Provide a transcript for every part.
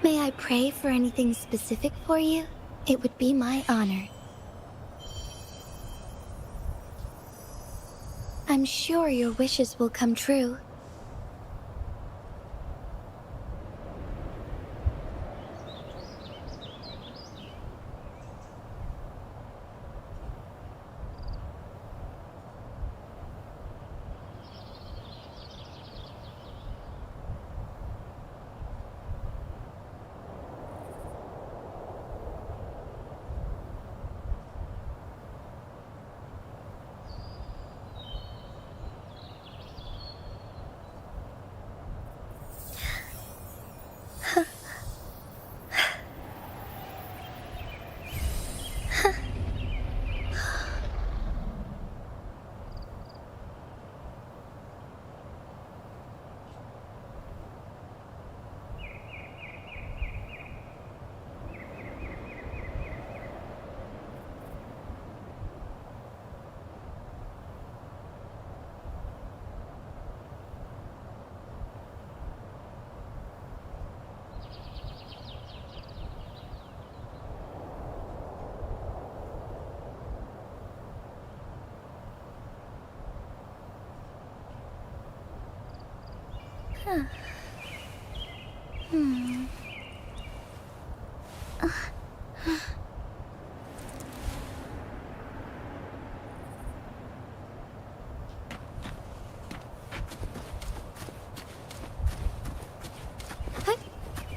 May I pray for anything specific for you? It would be my honor. I'm sure your wishes will come true.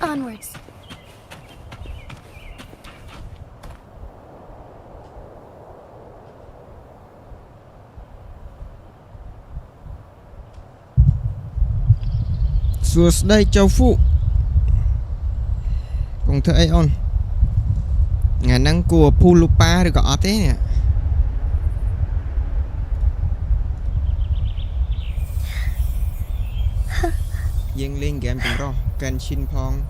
Onwards. Xuống đây châu phụ cùng thưa ấy on ngài năng của Pulupa được gọi thế nè dân lên game cùng rồi Genshin phong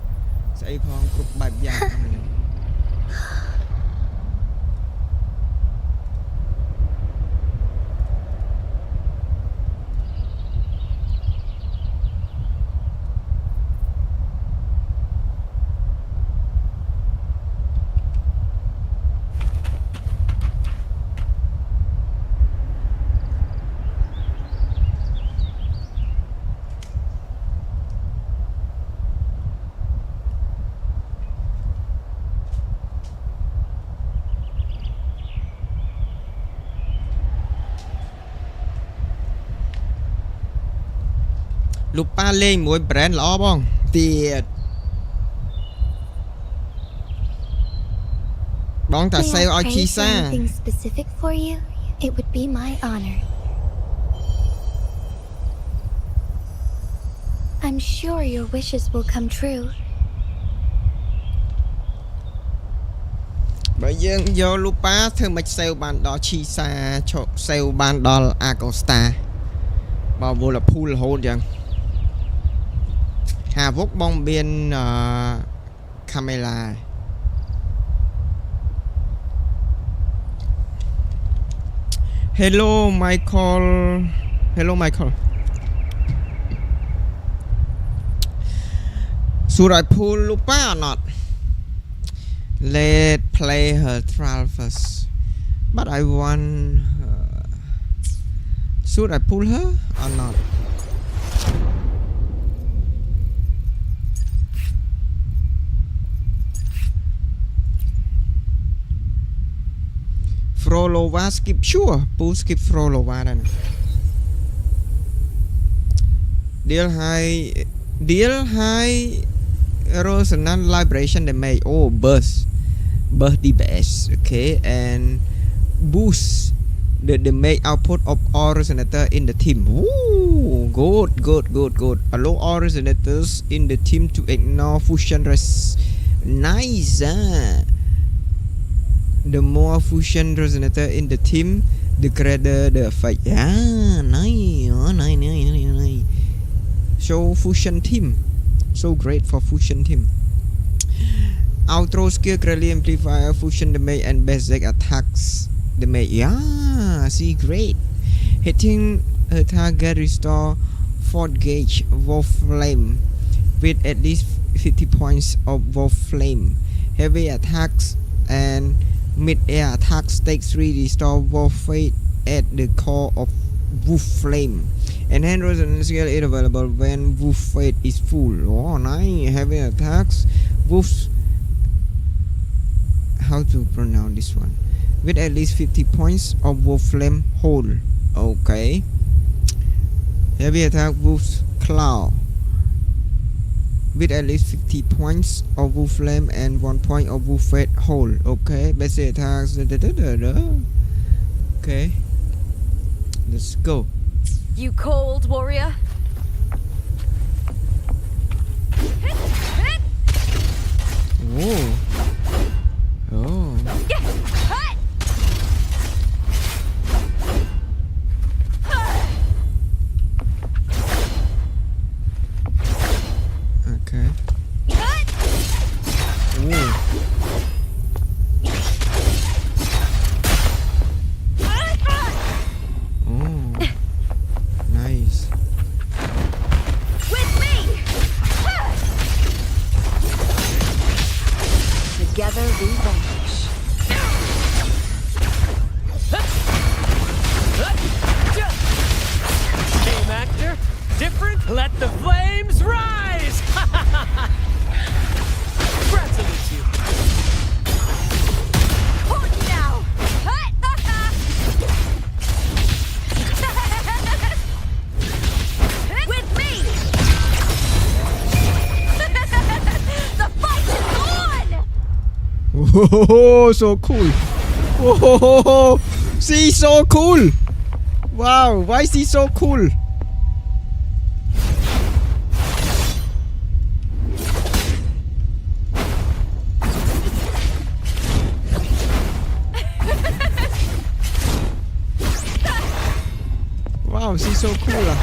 sẽ phong cục bài giang Lupa lên mỗi brand ló bông tiệt bóng ta sale ở chi xa Specific for you, it would be my honor. I'm sure your wishes will come true. Bởi dân vô Lupa thưa mạch sale bàn đó chi xa cho sale bàn đó Acosta bao vô là pool hole chẳng Hà Vốc bong biên camera Hello Michael. Hello Michael. Should I pull Lupa or not? Let's play her trial first. But I want her. Should I pull her or not? Frolova skip sure. Pull skip Frolova then. Deal high resonant vibration damage. Oh, burst the best. Okay, and boost the damage output of all resonators in the team. Ooh, good. Allow all resonators in the team to ignore fusion nice. The more fusion resonator in the team, the greater the effect. Yeah, nice. So fusion team, so great for fusion team. Outro skill greatly amplify fusion damage and basic attacks damage. Yeah, see, great. Hitting a target restore 4 gauge wolf flame with at least 50 points of Wolf Flame. Heavy attacks and mid-air attacks take 3 restore Wolf Fate at the core of Wolf Flame. Enhanced resonance skill is available when Wolf Fate is full. Oh, nice. Heavy attacks. Wolf. How to pronounce this one? With at least 50 points of Wolf Flame hold. Okay. Heavy attack Wolf's Claw. With at least 50 points of Wolf Flame and 1 point of Wolf Fate hold. Okay. Basic attacks. Okay. Let's go. You cold, warrior? Oh. Oh. Okay. Oh. Oh. Nice. With me! Together we vanquish. Game actor, different, let the flames rise! Congratulates you. Hold now! With me! The fight is on! Oh, so cool. Oh, she's so cool. Wow, why is she so cool? Wow, she's so cool.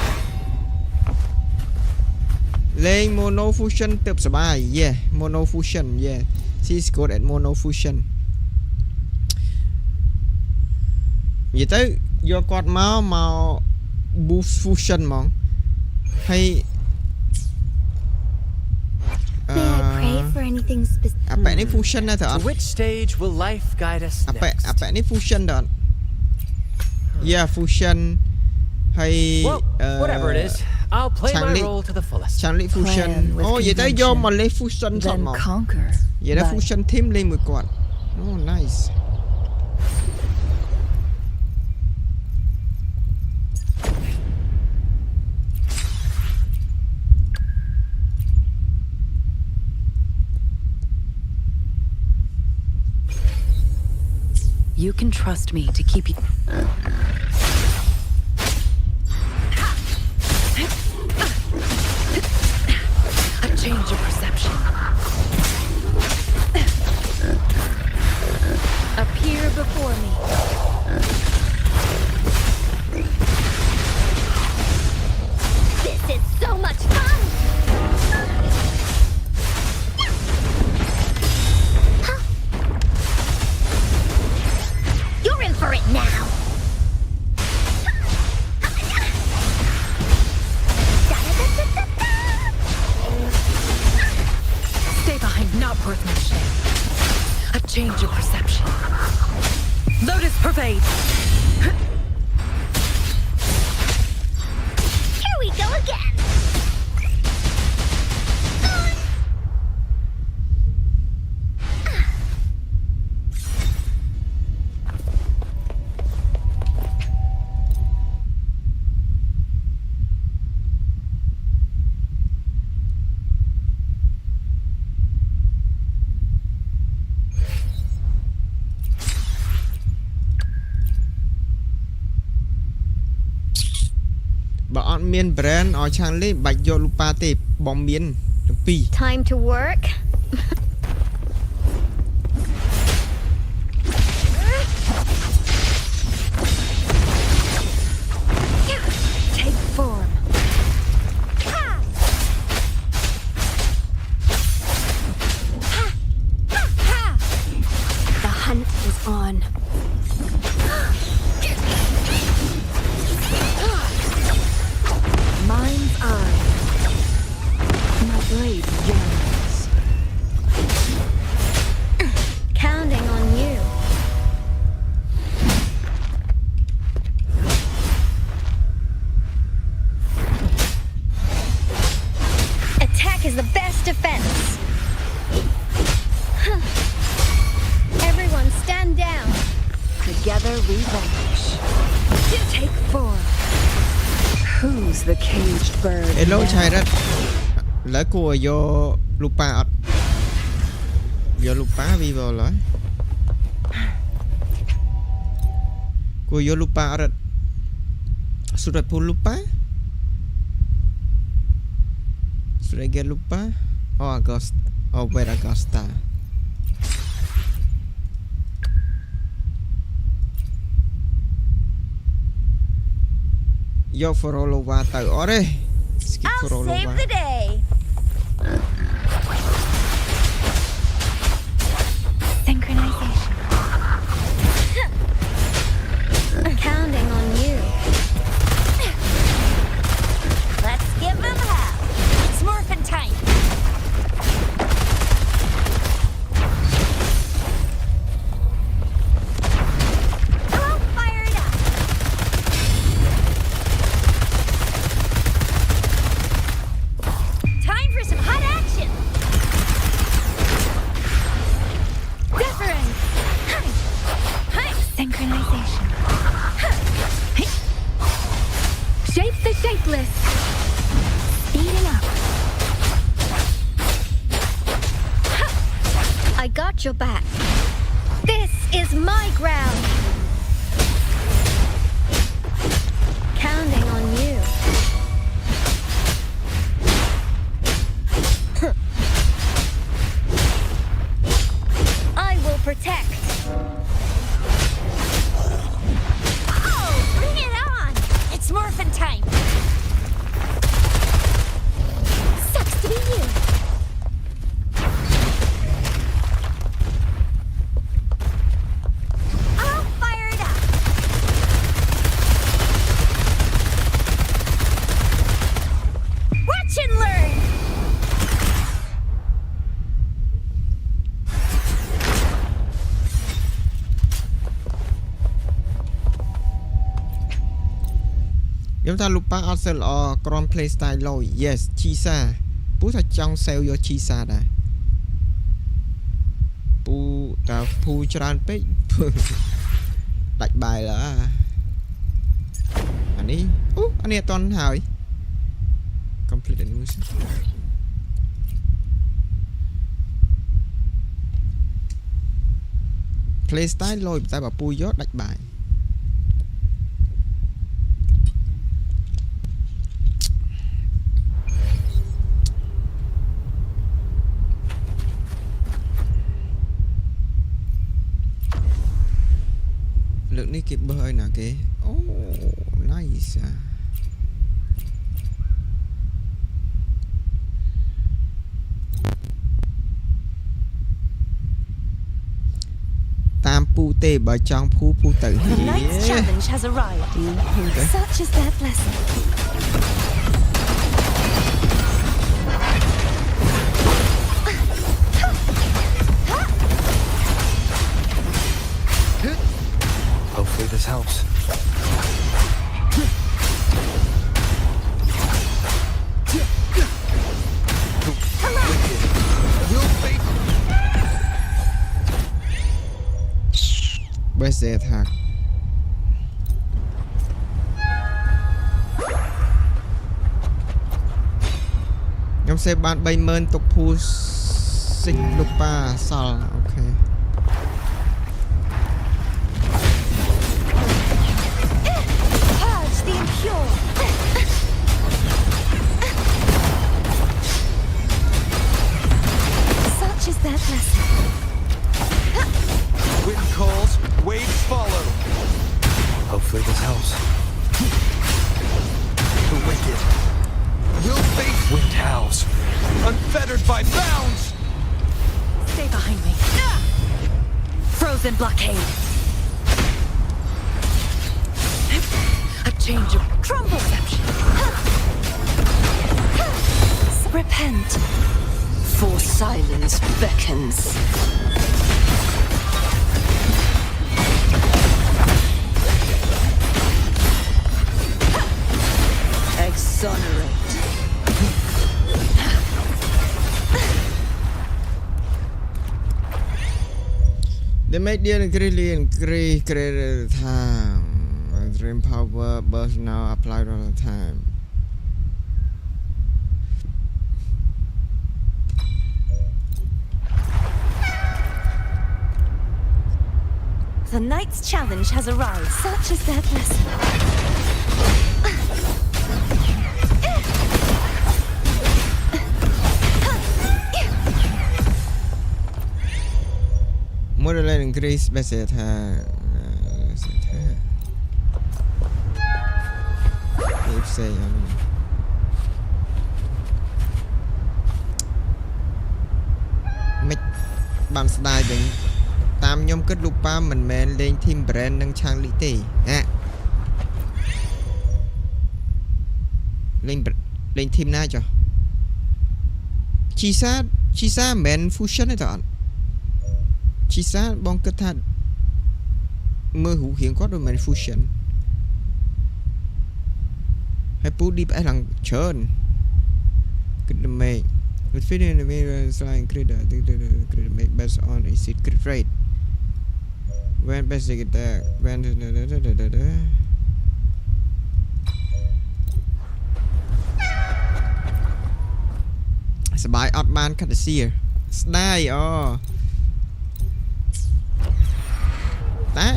Lên mono fusion tập sờ bài. Yeah, mono fusion. Yeah, she's good at mono fusion. Vậy tới do quạt màu boost fusion mong hay May I pray for anything specific? apa ni fusion na To thở which stage will life guide us next? apa ni fusion đó. Yeah, fusion hay Well, whatever it is, I'll play my role to the fullest. Chẳng lẽ fusion. Plan with Vậy tới do convention, mà lấy fusion thật Then mong. conquer. Vậy đó by- fusion thêm lên một quạt. Oh, nice. You can trust me to keep you. A change of perception. Appear before me. This is so much fun! You're in for it now! Stay behind, not worthmanship. A change of perception. Lotus pervade. Here we go again! Bà on miên brand ở trang lấy bạch vô lupa tệp bóng miên pi. Time to work? Take form. The hunt is on. Mind's eye. My blade yearns. we vanish. Take form. Who's the caged bird? เอโล now? ใช้รัดแล้วกูโยลูปาอัดโยลูปาวีบอลเลยกูโยลูปาอัดสุดพูลูปาสุดเกลูปาอ๋ออากอสอ๋อเวรอากอสตาโยฟอโรโลวาเตอร์อ๋อเร่สกิปฟอ I'll โรโล save วา the day. Synchronization. Counting on you. Let's give them hell. It's morphin' time. I'll fire it up. Time for some hot action. Difference. Synchronization. Shape the shapeless. Speeding up. I got your back. This is my ground. Counting on you. I will protect. Oh, bring it on! It's morphin' time. Sucks to be you. I'll fire it up. Watch and learn. ខ្ញុំថាលូប៉ាអត់សិលល្អក្រម play style low yes ឈីសាពូថាចង់សេវយកឈីសាដែរពូតាភូច្រើនពេក ដាច់បាយឡើអានេះអូអានេះអត់តន់ហើយ complete news play style low តែបើពូយកដាច់បាយលើកនេះគេបើឲ្យណាគេអូ nice តាមពូទេបើចង់ភូទៅ The night's challenge has arrived. Such is their blessing. Hopefully this helps. best attack ខ្ញុំសេបាន 30000 ទុកភូសិចលុបប៉ាសល់អូខេ Purge the impure. Such is their blessing. Wind calls, waves follow. Hopefully this helps. The wicked will face wind howls, unfettered by bounds. Stay behind me. Frozen blockade. A change of crumble perception. Repent. For silence beckons. Exonerate. ដេ make deal increase greater time. Dream power burst now applied all the time. The knight's challenge has arrived. Such is their blessing. Moderate increase best attack. If say make បានស្ដាយវិញតាមខ្ញុំគិតលោកប៉ាមិនមែនលេង team brand នឹងឆាងលីទេលេង team ណាចុះ Chisa មិនមែន fusion ទេតើអត់ Chisa បងគិតថាមើលរូបរាងគាត់ដូចមិន fusion ហើយពូ DPS ឡើងច្រើនគិតតែមេWith fitting the mirror slide crit make based on exit crit rate. When basic attack when សបាយអត់បានកាត់ទៅសៀស្ដាយអូតែ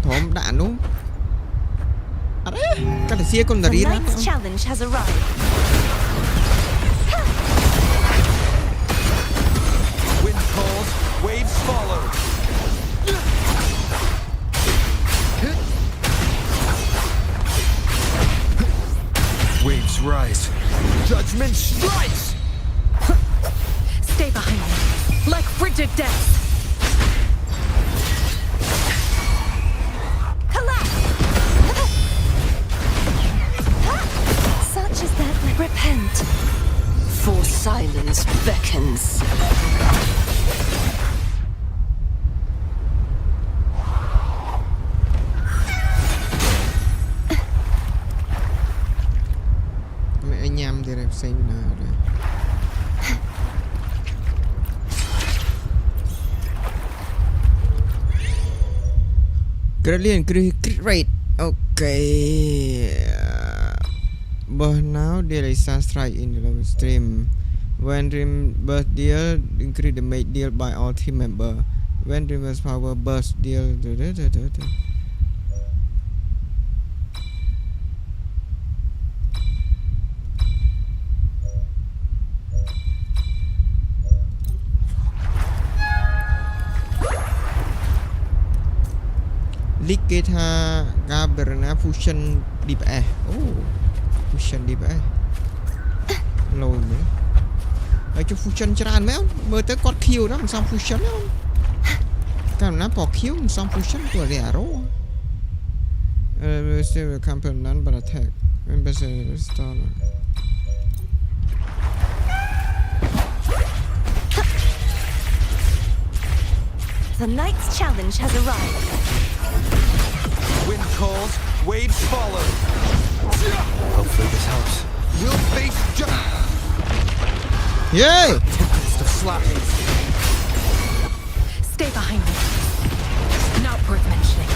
ព្រមដាក់អានោះអត់ទេកាត់ទៅសៀកុំតារី The knight's challenge has arrived. Wind calls, waves follow. Waves rise. Judgment strikes. Stay behind me, like frigid death. Collapse! Such is their repent. For silence beckons. Anh nhầm thì đẹp xanh nào rồi. Brilliant, great. Okay. But now there is a strike in the stream. When dream burst deal, increase the make deal by all team member. When dreamer's power burst deal. Leak it ha Gaberna fusion DPS. Oh, fusion DPS. Lôi nữa. Ở chỗ fusion tràn mấy ông mơ tới con kill đó mình xong fusion đó không? Cảm nó bỏ kill mình xong fusion của rẻ rô. Receive a company none but attack. When best start. The knight's challenge has arrived. Wind calls, waves follow. Hopefully this helps. We'll face Yay! tempest of slashes. Stay behind me. Not worth mentioning.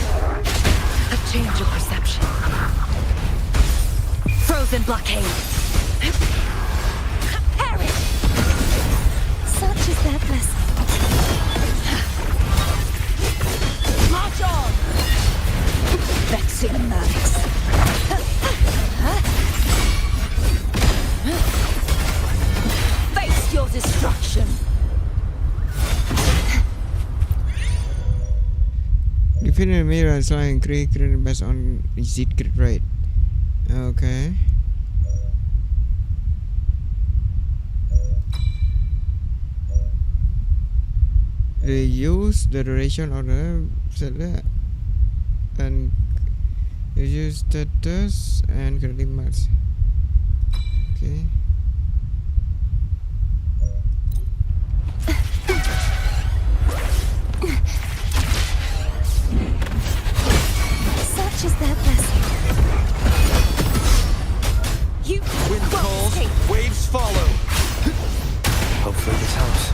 A change of perception. Frozen blockade. Perish! Such is their blessing. March on! Vexing max. Face your destruction. Definitive mirror slide increase crit based on exit crit rate. Okay. Reuse the duration of the set and reuse status and credit marks. Okay. Such is their blessing. You Wind won't calls, escape. waves follow. Hopefully this helps.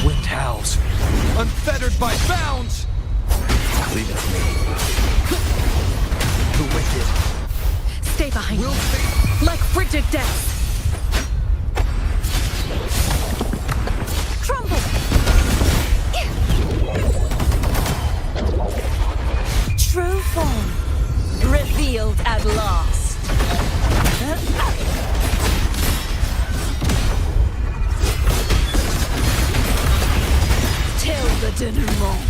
Wind howls. Unfettered unfettered by bounds. Leave it to me. The wicked Stay behind Will me. fate Like frigid death. Crumble! True form. Revealed at last. Till the denouement.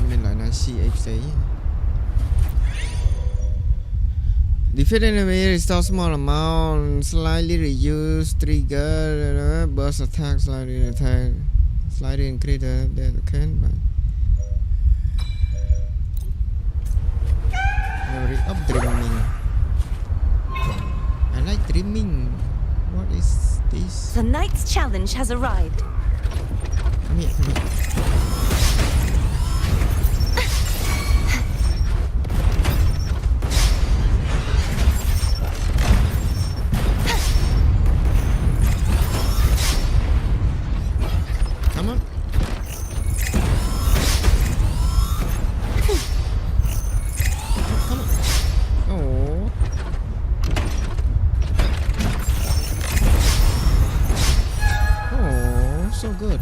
Nên lại là CHC. Defeat enemy, restore small amount, slightly reduce trigger, burst attack, slightly attack, slightly increase the can. Memory of dreaming. I like dreaming. What is this? The Knight's challenge has arrived. Come here, come here. Come on. Come on. Oh. Oh, so good.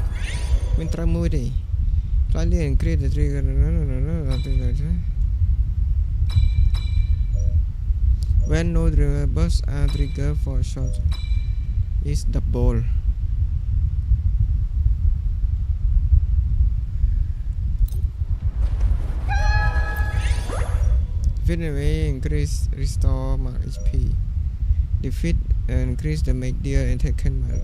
Mình try move đi. Slightly increase the trigger. When no bursts are triggered for shot, is double. Defeat enemy, increase restore mark HP. Defeat and increase the make deal and taken mark.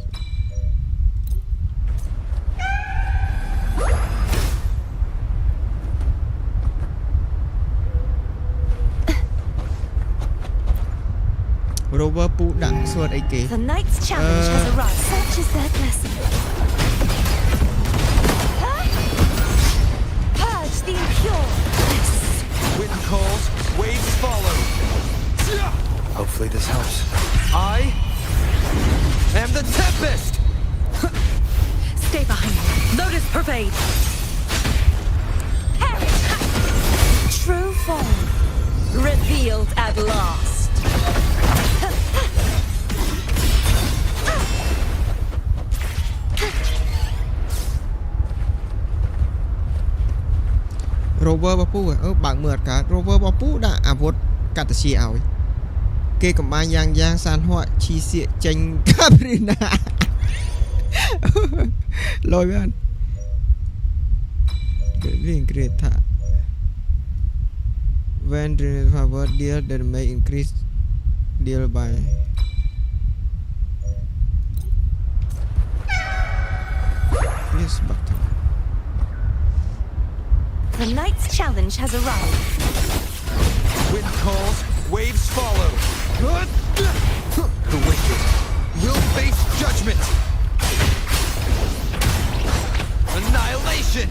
Rover pu đặng suốt ấy kì. The Knight's challenge has arrived. Such is their blessing. Purge the impure. wind calls, waves follow. Hopefully this helps. I am the Tempest. Stay behind me. Lotus pervade. Perish. True form. Revealed at last. Rover បពូបើកមើលកា Rover បពូដាក់អាវុធកាត់តាជាឲ្យគេកំបាញ់យ៉ាងសានហក់ឈីសៀកចេញកាព្រីណាលយបានគេក្រេតថា when the power deal that may increase deal by this button. The Knight's challenge has arrived. Wind calls, waves follow. The wicked will face judgment. Annihilation.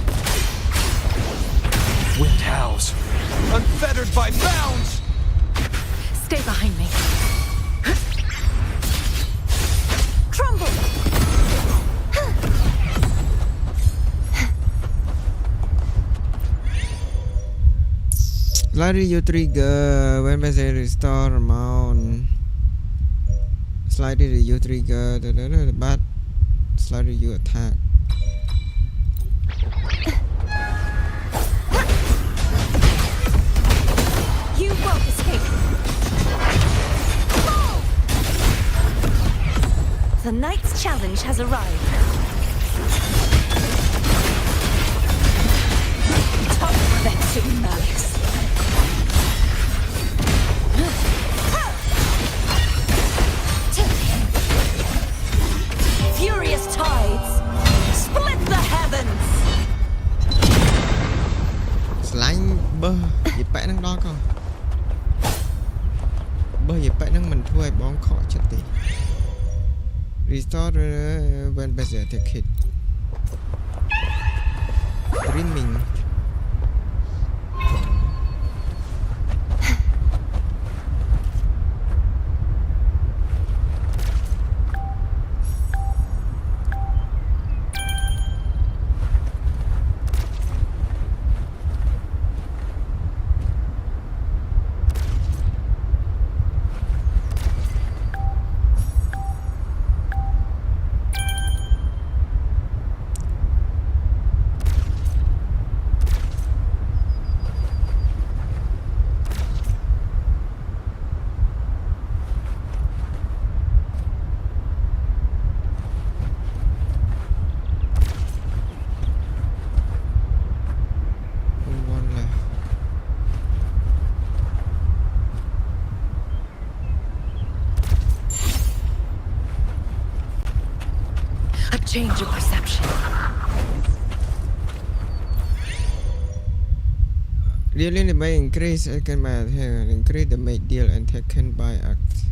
Wind howls, unfettered by bounds. Stay behind me. Crumble. Slightly you trigger when message restore amount. Slightly you trigger but slightly you attack. You won't escape. The Knight's challenge has arrived. Top vexing malice. Furious tides split the heavens. Slime bơ dịp bẽ năng đó con. Bơ dịp bẽ năng mình thua ai bóng khỏi chất tỷ. Restore when better take hit. Dreaming. change of perception. Really, may increase can increase the make deal and taken by act.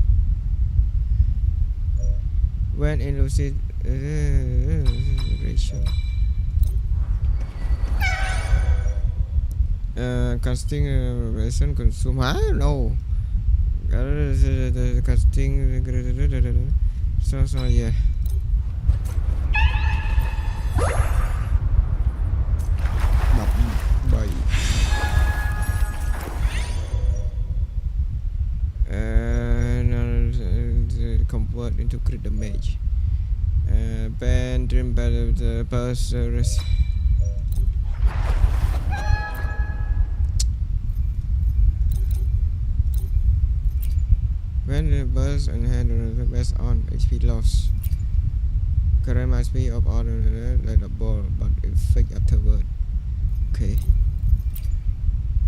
When in lucid situation. Casting version consume. I don't know. Casting. So yeah. Bye. Convert into crit damage. Ban dream battle the burst when the burst and handle the best on HP loss. Current my speed of all like the ball but effect afterward. Okay.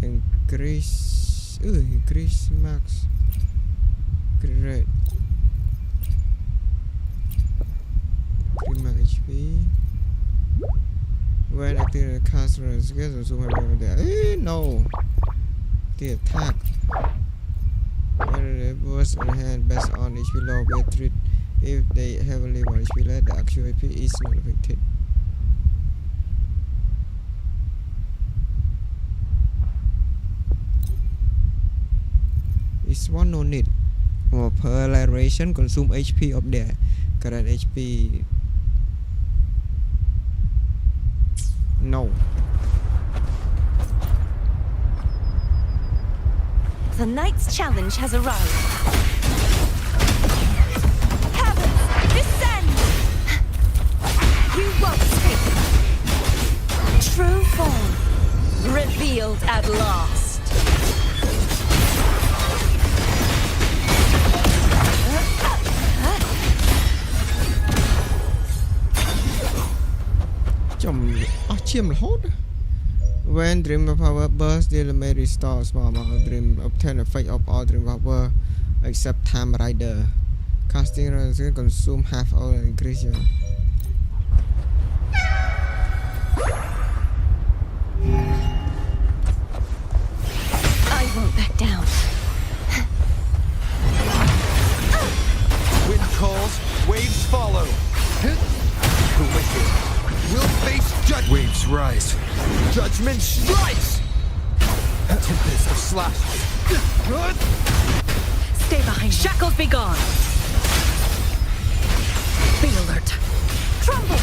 Increase max. Great. Max HP. When acting the caster is zoom there. No. The attack. When the burst on hand based on HP low be treat. If they heavily on HP less, the actual HP is not affected. This one no need. Or polarization consume HP of their current HP. No. The knight's challenge has arrived. Heavens, descend! You won't escape. True form revealed at last. When dream power burst, deal may restore small amount of dream, obtain effect of all dream power except time rider. Casting runs consume half or increase your. I won't back down. Wind calls, waves follow. The wicked will face judgment. Waves rise. Judgment strikes. Tempest of slash. Stay behind. Shackles be gone. Be alert. Trumble.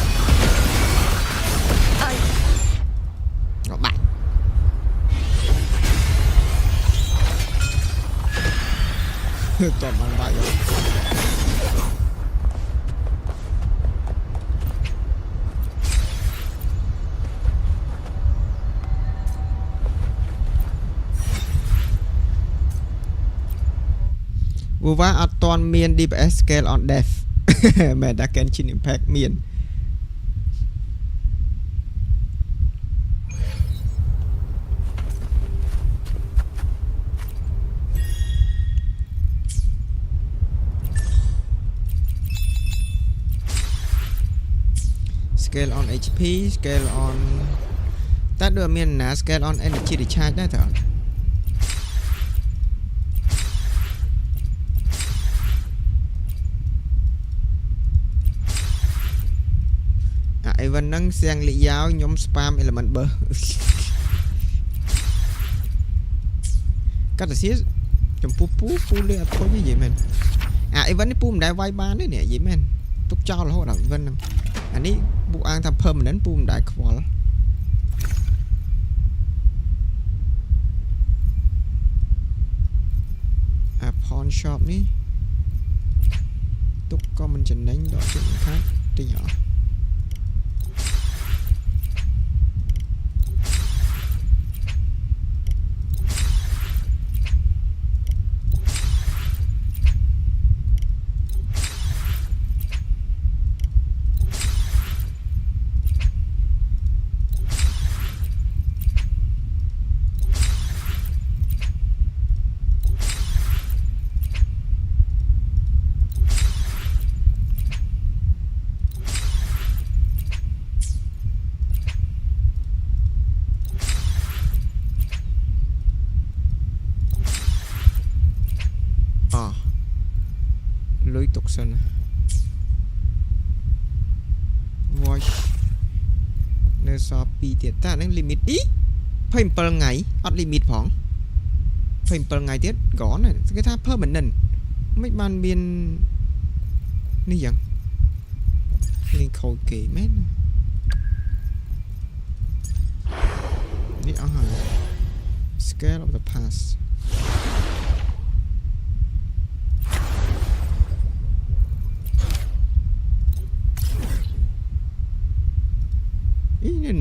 Not bad. Toàn bằng bại rồi. Vô vá ở toàn miền DPS scale on death. Mẹ đã Genshin impact miền. Scale on HP, scale on. Ta đưa miền ná scale on energy để chargeได้ thôi. Even nâng sang lị giáo nhóm spam element bơ. Cắt là xíu chồng pu lừa thôi như vậy mình. Even cái pum đại vai ban đấy nè vậy mình. Túc cho là hỗ trợ even nè. Anh ấy bu ăn thầm phơm đến pum đại khỏe. Pawn shop ní. Túc có mình chỉnh đánh đó chuyện khác tí nhỏ. សិន watch នៅសល់2ទៀតតែហ្នឹង limit ទី27ថ្ងៃអត់ limit ផង27ថ្ងៃទៀត gone គេថា permanent មិនបានមាននេះយ៉ាងលេងខូចគេមែននេះអស់ហើយ scale of the past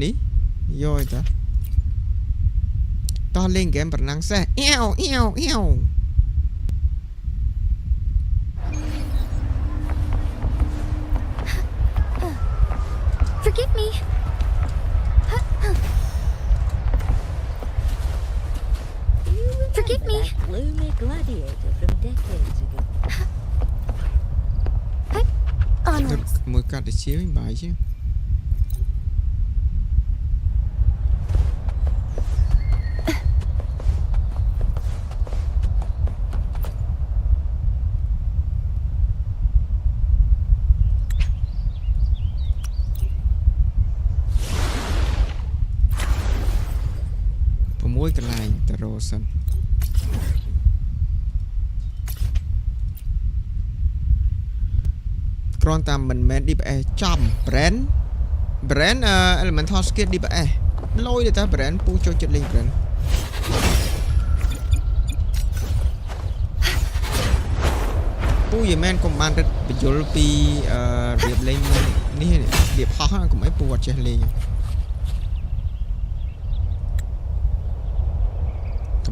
នេះយកទៅតោះលេងហ្គេមប្រណាំងសេះអៀវអៀវអៀវ Forgive me. Forgive me. Gloomy gladiator from decades ago. Onwards. មួយកាត់ទៅជាវិញបាយជាង 6 កន្លែងទៅរកសិនគ្រាន់តែមិនមែន DPS ចំ brand elemental skill DPS លយទៅតែ brand ពូចូលចិត្តលេង brand ពូយមែនកុំបានរឹតបញ្យលពីរបៀបលេងនេះរបៀបហោះកុំអីពូអត់ចេះលេង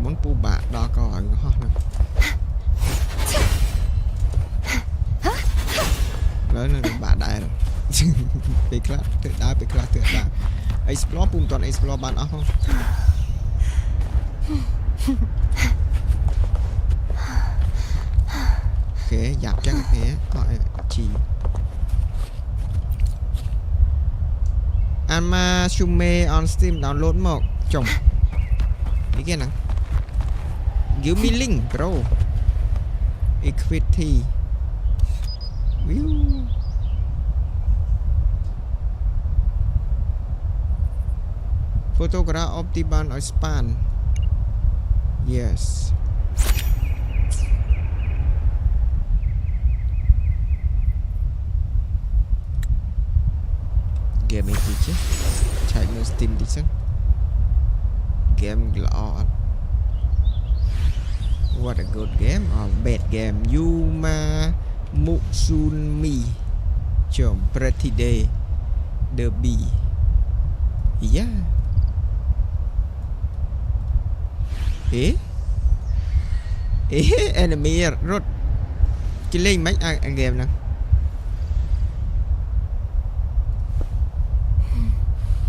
muốn pu bạ đo coi hả lớn là bạ đại rồi bị class tự đá bị class tự đá explore pum toàn explore bạn không ok dạp chắc thế gọi chỉ Anma Shume on Steam download một chồng đi kia nè give me link bro equity view photograph optimal or span yes game này chứ chạyនៅ Steam đi chứ game lọ what a good game or bad game Yuma Mutsumi chồng Pretty Day Derby yeah enemy rốt chỉ lên mấy game nè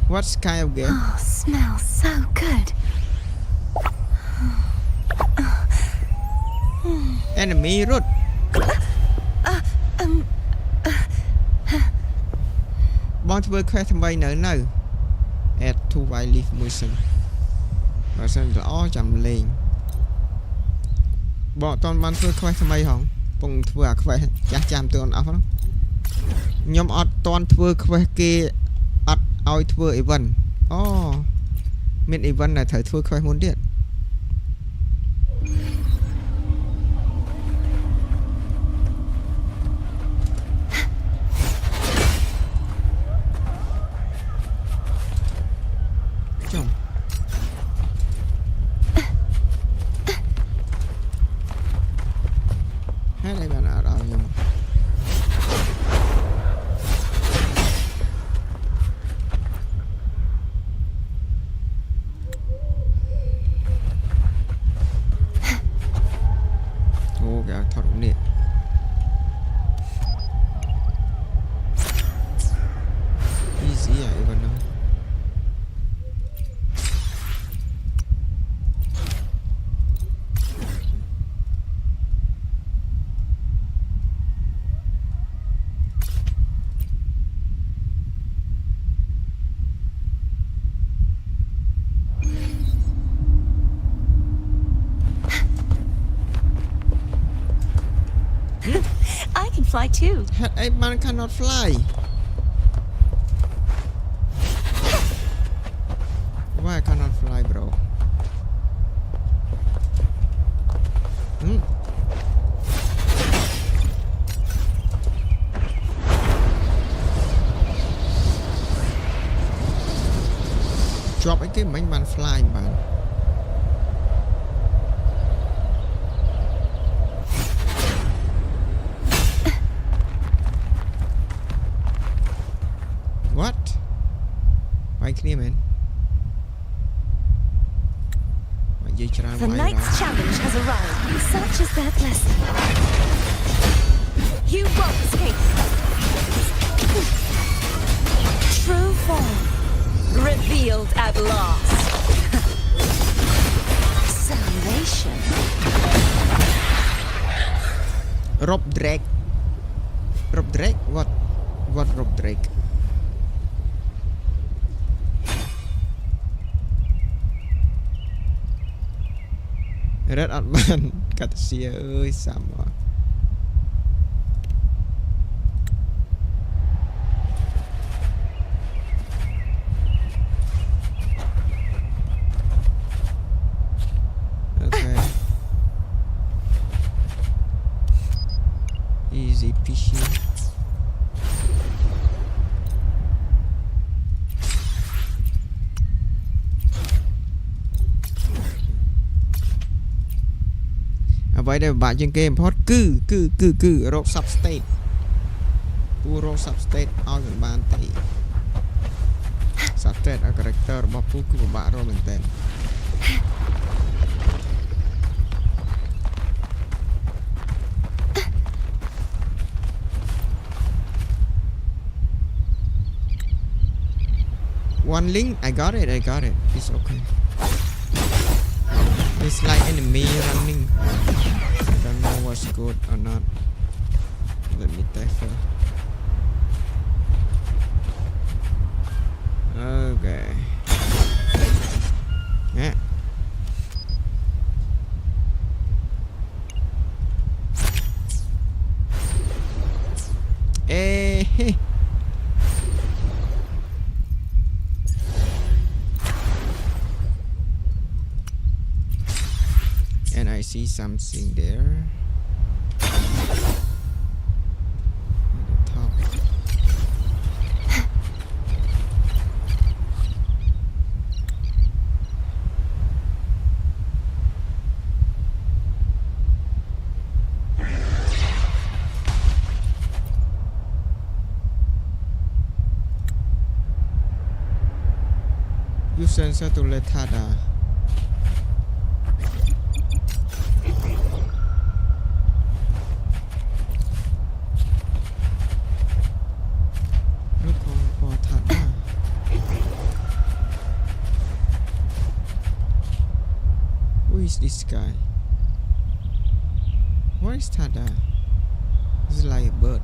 what kind of game Oh, smells so good. enemy rốt bọn tôi khoe thầm bay nở nở add to wildlife mission rồi xem rõ chậm lên bọn toàn bọn tôi khoe thầm bay hỏng bông vừa khoe chắc chạm tôi ổn áp lắm nhóm ọt toàn tôi khoe kia ọt oi tôi event mình event này thời tôi khoe muốn điện fly too. ហេតុអីបាន cannot fly Why I cannot fly bro ជាប់អីគេមិនបាន fly បាន What បាយគ្នាមែន និយាយច្រើន The បាយ night's challenge has arrived. Such is that lesson. You won't escape. True form revealed at last. Salvation. Rob Drake Rob Drake What Rob Drake Red អត់បានកាត់សៀអើយសាំអត់ Okay Easy peasy អ្វីដែលពិបាកជាងគេបំផុតគឺរក substate ពូរក substate ឲ្យមិនបានទេ substate ឲ្យ character របស់ពូគឺពិបាករកមែនតើ One link I got it it's okay It's like enemy running I don't know what's good or not Let me test first Okay Yeah Hey And I see something there at the top. Use sensor to let Tada Who is this guy? What is Tada? It's like a bird.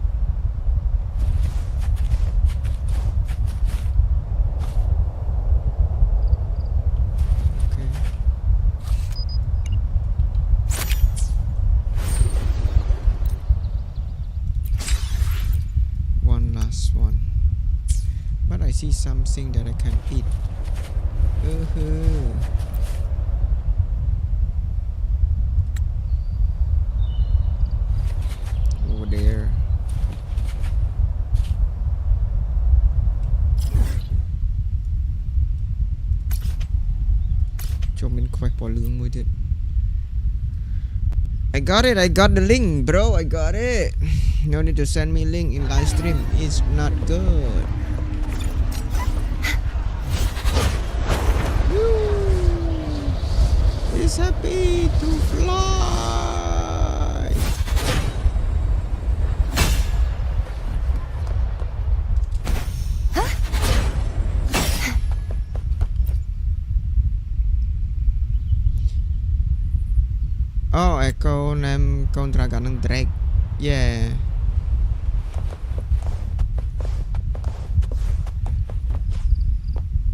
Okay. One last one. But I see something that I can eat. Over there. Cho mình quay bỏ lương mới được. I got it. I got the link, bro. I got it. No need to send me link in live stream. It's not good. It's happy to fly. Oh, Echo name Dragon and Drake. Yeah.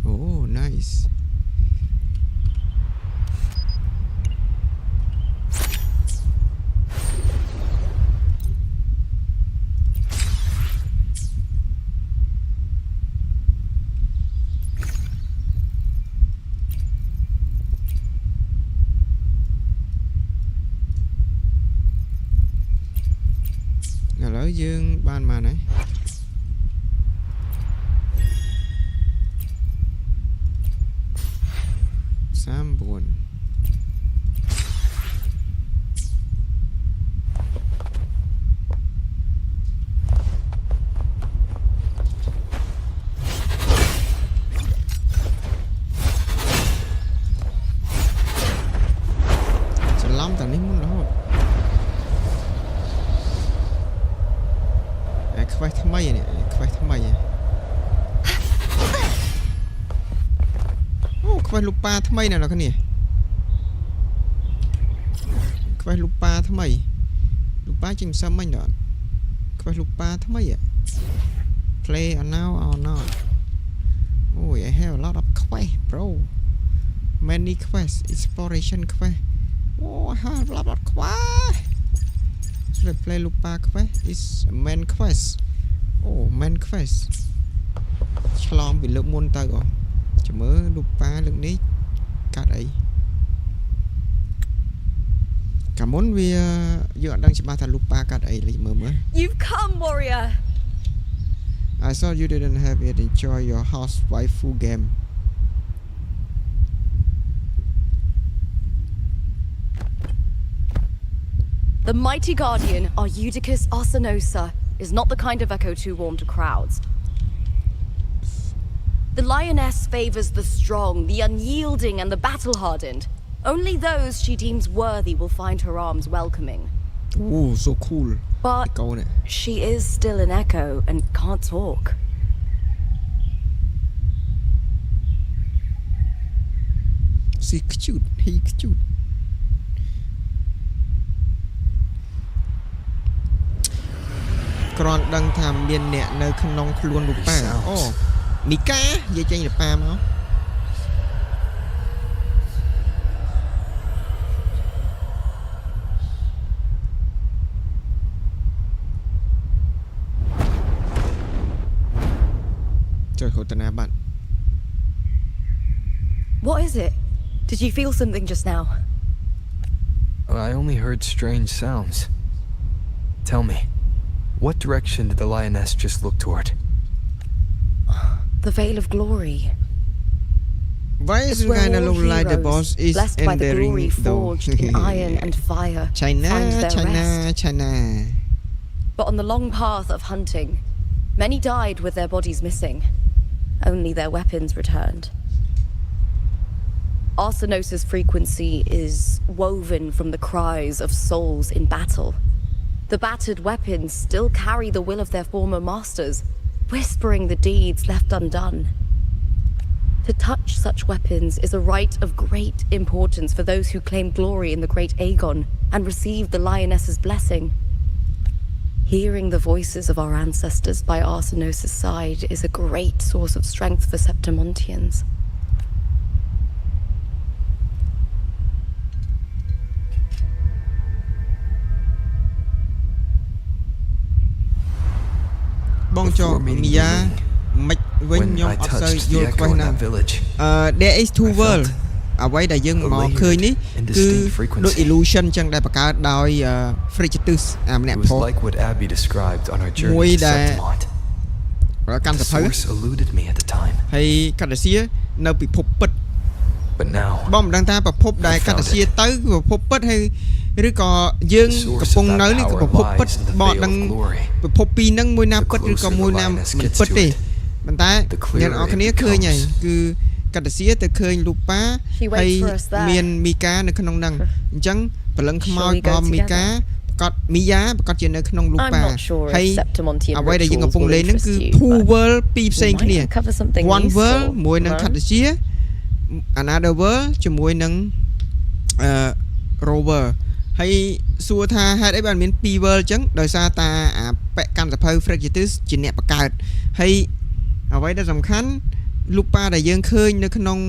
Oh, nice. dương ban mà này Sam buồn lắm tao nín muốn đó quay thăm mày này quay thăm mày quay lupa thăm mày này là cái gì quay lupa thăm mày lupa chừng sao mày đó quay lupa thăm mày play on now or not oh I have a lot of quests bro many quests exploration quest oh I have a lot of quests so play lupa quest is a main quest oh main quest ឆ្លងពីលើកមុនទៅចាំមើលលូប៉ាលើកនេះកាត់អីកាលមុនវាយើងអត់ដឹងច្បាស់ថាលូប៉ាកាត់អីលេចមើលមើល You've come, warrior. I thought you didn't have it enjoy your house waifu game The mighty guardian, Ardeuchus Arsinosa, is not the kind of echo too warm to crowds. The lioness favors the strong, the unyielding, and the battle-hardened. Only those she deems worthy will find her arms welcoming. oh so cool But she is still an echo and can't talk. she cute he cute គ្រាន់ដឹងថាមានអ្នកនៅក្នុងខ្លួនលូប៉ាអូមីកានិយាយចេញលូប៉ាមកចូលហូតនាបាត់ What is it? Did you feel something just now? I only heard strange sounds. Tell me, what direction did the lioness just look toward? The Veil of Glory. Why is it kind of look like the boss is blessed by the glory forged in iron and fire China find their China rest. China But on the long path of hunting, many died with their bodies missing. Only their weapons returned. Arsinosa's frequency is woven from the cries of souls in battle. The battered weapons still carry the will of their former masters, whispering the deeds left undone. To touch such weapons is a rite of great importance for those who claim glory in the great Aegon and receive the lioness's blessing. Hearing the voices of our ancestors by Arsinosa's side is a great source of strength for Septimontians. Before meeting the ring, when I touched the echo in that village, there is two world អ្វីដែលយើងមកឃើញនេះគឺដូច illusion ចឹងដែលបង្កើតដោយ Frigitus អាម្នាក់ it was ផង like what Abby described on our journey to Septimont. កាន់សភៅ The source eluded me at the time, ហើយកតាសៀនៅពិភពពិត but now បងមិនដឹងថាប្រភពដែលកតាសៀទៅគឺប្រភពពិតហើយឬក៏យើងកំពុងនៅនេះគឺប្រភពពិតបងដឹងប្រភពពីរហ្នឹងមួយណាពិតឬក៏មួយណាមិនពិតទេប៉ុន្តែអ្នកនរគ្នាឃើញហើយគឺកតាសៀទៅឃើញលូប៉ាហើយមានមីកានៅក្នុងហ្នឹងអញ្ចឹងព្រលឹងខ្មោចក៏មីកាប្រកាសមីយ៉ាប្រកាសជានៅក្នុងលូប៉ាហើយអ្វីដែលយើងកំពុងលេងហ្នឹងគឺ two world ពីរផ្សេងគ្នា one world មួយនឹងកតាសៀ another world ជាមួយនឹងrover ហើយសួរថាហេតុអីបានមាន2 world អញ្ចឹងដោយសារតាអាពាក់កម្មសភៅ Frigitus ជាអ្នកបង្កើតហើយអ្វីដែលសំខាន់លូប៉ាដែលយើងឃើញនៅក្នុង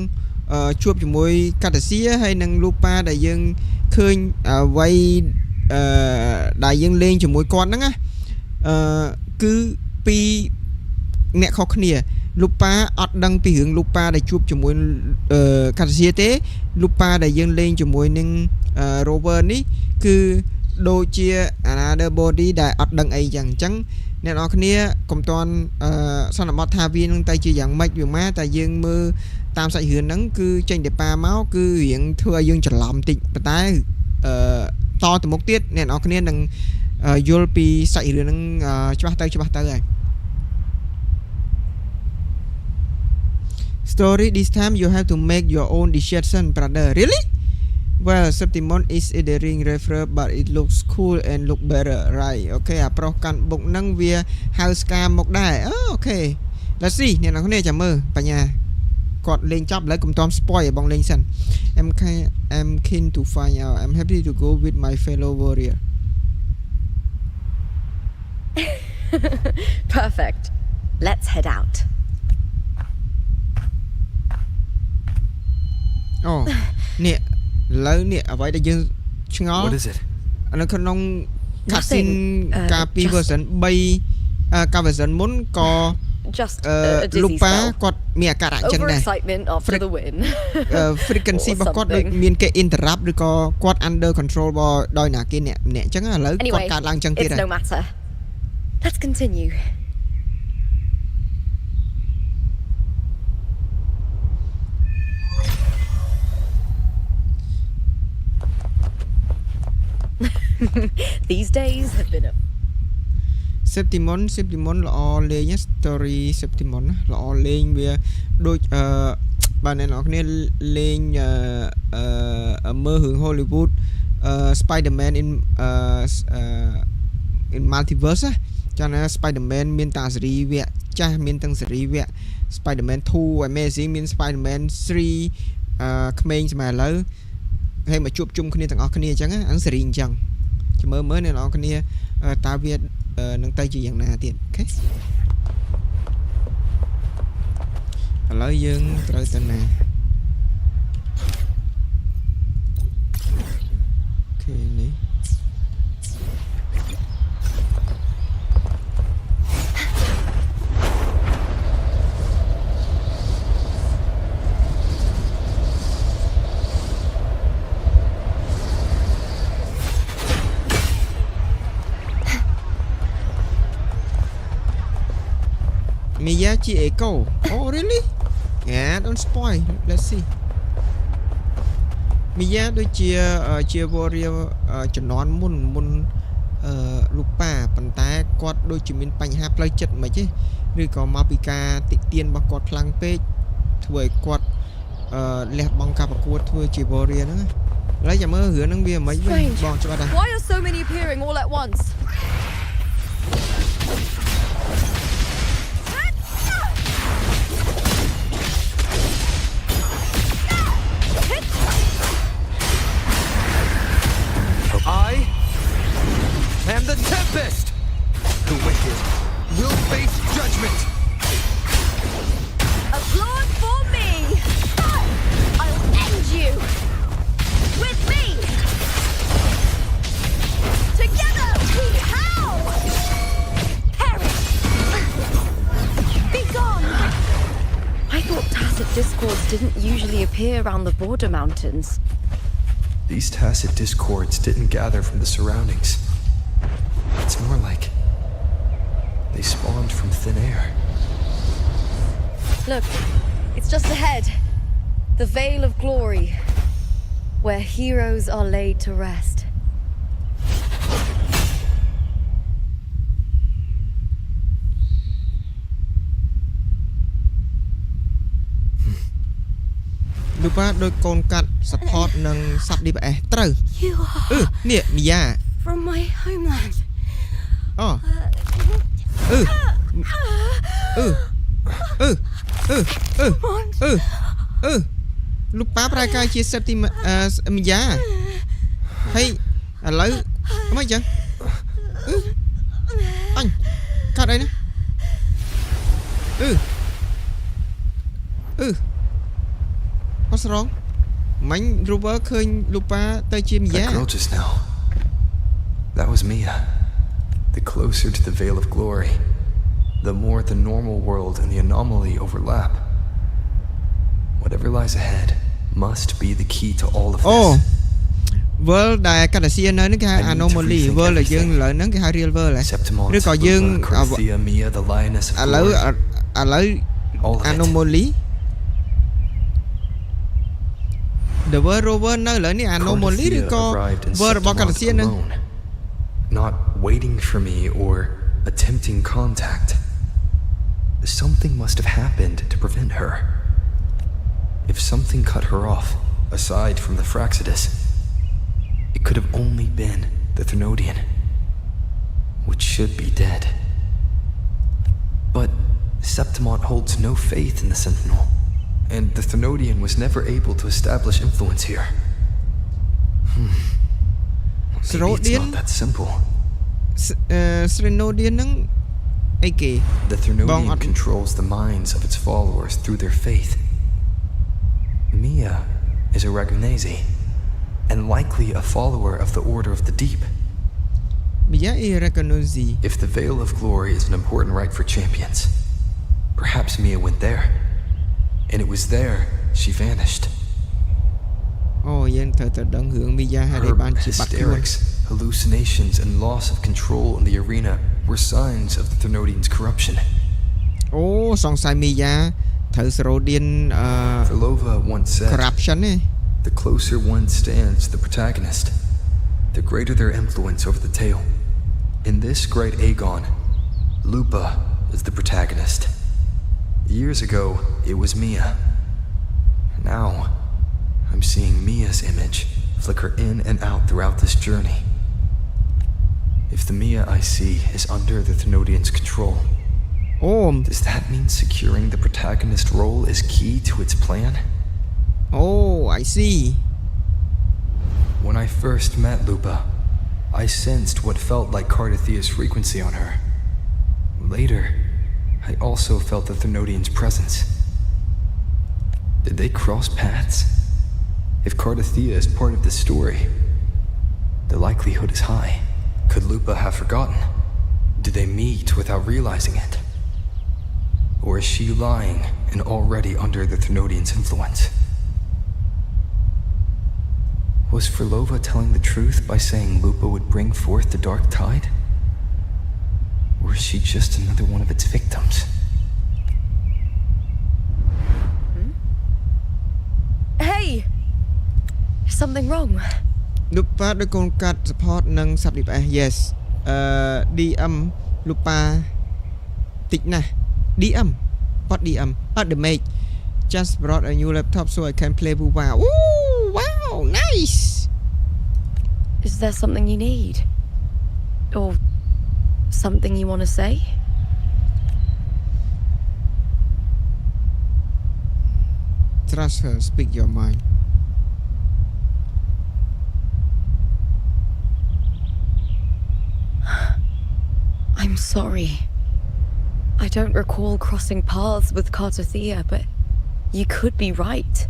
ជួបជាមួយកតាសៀហើយនឹងលូប៉ាដែលយើងឃើញអ្វីដែលយើងលេងជាមួយគាត់ហ្នឹងណាគឺពីអ្នកខុសគ្នាលូប៉ាអត់ដឹងពីរឿងលូប៉ាដែលជួបជាមួយកតាសៀទេលូប៉ាដែលយើងលេងជាមួយនឹង rover នេះគឺ ដូចជា another body ដែលអត់ដឹងអីចឹងអញ្ចឹងអ្នកនរគ្នាកុំតាន់សន្មតថាវានឹងទៅជាយ៉ាងម៉េចវាមកតែយើងមើលតាមសាច់រឿងហ្នឹងគឺចេញតែប៉ាមកគឺរៀងធ្វើឲ្យយើងច្រឡំតិចប៉ុន្តែតទៅមុខទៀតអ្នកនរគ្នានឹងយល់ពីសាច់រឿងហ្នឹងច្បាស់ទៅហើយ Story this time you have to make your own decision brother really well Septimon is in the ring refer but it looks cool and look better right okay អាប្រុសកាន់បុកហ្នឹងវាហៅស្កាមកដែរអូខេ let's see អ្នកនរគ្នាចាំមើលបញ្ញាគាត់លេងចប់ឥឡូវកុំតម spoil ឲ្យបងលេងសិន I'm keen to find out I'm happy to go with my fellow warrior Perfect. Let's head out. អូនេះឥឡូវនេះអ្វីដែលយើងឆ្ងល់ What is it? នៅក្នុង cutscene កាលពី version 3 កាល version មុនក៏ Just a លោក dizzy ប៉ា spell. គាត់មានអាការៈចឹងដែរ Overexcitement after the win. frequency Or របស់គាត់ដូច something. មានគេ interrupt ឬក៏គាត់ under control ដោយណាគេអ្នកអញ្ចឹងឥឡូវគាត់ Anyway, កើតឡើងចឹងទៀត it's no matter. Let's continue. These days have been a Septimon ល្អលេង story Septimon ល្អលេងវាដូចបាទអ្នកនរគ្នាលេងមើលរឿង Hollywood Spider-Man in multiverse ចាណា Spider-Man មានតាសេរីវគ្គចាស់មានទាំងសេរីវគ្គ Spider-Man 2 Amazing មាន Spider-Man 3ក្មេងសម័យឥឡូវហើយមកជួបជុំគ្នាទាំងអស់គ្នាអញ្ចឹងអាសេរីអញ្ចឹងចាំមើលអ្នកនរគ្នាតើវានឹងទៅជាយ៉ាងណាទៀតអូខេឥឡូវយើងត្រូវទៅណាអូខេនេះ Miyachi Echo. Oh, really? Yeah, don't spoil. Let's see. Miya ដូចជា warrior ជំនាន់មុនលោកប៉ាប៉ុន្តែគាត់ដូចជាមានបញ្ហាផ្លូវចិត្តមិនទេឬក៏មកពីការតិទៀនរបស់គាត់ខ្លាំងពេកធ្វើឲ្យគាត់លះបង់ការប្រកួតធ្វើជា warrior ហ្នឹងឥឡូវចាំមើលរឿងហ្នឹងវាមិនវិញបងច្បាស់ដែរ Why are so many appearing all at once? I am the Tempest! The wicked will face judgment! Applaud for me! I'll end you! With me! Together we howl! Perish! Be gone! I thought tacit discords didn't usually appear around the border mountains. These tacit discords didn't gather from the surroundings. It's more like they spawned from thin air. Look, it's just ahead. The Veil of Glory, where heroes are laid to rest. Lupa ដោយកូនកាត់ support និង sub DPS ត្រូវ You are នេះ Miya from my homeland. អូលោកប៉ាប្រែកាយជា Miya ហើយឥឡូវមិនចឹងអញកាត់អីណាWhat's wrong? Mine Ruber ឃើញលោកប៉ាទៅជា Miya. That girl just now. That was Mia. The closer to the Veil of Glory, the more the normal world and the anomaly overlap. Whatever lies ahead must be the key to all of this. អូ world ដែលកាតាសៀនៅនឹងគេហៅ anomaly world ដែលយើងលើហ្នឹងគេហៅ real world ឬក៏យើង Carthia, Mia, the lioness of ឥឡូវ all of it. anomaly the world rover នៅលើនេះ anomaly ឬក៏ Carthia arrived in world របស់កាតាសៀហ្នឹង alone, not waiting for me or attempting contact. Something must have happened to prevent her. If something cut her off, aside from the Fraxidus, it could have only been the Thenodian, which should be dead. But Septimont holds no faith in the Sentinel, and the Thenodian was never able to establish influence here. Maybe it's not that simple. Thenodian ហ្នឹងអីគេ The Thenodian controls the minds of its followers through their faith. Mia is a Ragunese, and likely a follower of the Order of the Deep. Mia is Ragunese. If the Veil of Glory is an important rite for champions, perhaps Mia went there, and it was there she vanished. អូយើងត្រូវតែដឹងរឿង Mia ហើយ Her បានជាបាត់ខ្លួន hysterics, hallucinations, and loss of control in the arena were signs of the Thenodian's corruption. អូសង្ស័យ Mia ត្រូវ Thenodian Velova once said, corruption ទេ the closer one stands to the protagonist, the greater their influence over the tale. In this great Aegon, Lupa is the protagonist. Years ago, it was Mia. Now, I'm seeing Mia's image flicker in and out throughout this journey. If the Mia I see is under the Thenodian's control, does that mean securing the protagonist role is key to its plan? Oh, I see. When I first met Lupa, I sensed what felt like Carthathia's frequency on her. Later, I also felt the Thenodian's presence. Did they cross paths? If Carthathia is part of this story, the likelihood is high. Could Lupa have forgotten? Did they meet without realizing it? Or is she lying and already under the Thenodian's influence? Was Velova telling the truth by saying Lupa would bring forth the dark tide? Or is she just another one of its victims? Hey! Is something wrong? Lupa ដោយកូនកាត់ support និង subDPS yes DM Lupa តិចណាស់ DM what DM the mate just brought a new laptop so I can play WoW. Ooh, wow, nice. Is there something you need? Or something you want to say? Trust her, speak your mind. I'm sorry. I don't recall crossing paths with Carthathia, but you could be right.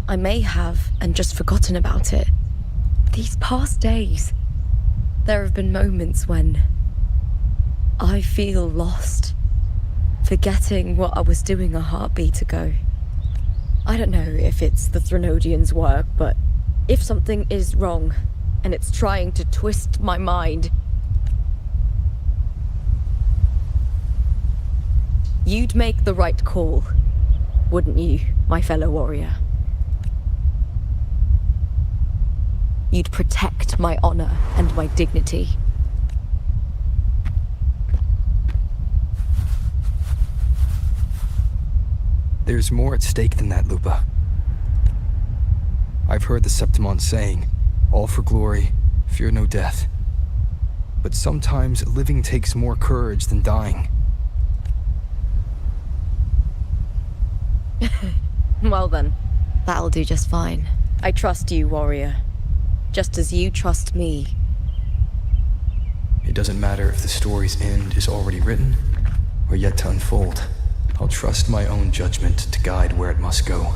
I may have and just forgotten about it. These past days, there have been moments when I feel lost, forgetting what I was doing a heartbeat ago. I don't know if it's the Thenodian's work, but if something is wrong and it's trying to twist my mind, you'd make the right call, wouldn't you, my fellow warrior? You'd protect my honor and my dignity. There's more at stake than that, Lupa. I've heard the Septimont saying, all for glory, fear no death. But sometimes living takes more courage than dying. Well then, that'll do just fine. I trust you, warrior. Just as you trust me. It doesn't matter if the story's end is already written or yet to unfold. I'll trust my own judgment to guide where it must go.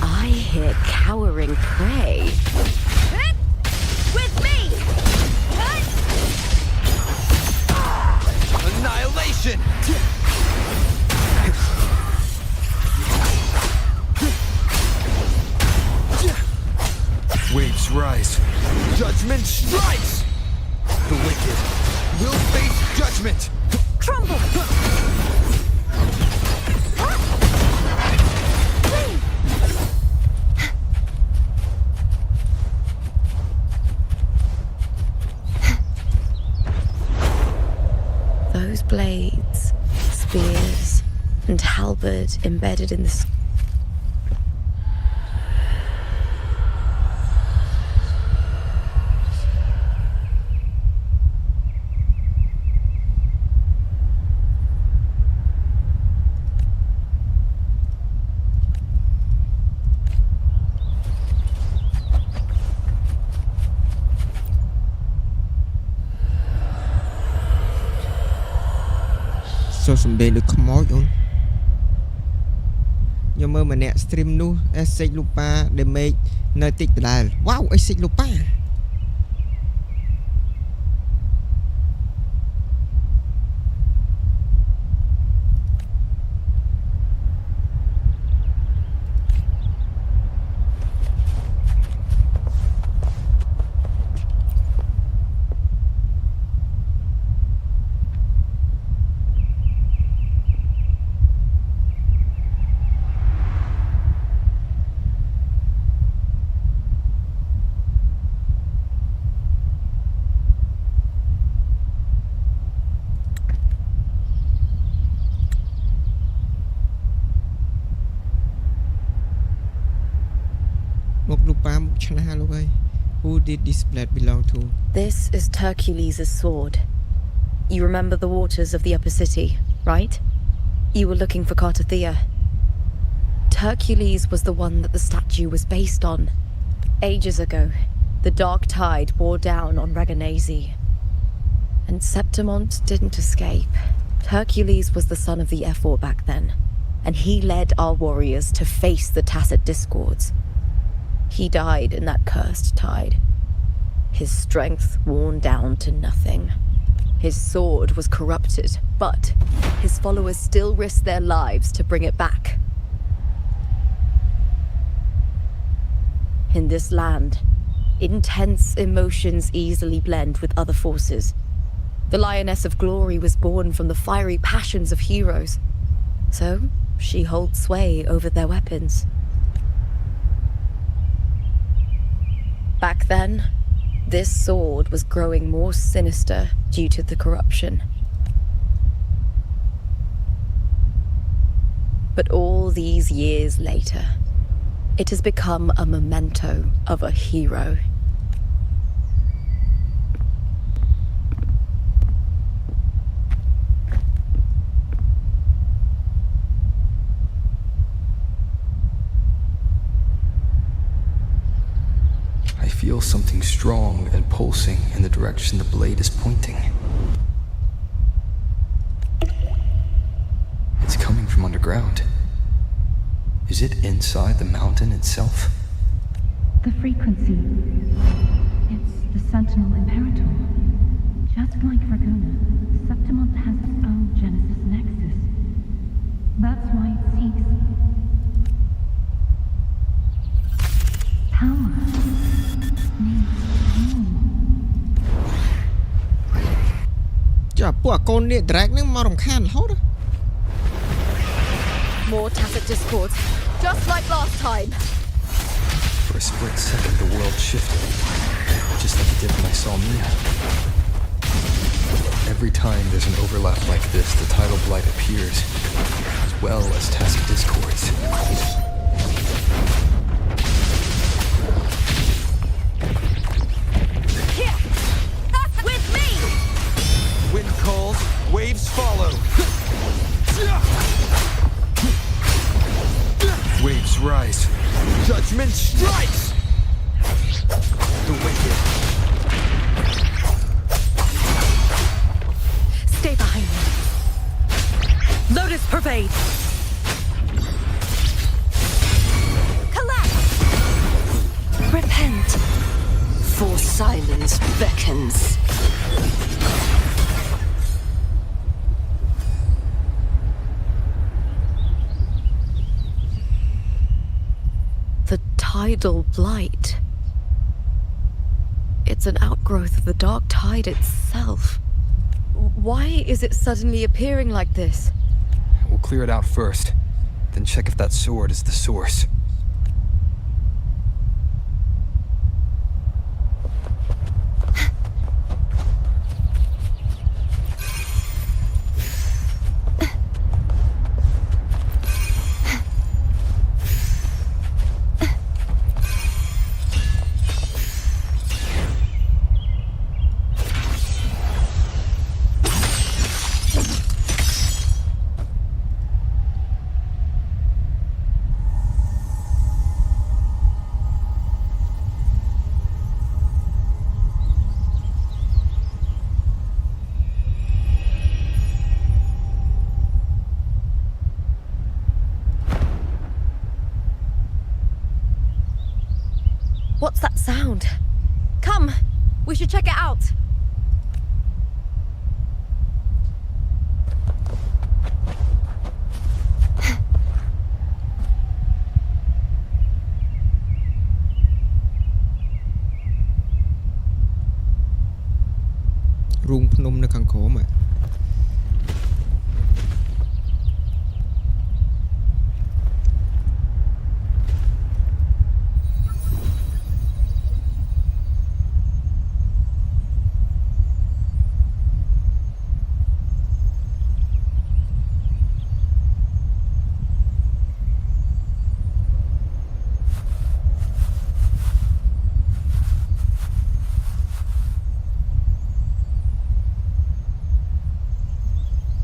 I hear cowering prey. With me! Judgment strikes! The wicked will face judgment! Crumble! Those blades, spears, and halberd embedded in the so សំដីដូចខ្មោចអូនខ្ញុំមើលម្នាក់ stream នោះ SX Lupa damage នៅតិចដដែល wow SX Lupa មក Lupa មកឆ្នះលោកអើយ Who did this blade belong to This is Hercules' sword. You remember the waters of the upper city, right? You were looking for Cartathea. Hercules was the one that the statue was based on. Ages ago, the dark tide bore down on Reganese. And Septimont didn't escape. Hercules was the son of the Ephor back then, and he led our warriors to face the Tacit Discords. He died in that cursed tide. His strength worn down to nothing. His sword was corrupted, but his followers still risked their lives to bring it back. In this land, intense emotions easily blend with other forces. The Lioness of Glory was born from the fiery passions of heroes, so she holds sway over their weapons. Back then, this sword was growing more sinister due to the corruption. But all these years later, it has become a memento of a hero. I feel something strong and pulsing in the direction the blade is pointing. It's coming from underground. Is it inside the mountain itself? The frequency. It's the Sentinel Imperator. Just like Raguna, Septimont has its own Genesis Nexus. That's why it seeks power.ចាពួកអាកូននេះ drag ហ្នឹងមករំខានរហូត More Tacit Discords, just like last time. For a split second, the world shifted, just like it did when I saw Mia. Every time there's an overlap like this, the tidal blight appears, as well as Tacit Discords. Here! With me! Wind calls, waves follow! Waves rise. Judgment strikes! The wicked. Stay behind me. Lotus pervade. Collapse! Repent. For silence beckons. The tidal blight. it's an outgrowth of the dark tide itself. Why is it suddenly appearing like this? We'll clear it out first, then check if that sword is the source. What's that sound? Come, we should check it out. Rung Phnom នៅខាងក្រោម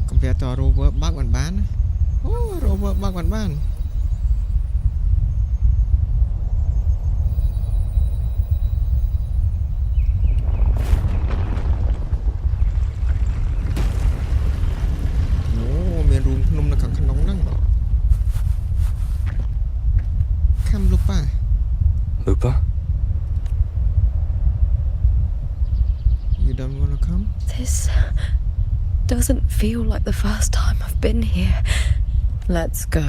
compare ត rover បើកបានអូ rover បើកបាន អូមានរូងភ្នំនៅខាងក្នុងហ្នឹងខំលុបប៉ា Lupa? You don't wanna come? This doesn't feel like the first time I've been here. Let's go.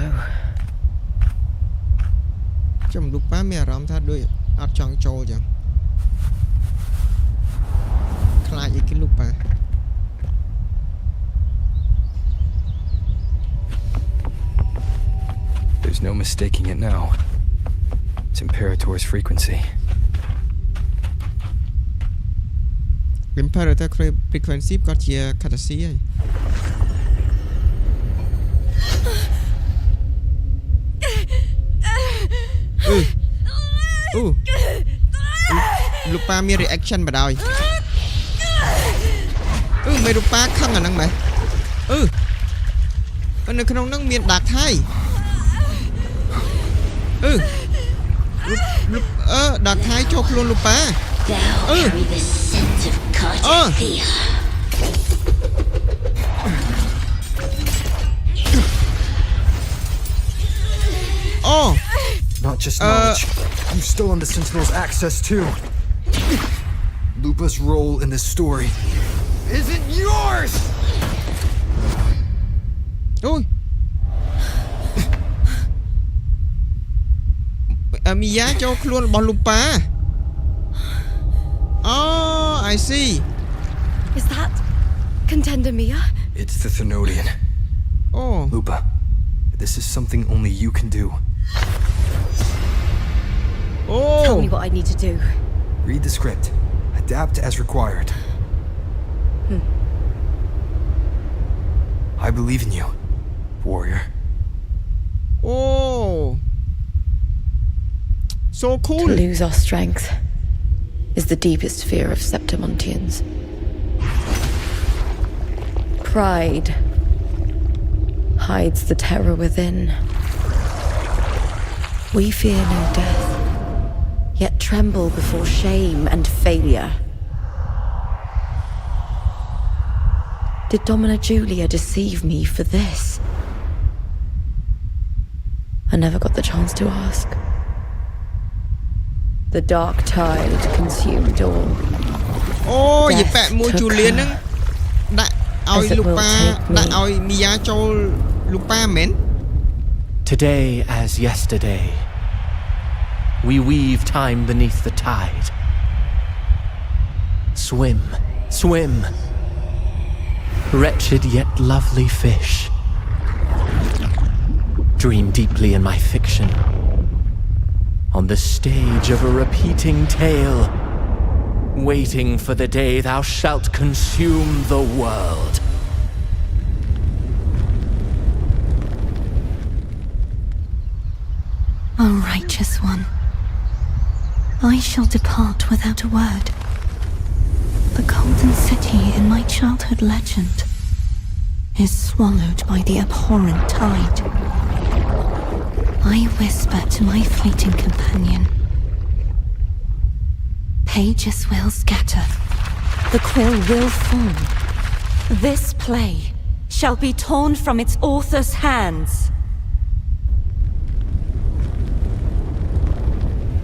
ចាំលុបប៉ាមានអារម្មណ៍ថាដូចអត់ចង់ចូលចឹងខ្លាចអីគេលុបប៉ា There's no mistaking it now. It's Imperator's frequency. Imperator frequency ក៏ជា courtesy ហើយ លុបប៉ាមាន reaction បណ្ដោយមិនលុបប៉ាខឹងអាហ្នឹងមែននៅក្នុងហ្នឹងមាន dark tide dark tide ចូលខ្លួនលុបប៉ា Carry the scent of Carter. Not just knowledge. You still on the Sentinel's access too. Lupa's role in this story isn't yours! Mia ចូលខ្លួនរបស់លូប៉ា Oh, I see. Is that Contender Mia? It's the Thenodian. Oh. Lupa, this is something only you can do. Oh. Tell me what I need to do. Read the script. Adapt as required. I believe in you, warrior. Oh. So cool. To lose our strength is the deepest fear of Septimontians. Pride hides the terror within. We fear no death, yet tremble before shame and failure. Did Domina Julia deceive me for this? I never got the chance to ask. The dark tide consumed all. Oh, យីប៉ែមួយជូលៀនហ្នឹងដាក់ឲ្យលូប៉ាដាក់ឲ្យមីយ៉ាចូលលូប៉ាមែន Today as yesterday, we weave time beneath the tide. swim, swim. Wretched yet lovely fish. Dream deeply in my fiction. On the stage of a repeating tale, waiting for the day thou shalt consume the world. O righteous one, I shall depart without a word. The golden city in my childhood legend is swallowed by the abhorrent tide. I whisper to my fleeting companion. Pages will scatter. The quill will fall. This play shall be torn from its author's hands.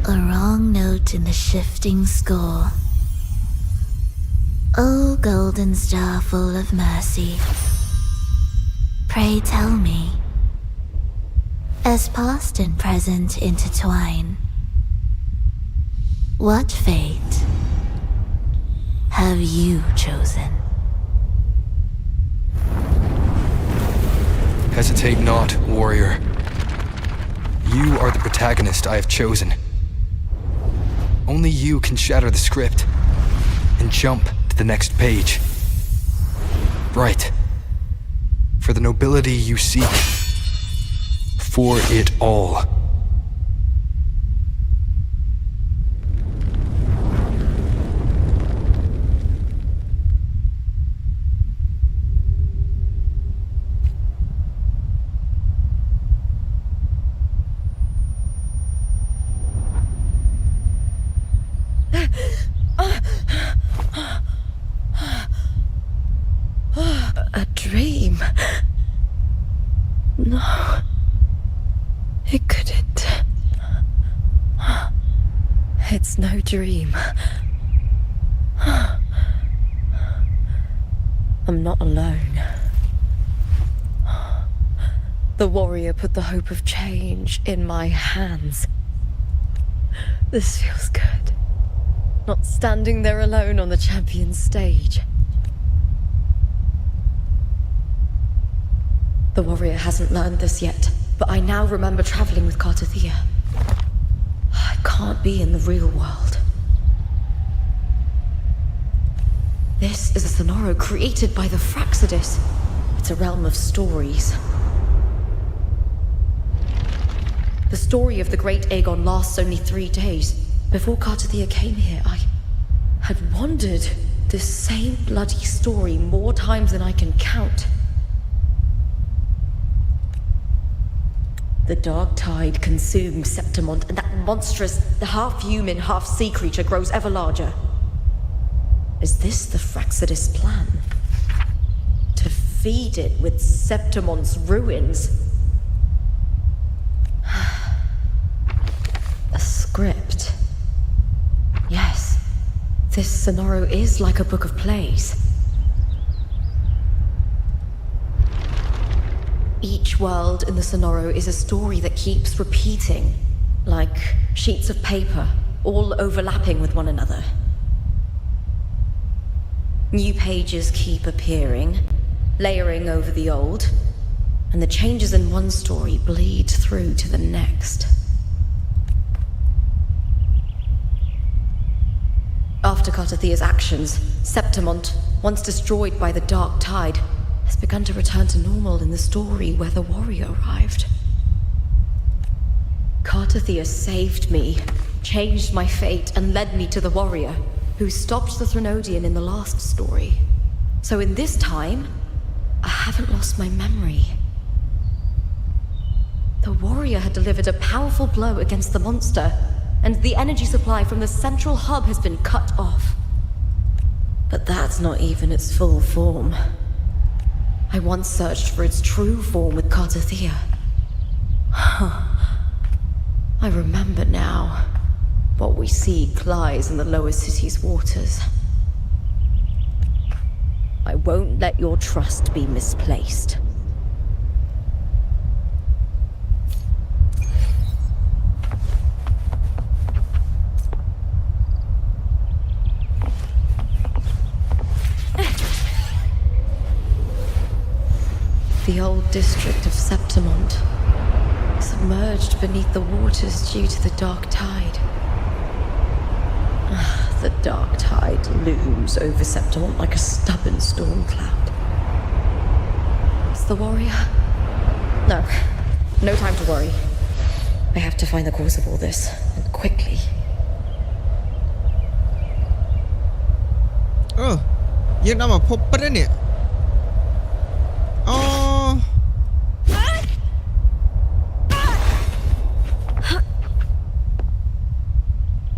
A wrong note in the shifting score. O golden star full of mercy, pray tell me, as past and present intertwine, what fate have you chosen? Hesitate not, warrior. You are the protagonist I have chosen. Only you can shatter the script and jump to the next page. Right. For the nobility you seek. For it all. A dream? No. It couldn't. It's no dream. I'm not alone. The warrior put the hope of change in my hands. This feels good. Not standing there alone on the champion's stage. The warrior hasn't learned this yet, but I now remember traveling with 𝐋𝐈𝐕𝐄. I can't be in the real world. This is a Sonoro created by the Fraxidus. It's a realm of stories. The story of the great Aegon lasts only 3 days. Before 𝐋𝐈𝐕𝐄 came here, I had wandered this same bloody story more times than I can count. The dark tide consumes Septimont, and that monstrous, the half-human, half-sea creature grows ever larger. Is this the Fraxidus plan? To feed it with Septimont's ruins? A script. Yes, this Sonoro is like a book of plays. Each world in the Sonoro is a story that keeps repeating, like sheets of paper, all overlapping with one another. New pages keep appearing, layering over the old, and the changes in one story bleed through to the next. After 𝐋𝐈𝐕𝐄's actions, Septimont, once destroyed by the dark tide, has begun to return to normal in the story where the warrior arrived. 𝐋𝐈𝐕𝐄 saved me, changed my fate, and led me to the warrior, who stopped the Threnodian in the last story. So in this time, I haven't lost my memory. The warrior had delivered a powerful blow against the monster, and the energy supply from the central hub has been cut off. But that's not even its full form. I once searched for its true form with 𝐋𝐈𝐕𝐄. I remember now. What we seek lies in the lower city's waters. I won't let your trust be misplaced. the old district of Septimont, submerged beneath the waters due to the dark tide. The dark tide looms over Septimont like a stubborn storm cloud. Is the warrior? No time to worry. I have to find the cause of all this, and quickly. យើងដល់មកភពពិតហើយនេះអូ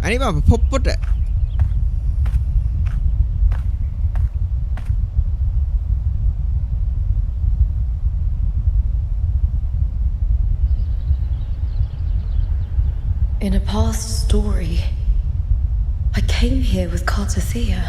អានេះមកភពពិត In a past story, I came here with 𝐋𝐈𝐕𝐄.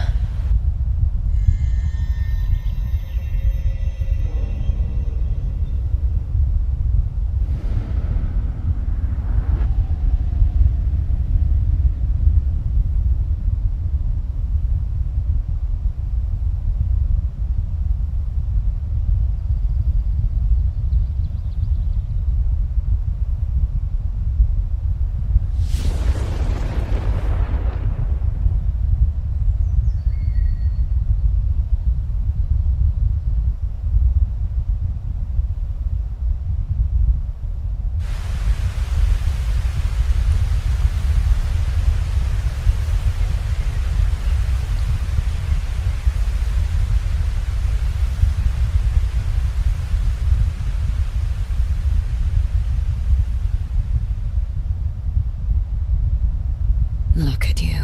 Look at you.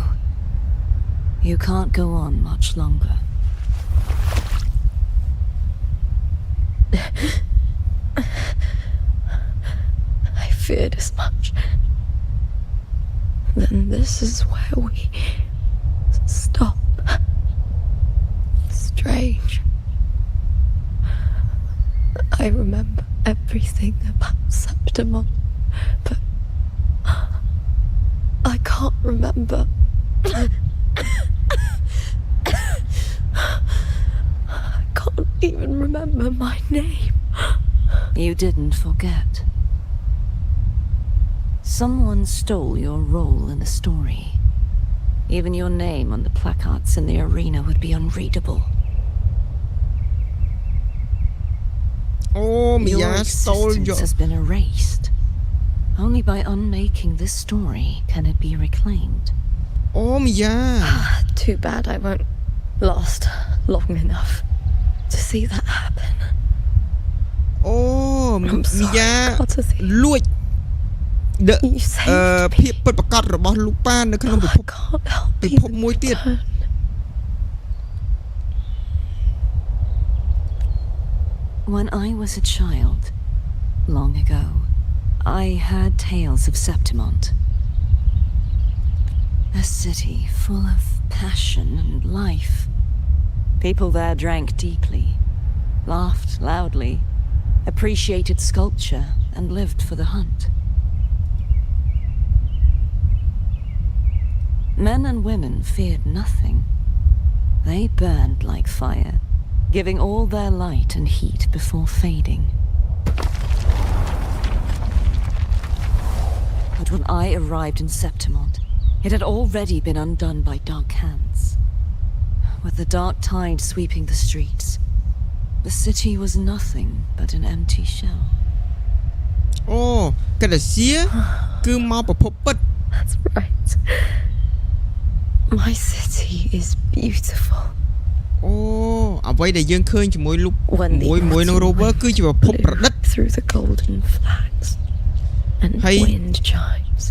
You can't go on much longer. I feared as much. Then this is where we stop. Strange. I remember everything about Septimont, but I can't remember. I can't even remember my name. You didn't forget. Someone stole your role in the story. Even your name on the placards in the arena would be unreadable. Oh, your existence has been erased. Only by unmaking this story can it be reclaimed. Oh, yeah. Too bad I won't last long enough to see that happen. Oh, I'm sorry, 𝐶𝐈𝐕𝐄. លួច ភាពពិតប្រាកដរបស់លោកប៉ានៅក្នុងពិភពមួយទៀត When I was a child, long ago, I heard tales of Septimont. A city full of passion and life. People there drank deeply, laughed loudly, appreciated sculpture, and lived for the hunt. Men and women feared nothing. They burned like fire, giving all their light and heat before fading. But when I arrived in Septimont, it had already been undone by dark hands. With the dark tide sweeping the streets, the city was nothing but an empty shell. Oh, 𝐶𝐈𝐕𝐄 គឺមកប្រភពពិត That's right. My city is beautiful. អូអ្វីដែលយើងឃើញជាមួយរូប When the មួយនឹង rover គឺជាប្រភពប្រឌិត through the golden flags and wind chimes.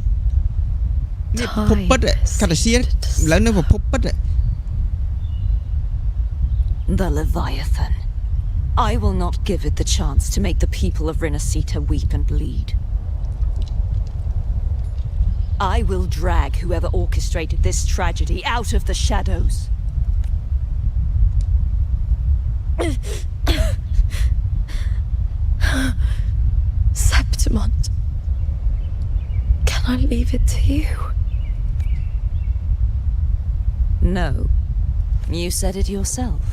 នេះប្រភពពិត𝐶𝐈𝐕𝐄 ឥឡូវនៅប្រភពពិត The Leviathan. I will not give it the chance to make the people of Rinascita weep and bleed. I will drag whoever orchestrated this tragedy out of the shadows. Septimont. Can I leave it to you? No. You said it yourself.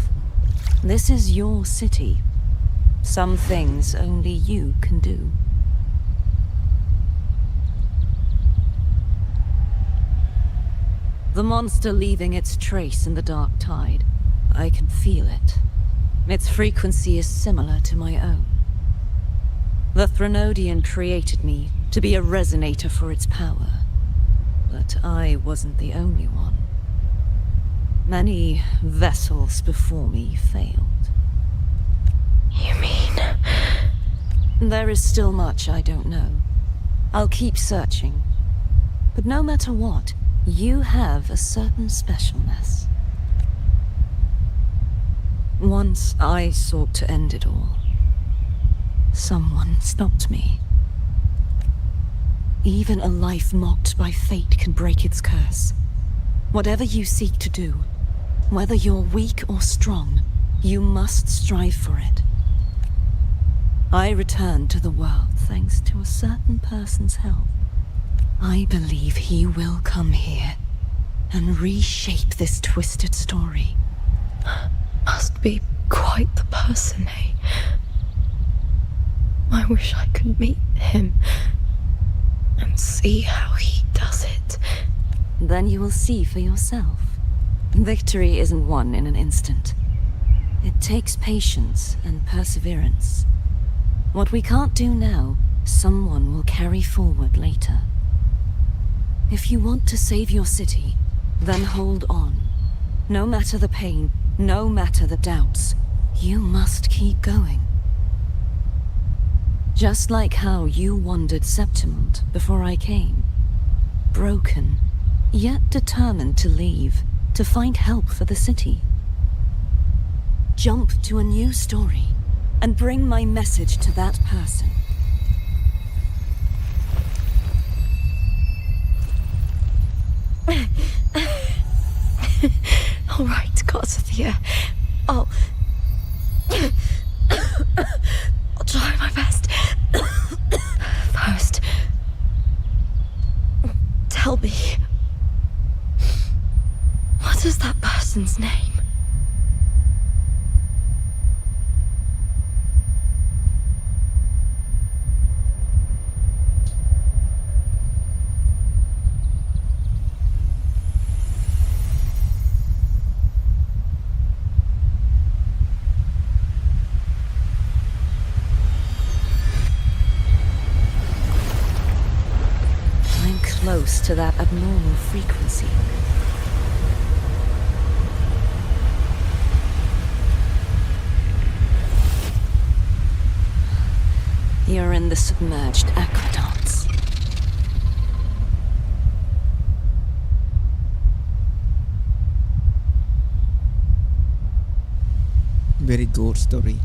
This is your city. Some things only you can do. The monster leaving its trace in the dark tide. I can feel it. Its frequency is similar to my own. The Threnodian created me to be a resonator for its power. But I wasn't the only one. Many vessels before me failed. You mean? There is still much I don't know. I'll keep searching. But no matter what, you have a certain specialness. Once I sought to end it all. Someone stopped me. Even a life mocked by fate can break its curse. Whatever you seek to do, whether you're weak or strong, you must strive for it. I returned to the world thanks to a certain person's help. I believe he will come here and reshape this twisted story. Must be quite the person, eh? I wish I could meet him and see how he does it. Then you will see for yourself. Victory isn't won in an instant. It takes patience and perseverance. What we can't do now, someone will carry forward later. If you want to save your city, then hold on. No matter the pain, no matter the doubts, you must keep going. Just like how you wandered Septimont before I came. Broken, yet determined to leave, to find help for the city. Jump to a new story, and bring my message to that person. All right, Garcia. I'll try my best. First, tell me, what is that person's name? Close to that abnormal frequency. You're in the submerged aqueducts. Very good story.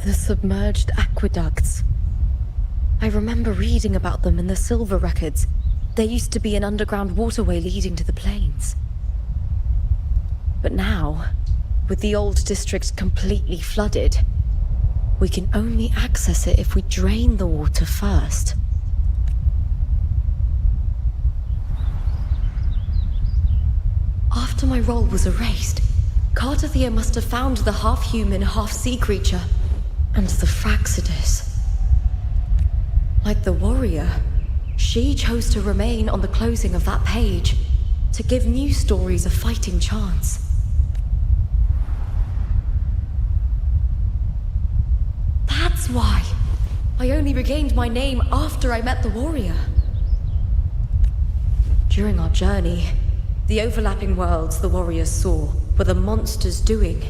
The submerged aqueducts. I remember reading about them in the Silver records. There used to be an underground waterway leading to the plains. But now, with the old district completely flooded, we can only access it if we drain the water first. After my role was erased, Cartathea must have found the half-human, half-sea creature and the Fraxidus. Like the warrior, she chose to remain on the closing of that page, to give new stories a fighting chance. That's why I only regained my name after I met the warrior. During our journey, the overlapping worlds the warriors saw were the monsters doing.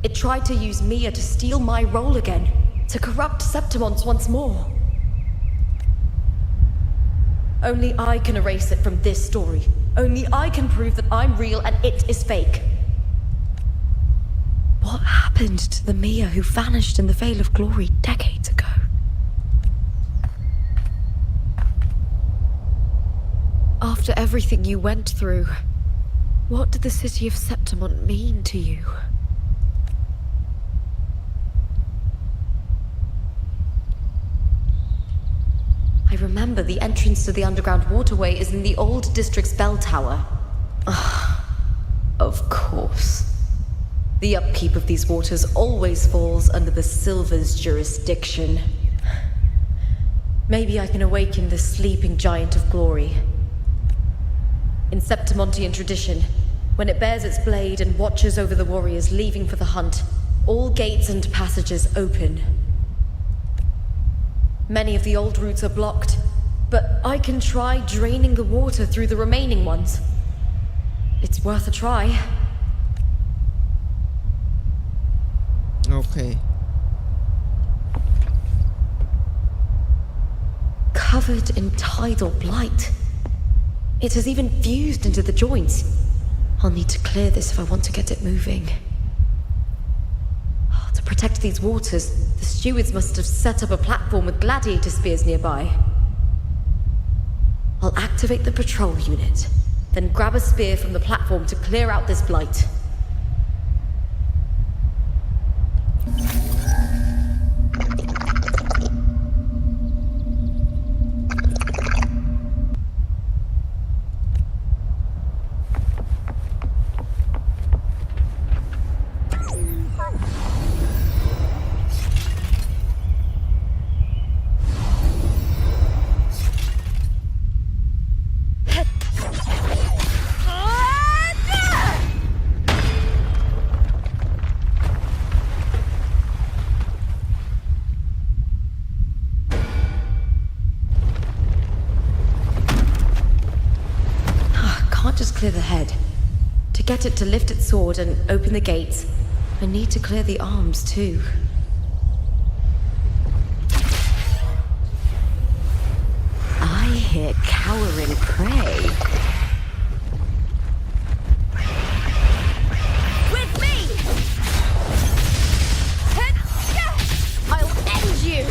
It tried to use Mia to steal my role again, to corrupt Septimont once more. Only I can erase it from this story. Only I can prove that I'm real and it is fake. What happened to the Mia who vanished in the Veil of Glory decades ago? After After everything you went through, what did the city of Septimont mean to you? I remember the entrance to the underground waterway is in the old district's bell tower. Of course. The upkeep of these waters always falls under the Silver's jurisdiction. Maybe I can awaken the sleeping giant of glory. In Septimontian tradition, when it bears its blade and watches over the warriors leaving for the hunt, all gates and passages open. Many of the old routes are blocked, but I can try draining the water through the remaining ones. It's worth a try. Okay. Covered in tidal blight. It has even fused into the joints. I'll need to clear this if I want to get it moving. To protect these waters, the stewards must have set up a platform with gladiator spears nearby. I'll activate the patrol unit, then grab a spear from the platform to clear out this blight. Clear the head. To get it to lift its sword and open the gates, I need to clear the arms too. I hear cowering prey. With me! I'll end you!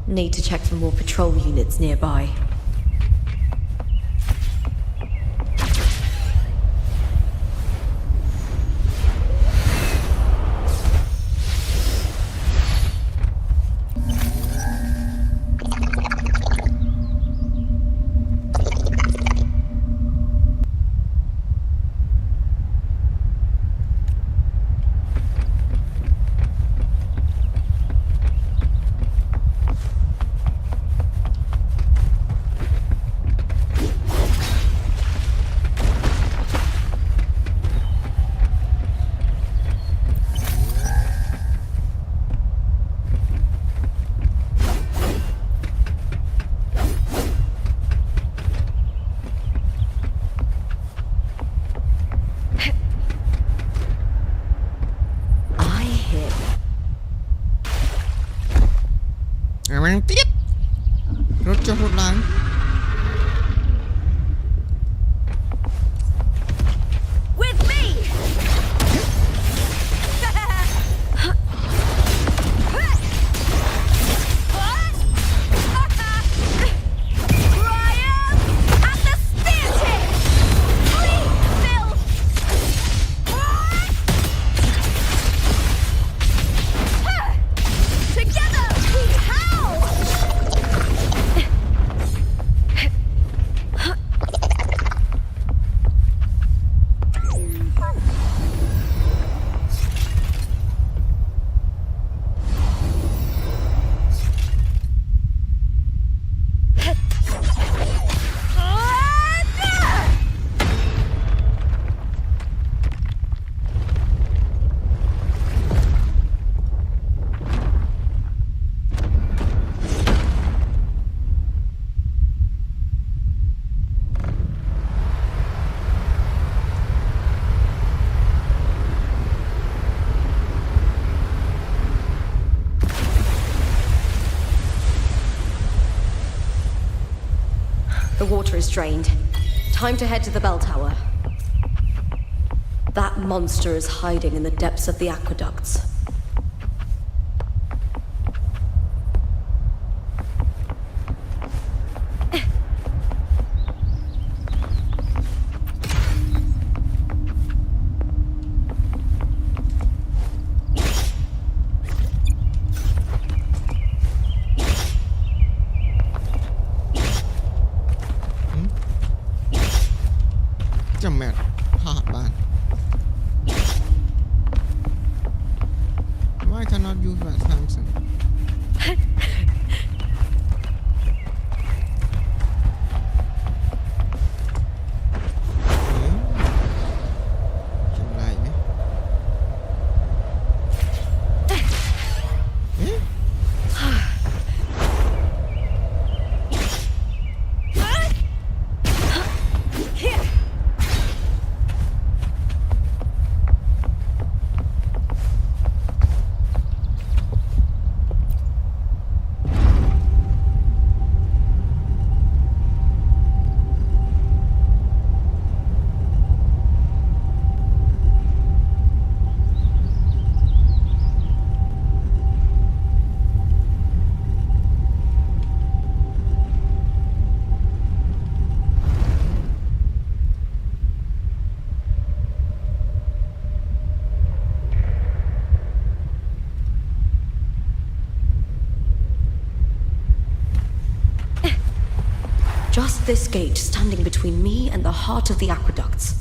Need to check for more patrol units nearby. water is drained. Time to head to the bell tower. That monster is hiding in the depths of the aqueducts. Why cannot use that function? Just this gate standing between me and the heart of the aqueducts.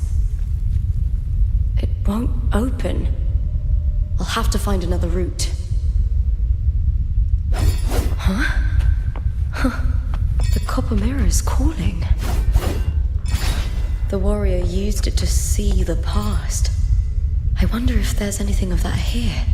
It won't open. I'll have to find another route. The copper mirror is calling. The warrior used it to see the past. I wonder if there's anything of that here.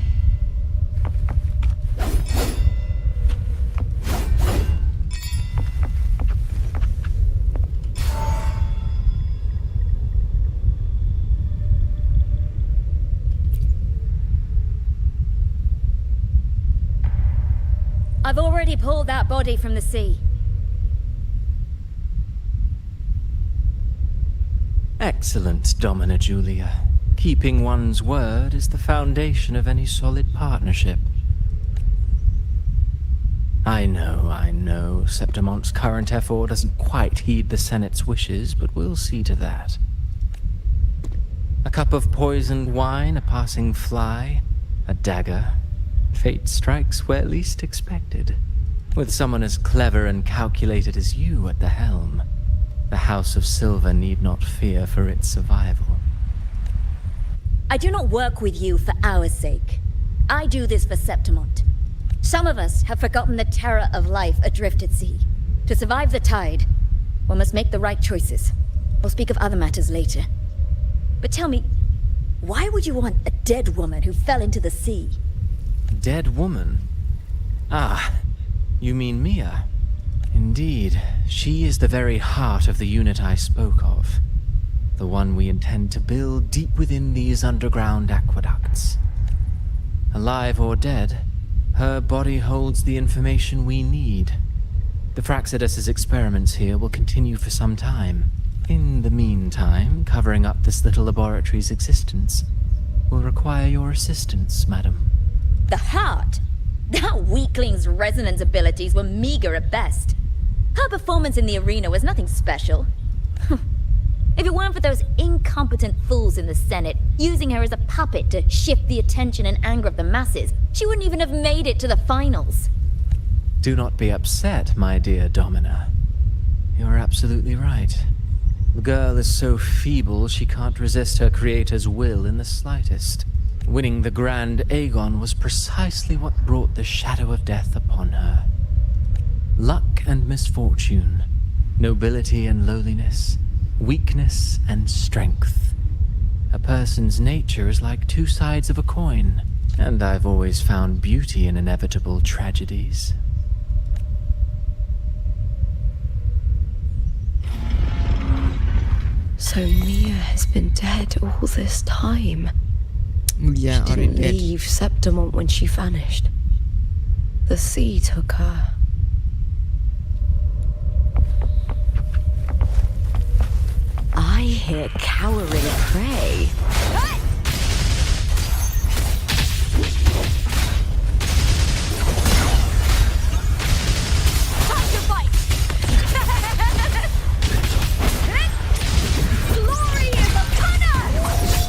I've already pulled that body from the sea. Excellent, Domina Julia. Keeping one's word is the foundation of any solid partnership. I know, Septimonte's current effort doesn't quite heed the Senate's wishes, but we'll see to that. A cup of poisoned wine, a passing fly, a dagger. Fate strikes where least expected. With someone as clever and calculated as you at the helm, the House of Silver need not fear for its survival. I do not work with you for our sake. I do this for Septimont. Some of us have forgotten the terror of life adrift at sea. To survive the tide, one must make the right choices. We'll speak of other matters later. But tell me, why would you want a dead woman who fell into the sea? Dead woman? Ah, you mean Mia? Indeed, she is the very heart of the unit I spoke of. The one we intend to build deep within these underground aqueducts. Alive or dead, her body holds the information we need. The Fraxidus's experiments here will continue for some time. In the meantime, covering up this little laboratory's existence will require your assistance, madam. The heart? That weakling's resonance abilities were meager at best. Her performance in the arena was nothing special. If it weren't for those incompetent fools in the Senate using her as a puppet to shift the attention and anger of the masses, she wouldn't even have made it to the finals. Do not be upset, my dear Domina. You're absolutely right. The girl is so feeble she can't resist her creator's will in the slightest. Winning the Grand Aegon was precisely what brought the shadow of death upon her. Luck and misfortune, nobility and lowliness, weakness and strength. A person's nature is like two sides of a coin, and I've always found beauty in inevitable tragedies. So Mia has been dead all this time. Yeah, she didn't leave Septimont when she vanished. The sea took her. I hear cowering prey. Time to fight! Glory is upon us!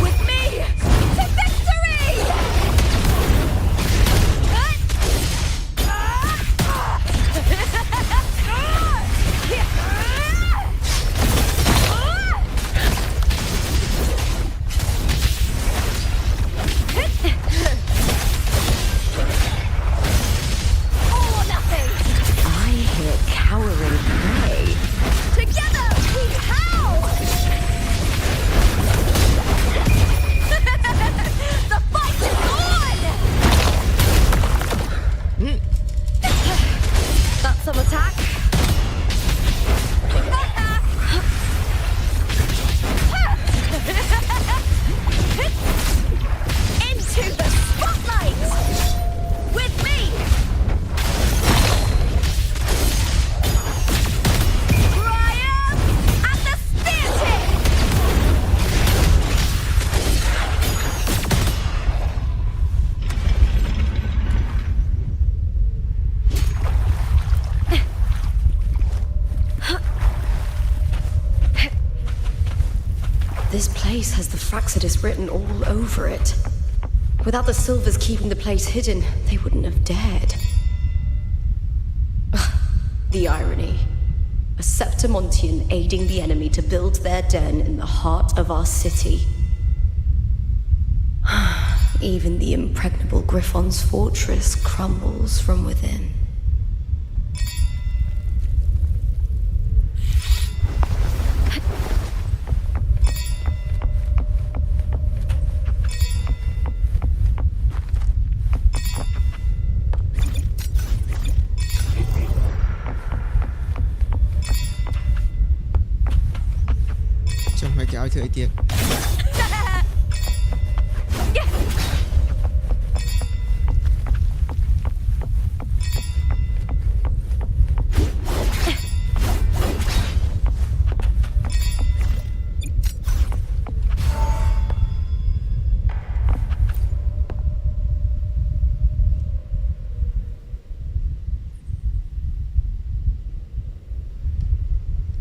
With me to victory! All or nothing! I hear cowering prey. Together we howl! The fight is on! That's some attack. Into the spotlight! With me! Triumph at the spear tip! This place has the Fraxidus written all over it. Without the Silvers keeping the place hidden, they wouldn't have dared. The irony. A Septimontian aiding the enemy to build their den in the heart of our city. Even the impregnable Griffon's fortress crumbles from within. Chẳng phải kéo chơi tiệt.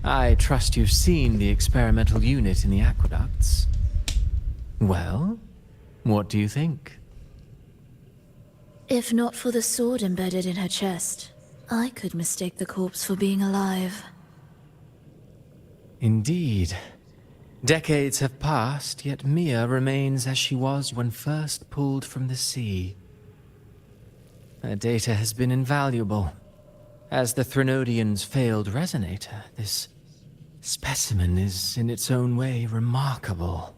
I trust you've seen the experimental unit in the aqueducts. Well, what do you think? If not for the sword embedded in her chest, I could mistake the corpse for being alive. Indeed. Decades have passed, yet Mia remains as she was when first pulled from the sea. Her data has been invaluable. As the Threnodian's failed resonator, this specimen is in its own way remarkable.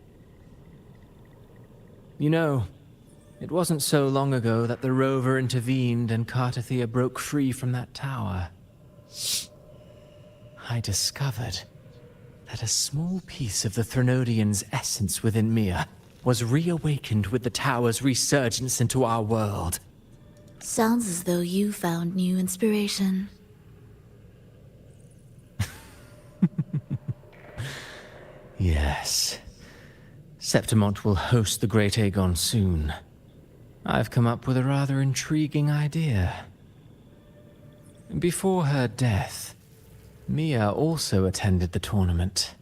You know, it wasn't so long ago that the rover intervened and Cartathea broke free from that tower. I discovered that a small piece of the Threnodian's essence within Mia was reawakened with the tower's resurgence into our world. Sounds as though you found new inspiration. Yes. Septimont will host the Great Aegon soon. I've come up with a rather intriguing idea. Before her death, Mia also attended the tournament.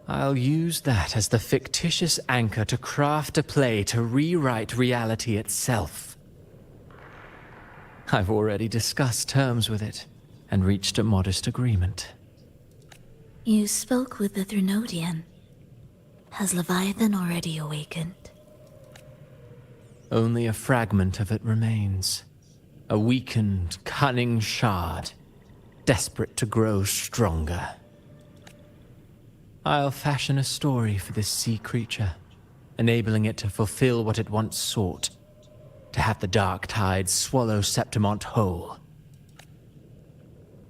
I'll use that as the fictitious anchor to craft a play to rewrite reality itself. I've already discussed terms with it and reached a modest agreement. You spoke with the Threnodian. Has Leviathan already awakened? Only a fragment of it remains. A weakened, cunning shard, desperate to grow stronger. I'll fashion a story for this sea creature, enabling it to fulfill what it once sought, to have the dark tide swallow Septimont whole.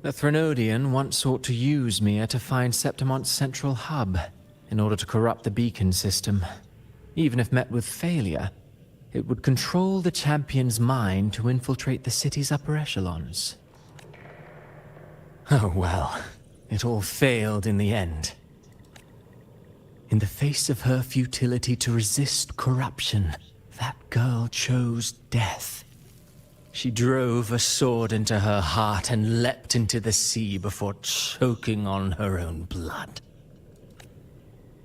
The Threnodian once sought to use Mia to find Septimont's central hub in order to corrupt the beacon system. Even if met with failure, it would control the champion's mind to infiltrate the city's upper echelons. Oh well, it all failed in the end. In the face of her futility to resist corruption, that girl chose death. She drove a sword into her heart and leapt into the sea before choking on her own blood.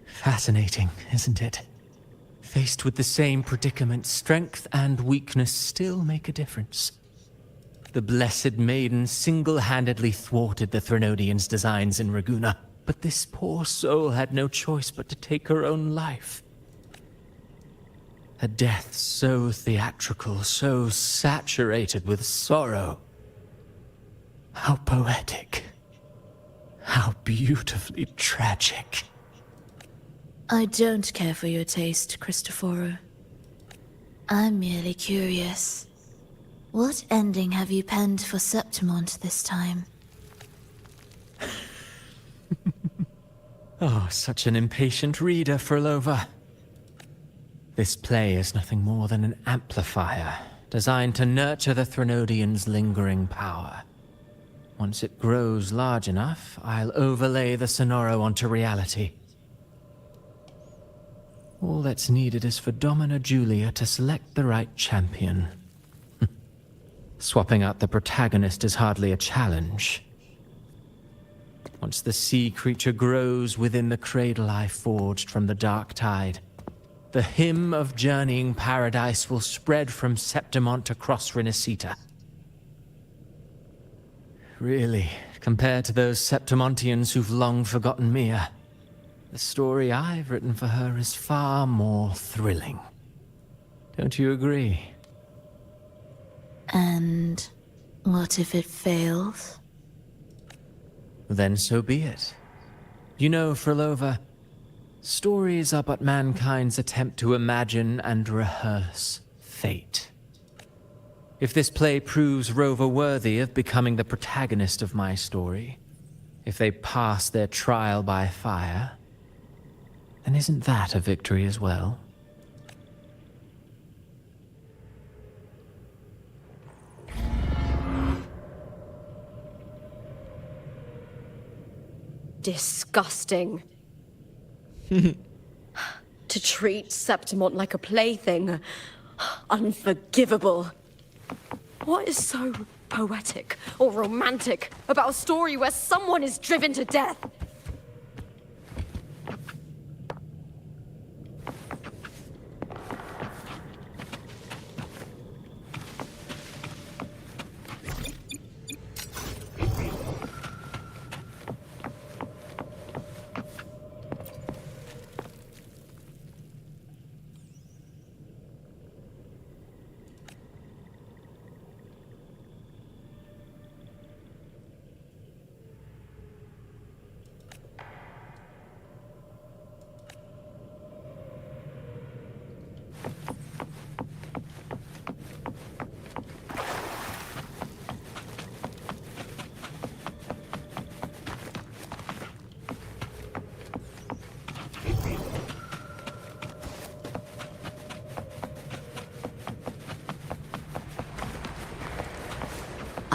Fascinating, isn't it? Faced with the same predicament, strength and weakness still make a difference. The Blessed Maiden single-handedly thwarted the Threnodians' designs in Raguna, but this poor soul had no choice but to take her own life. A death so theatrical, so saturated with sorrow. How poetic. How beautifully tragic. I don't care for your taste, Cristoforo. I'm merely curious. What ending have you penned for Septimont this time? Oh, such an impatient reader, Frolova. This play is nothing more than an amplifier, designed to nurture the Threnodian's lingering power. Once it grows large enough, I'll overlay the Sonoro onto reality. All that's needed is for Domina Julia to select the right champion. Swapping out the protagonist is hardly a challenge. Once the sea creature grows within the cradle I forged from the dark tide, the hymn of journeying paradise will spread from Septimont across Renacita. Really, compared to those Septimontians who've long forgotten Mia, the story I've written for her is far more thrilling. Don't you agree? And what if it fails? Then so be it. You know, Frolova, stories are but mankind's attempt to imagine and rehearse fate. If this play proves Rover worthy of becoming the protagonist of my story, if they pass their trial by fire, then isn't that a victory as well? Disgusting. To treat Septimont like a plaything. Unforgivable. What is so poetic or romantic about a story where someone is driven to death?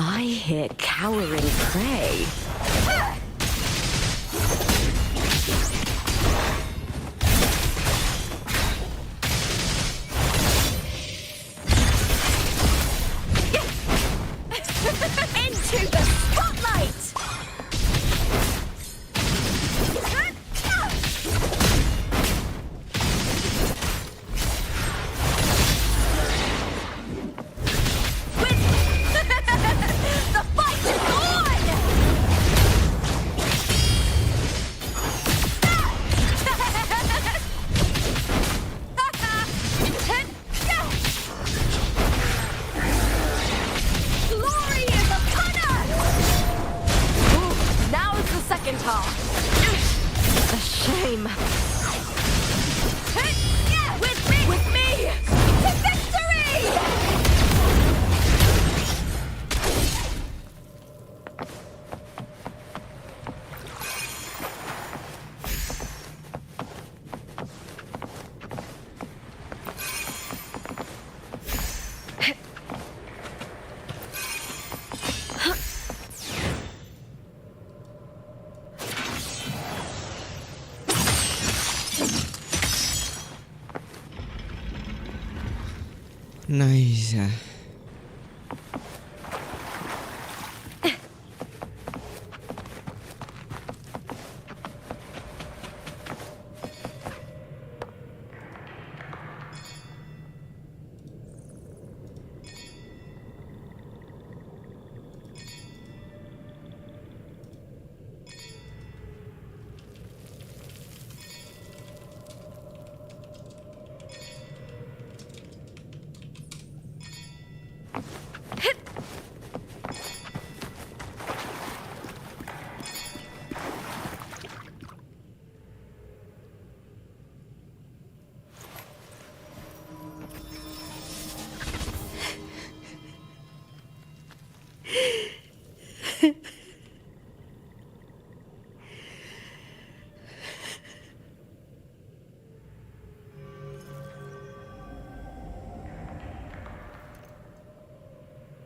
I hear cowering prey. Into the spotlight! The fight is on! Nice.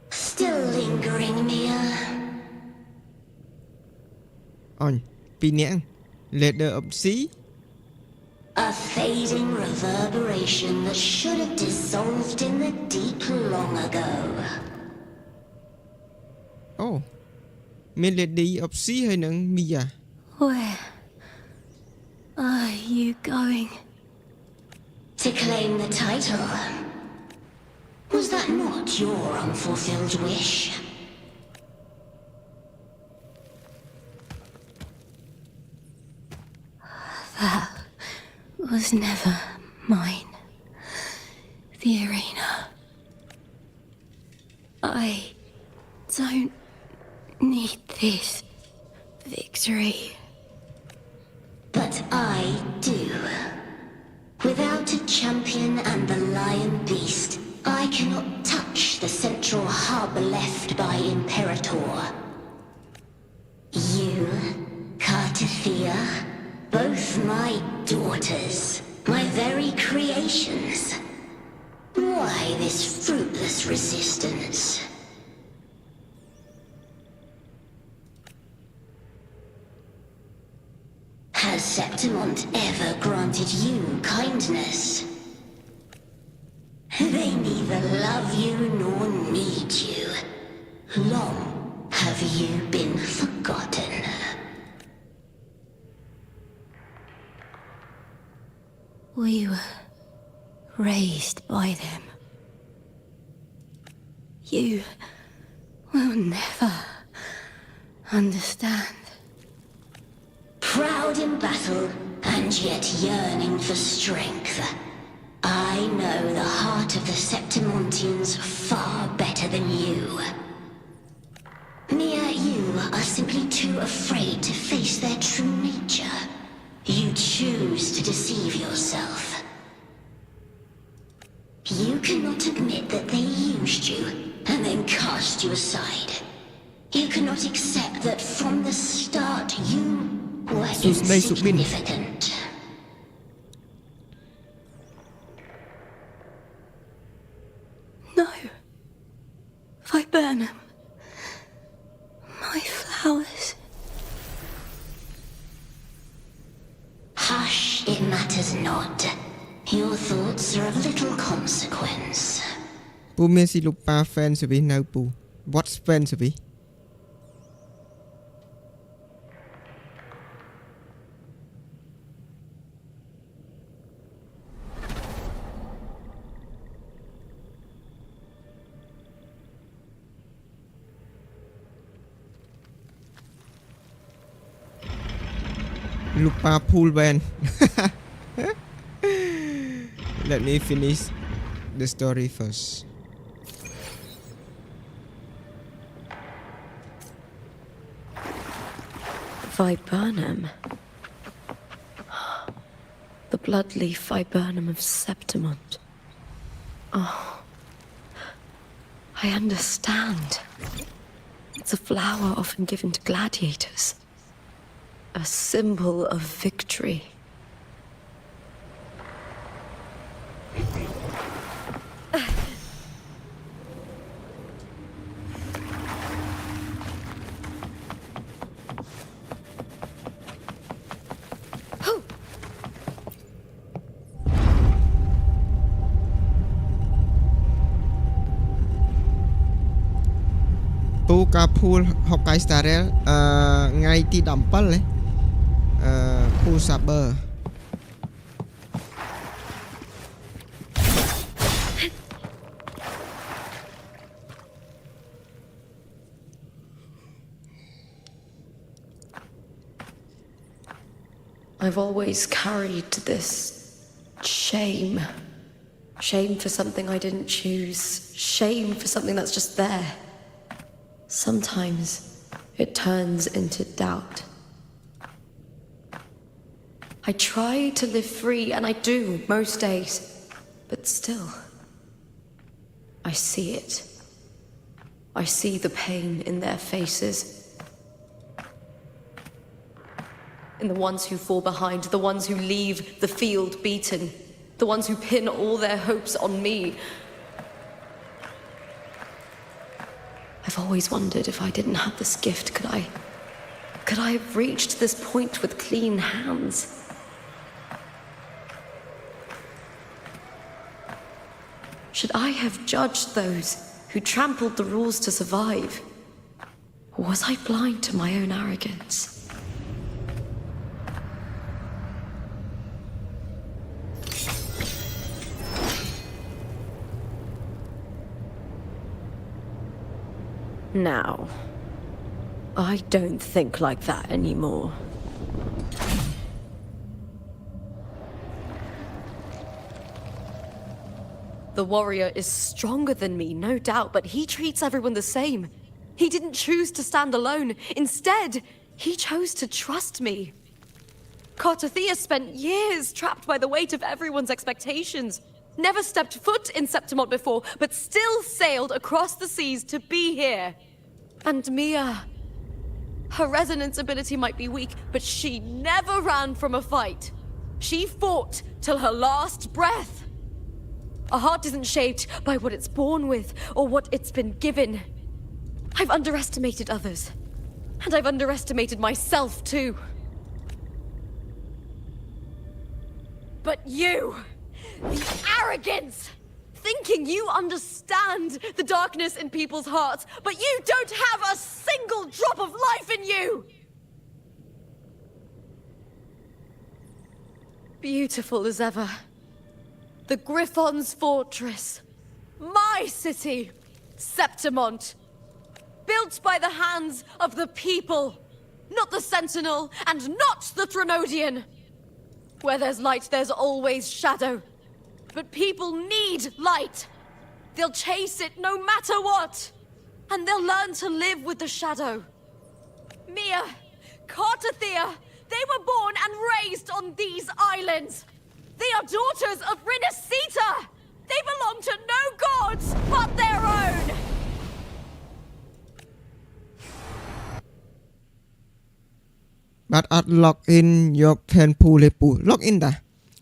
Still lingering, Mia. On ពីរនាក់ Ladder of Sea A fading reverberation that should have dissolved in the deep long ago. Oh មាន Lady of Sea ហើយនឹង Mia Where are you going? To claim the title. Was that not your unfulfilled wish? That was never mine. The arena. I don't need this victory. But I do. Without a champion and the lion beast, I cannot touch the central hub left by Imperator. You, Cartithia, both my daughters, my very creations. Why this fruitless resistance? Has Septimont ever granted you kindness? They neither love you nor need you. Long have you been forgotten. We were raised by them. You will never understand. Proud in battle, and yet yearning for strength. I know the heart of the Septimontians far better than you. Mia, you are simply too afraid to face their true nature. You choose to deceive yourself. You cannot admit that they used you and then cast you aside. You cannot accept that from the start you were insignificant. No. Viburnum. My flowers. Hush, it matters not. Your thoughts are of little consequence. ពូមានស៊ីលូប៉ា fan service នៅពូ What's fan service Lupa pool van. Let me finish the story first. Viburnum. The bloodleaf viburnum of Septimont. Oh, I understand. It's a flower often given to gladiators. A symbol of victory. ការ pool Hawkeye Starrel ថ្ងៃទី17 pool saber I've always carried this shame. Shame for something I didn't choose. Shame for something that's just there. Sometimes it turns into doubt. I try to live free, and I do most days. But still, I see it. I see the pain in their faces. In the ones who fall behind, the ones who leave the field beaten, the ones who pin all their hopes on me. I've always wondered if I didn't have this gift, could I have reached this point with clean hands? Should I have judged those who trampled the rules to survive? Or was I blind to my own arrogance? Now, I don't think like that anymore. The warrior is stronger than me, no doubt, but he treats everyone the same. He didn't choose to stand alone. Instead, he chose to trust me. 𝐋𝐈𝐕𝐄 spent years trapped by the weight of everyone's expectations. Never stepped foot in Septimont before, but still sailed across the seas to be here. And Mia, her resonance ability might be weak, but she never ran from a fight. She fought till her last breath. A heart isn't shaped by what it's born with or what it's been given. I've underestimated others, and I've underestimated myself too. But you, the arrogance! Thinking you understand the darkness in people's hearts, but you don't have a single drop of life in you! Beautiful as ever. The Griffon's fortress. My city, Septimont. Built by the hands of the people. Not the Sentinel, and not the Trinodian. Where there's light, there's always shadow. But people need light. They'll chase it no matter what. And they'll learn to live with the shadow. Mia, 𝐋𝐈𝐕𝐄, they were born and raised on these islands. They are daughters of Rinascita. They belong to no gods but their own. But at log in your can pull it pull. Log in ta.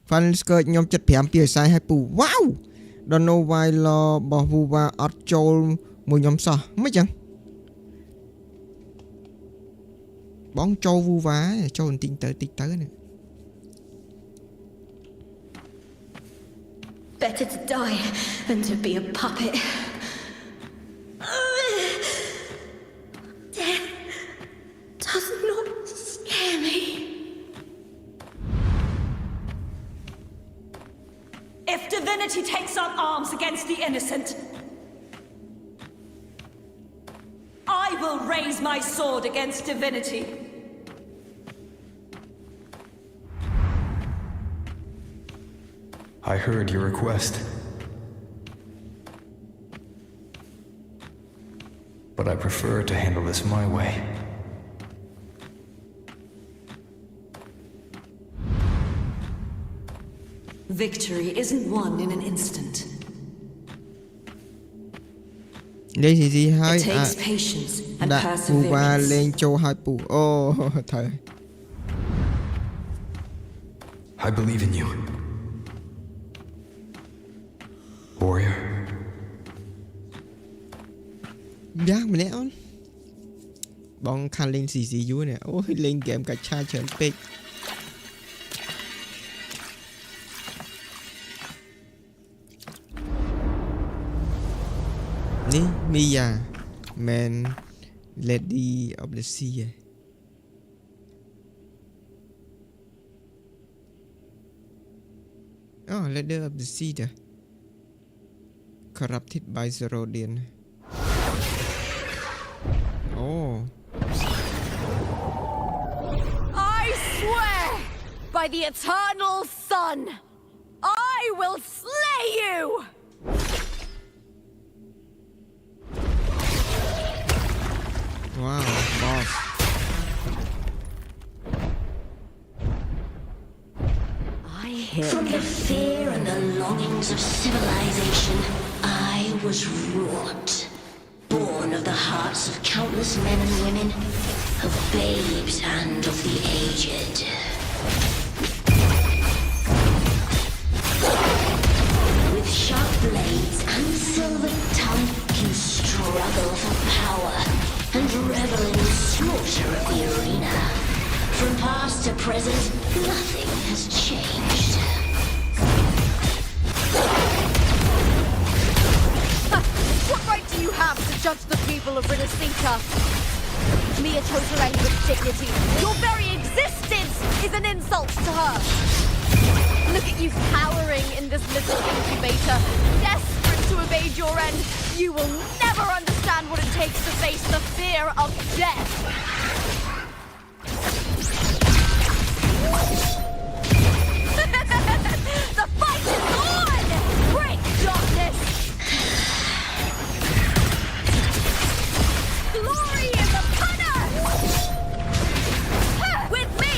Fan skirt ខ្ញុំ75 PSI ឲ្យពូ Wow. Don't know why លរបស់វូវ៉ាអត់ចូលមួយខ្ញុំសោះមិនចឹងបងចូលវូវ៉ាចូលបន្តិចទៅនេះ Better to die than to be a puppet. Death does not scare me. If divinity takes up arms against the innocent, I will raise my sword against divinity. I heard your request. But I prefer to handle this my way. Victory isn't won in an instant. Đây thì gì hay It takes patience and đã pù và perseverance. lên châu hai pù ô thầy I believe in you. Warrior. giá mình lẽ on bong khăn lên xì vú nè ôi lên game cả cha chén pek ní Mia man Lady of the Sea. Oh, Lady of the Sea dah. Corrupted by the Rodian. Oh. I swear by the eternal sun, I will slay you! Wow, boss. From the fear and the longings of civilization, I was wrought. Born of the hearts of countless men and women, of babes and of the aged. With sharp blades and silver tongue, you struggle for power and revel in the slaughter of the arena. From past to present, nothing has changed. What right do you have to judge the people of Renacita? Mia chose her end with dignity. Your very existence is an insult to her. Look at you cowering in this little incubator, desperate to evade your end. You will never understand what it takes to face the fear of death. The fight is on! Break darkness! Glory in the punter! With me!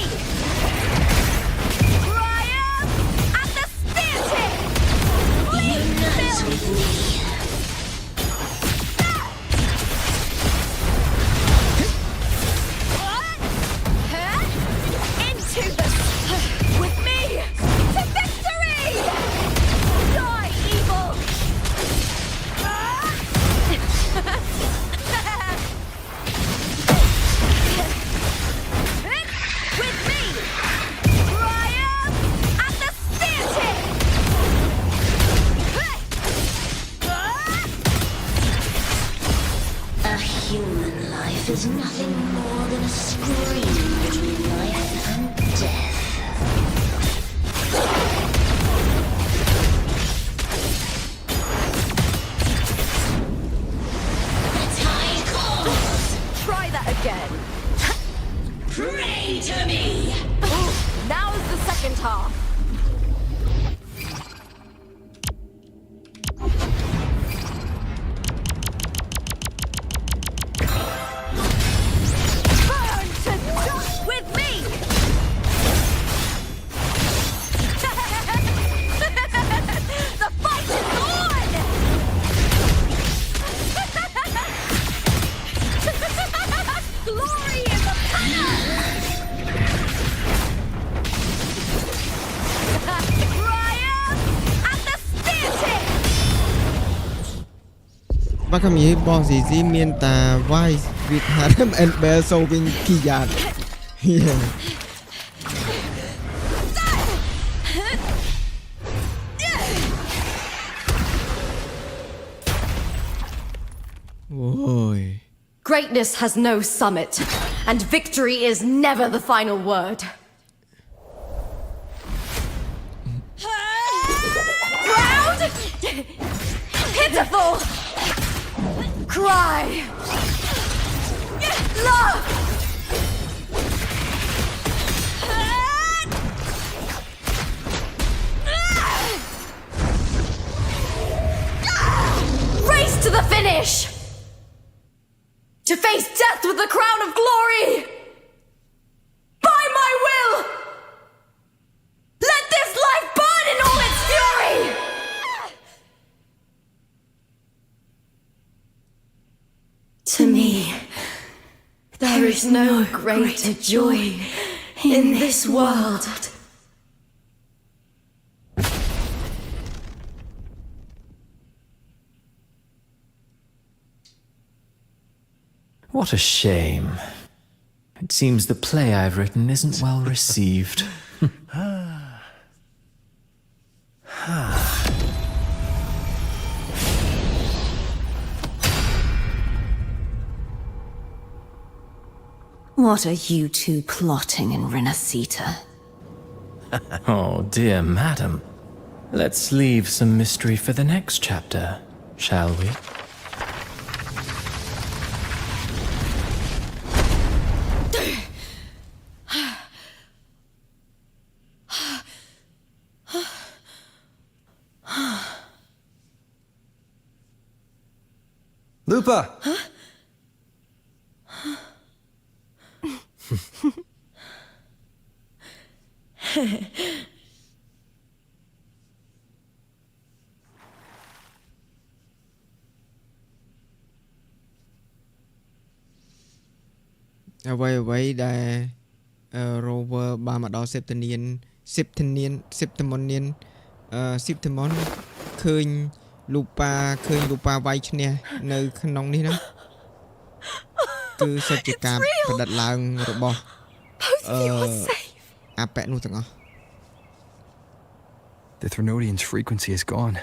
Triumph at the spear tip! Unite with me. Into the... With me! To victory! Die, evil! With me! Triumph at the spear tip! A human life is nothing more than a scream between life and death. The tide calls! Try that again. Pray to me! Now's the second half. Burn to dust with me! The fight is on! Glory in the fire! Triumph at the spear tip! បាក់ខំនិយាយបងស៊ីស៊ីមានតា Vice with Harem and Bear so win គីយ៉ាត Oi. Greatness has no summit, and victory is never the final word. Proud! Pitiful! Cry! Love! Race to the finish! To face death with the crown of glory! By my will! Let this life burn in all its fury! To me, there is no greater joy in this world. What a shame. It seems the play I've written isn't well received. What are you two plotting in Renacita? Oh, dear madam. Let's leave some mystery for the next chapter, shall we? Lupa! Away ដែល rover បានមកដល់ Septonian ឃើញ Lupa វាយឈ្នះនៅក្នុងនេះណាគឺសិទ្ធិការប្រឌិតឡើងរបស់អាប៉ែនោះទាំងអស់ The Threnodian's frequency is gone.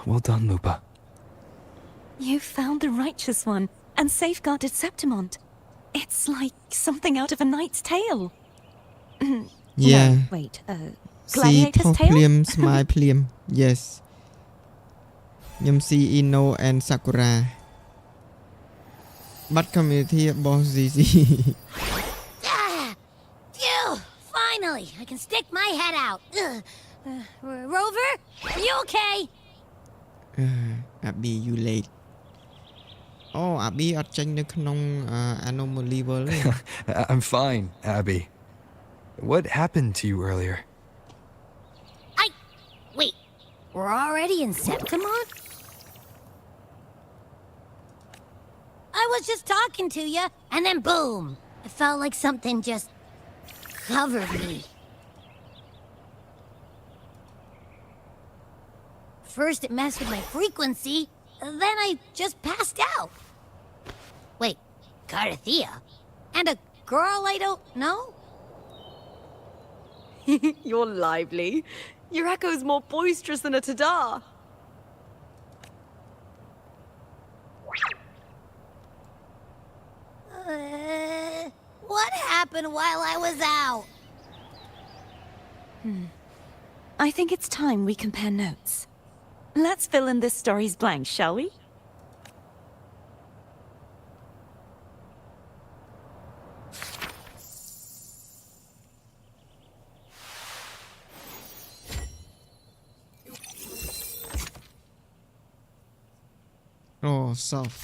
Well done, Lupa. You found the righteous one and safeguarded Septimont. It's like something out of a knight's tale. Yeah. No, wait, gladiator's tale? Smile ភ្លាម Yes. ខ្ញុំ see Ino and Sakura. But community boss ZZ. Phew! Finally, I can stick my head out. Rover, are you okay? Abby, you late. Oh, Abby អត់ចេញនៅក្នុង anomaly world ទេ I'm fine, Abby. What happened to you earlier? Wait, we're already in Septimont? I was just talking to you, and then boom! It felt like something just covered me. First it messed with my frequency, then I just passed out. Wait, Carthea? And a girl I don't know? You're lively. Your echo's more boisterous than a Tadar. What happened while I was out? I think it's time we compare notes. Let's fill in this story's blanks, shall we? Oh, soft.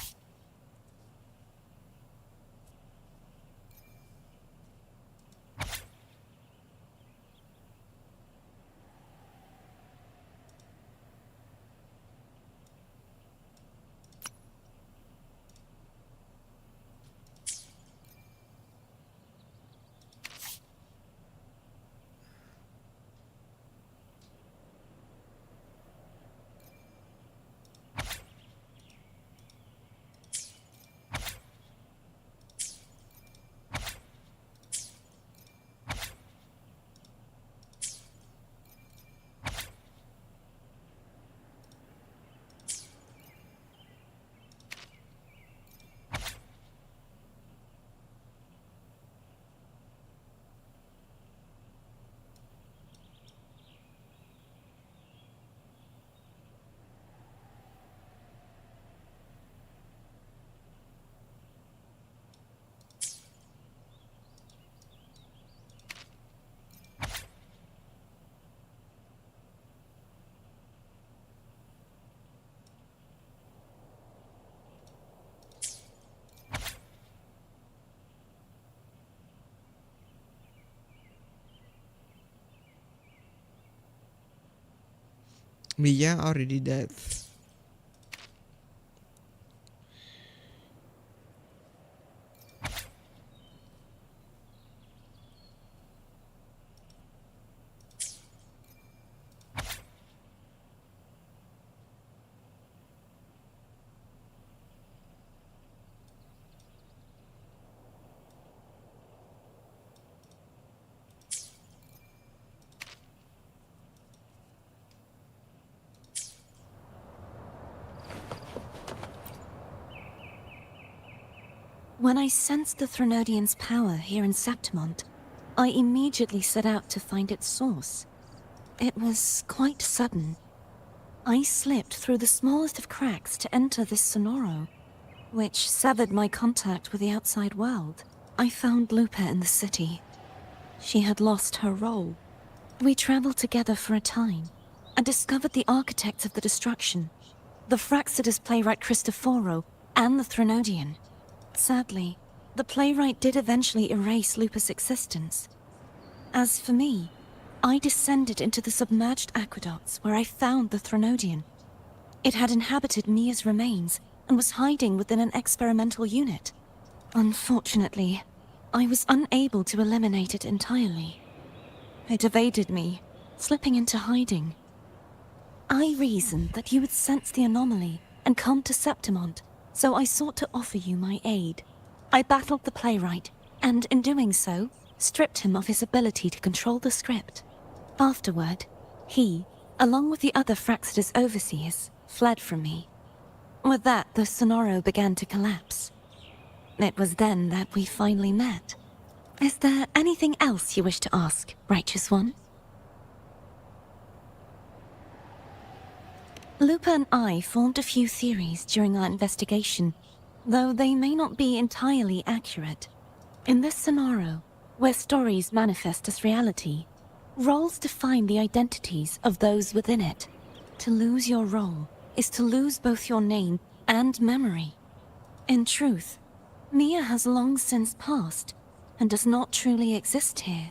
Mia already dead. When I sensed the Threnodian's power here in Septimont, I immediately set out to find its source. It was quite sudden. I slipped through the smallest of cracks to enter this Sonoro, which severed my contact with the outside world. I found Lupa in the city. She had lost her role. We traveled together for a time, and discovered the architects of the destruction, the Fraxidus playwright Cristoforo, and the Threnodian. Sadly, the playwright did eventually erase Lupa's existence. As for me, I descended into the submerged aqueducts where I found the Threnodian. It had inhabited Mia's remains and was hiding within an experimental unit. Unfortunately, I was unable to eliminate it entirely. It evaded me, slipping into hiding. I reasoned that you would sense the anomaly and come to Septimont, so I sought to offer you my aid. I battled the playwright, and in doing so, stripped him of his ability to control the script. Afterward, he, along with the other Fraxidus overseers, fled from me. With that, the Sonoro began to collapse. It was then that we finally met. Is there anything else you wish to ask, Righteous One? Lupa and I formed a few theories during our investigation, though they may not be entirely accurate. In this Sonoro, where stories manifest as reality, roles define the identities of those within it. To lose your role is to lose both your name and memory. In truth, Mia has long since passed, and does not truly exist here.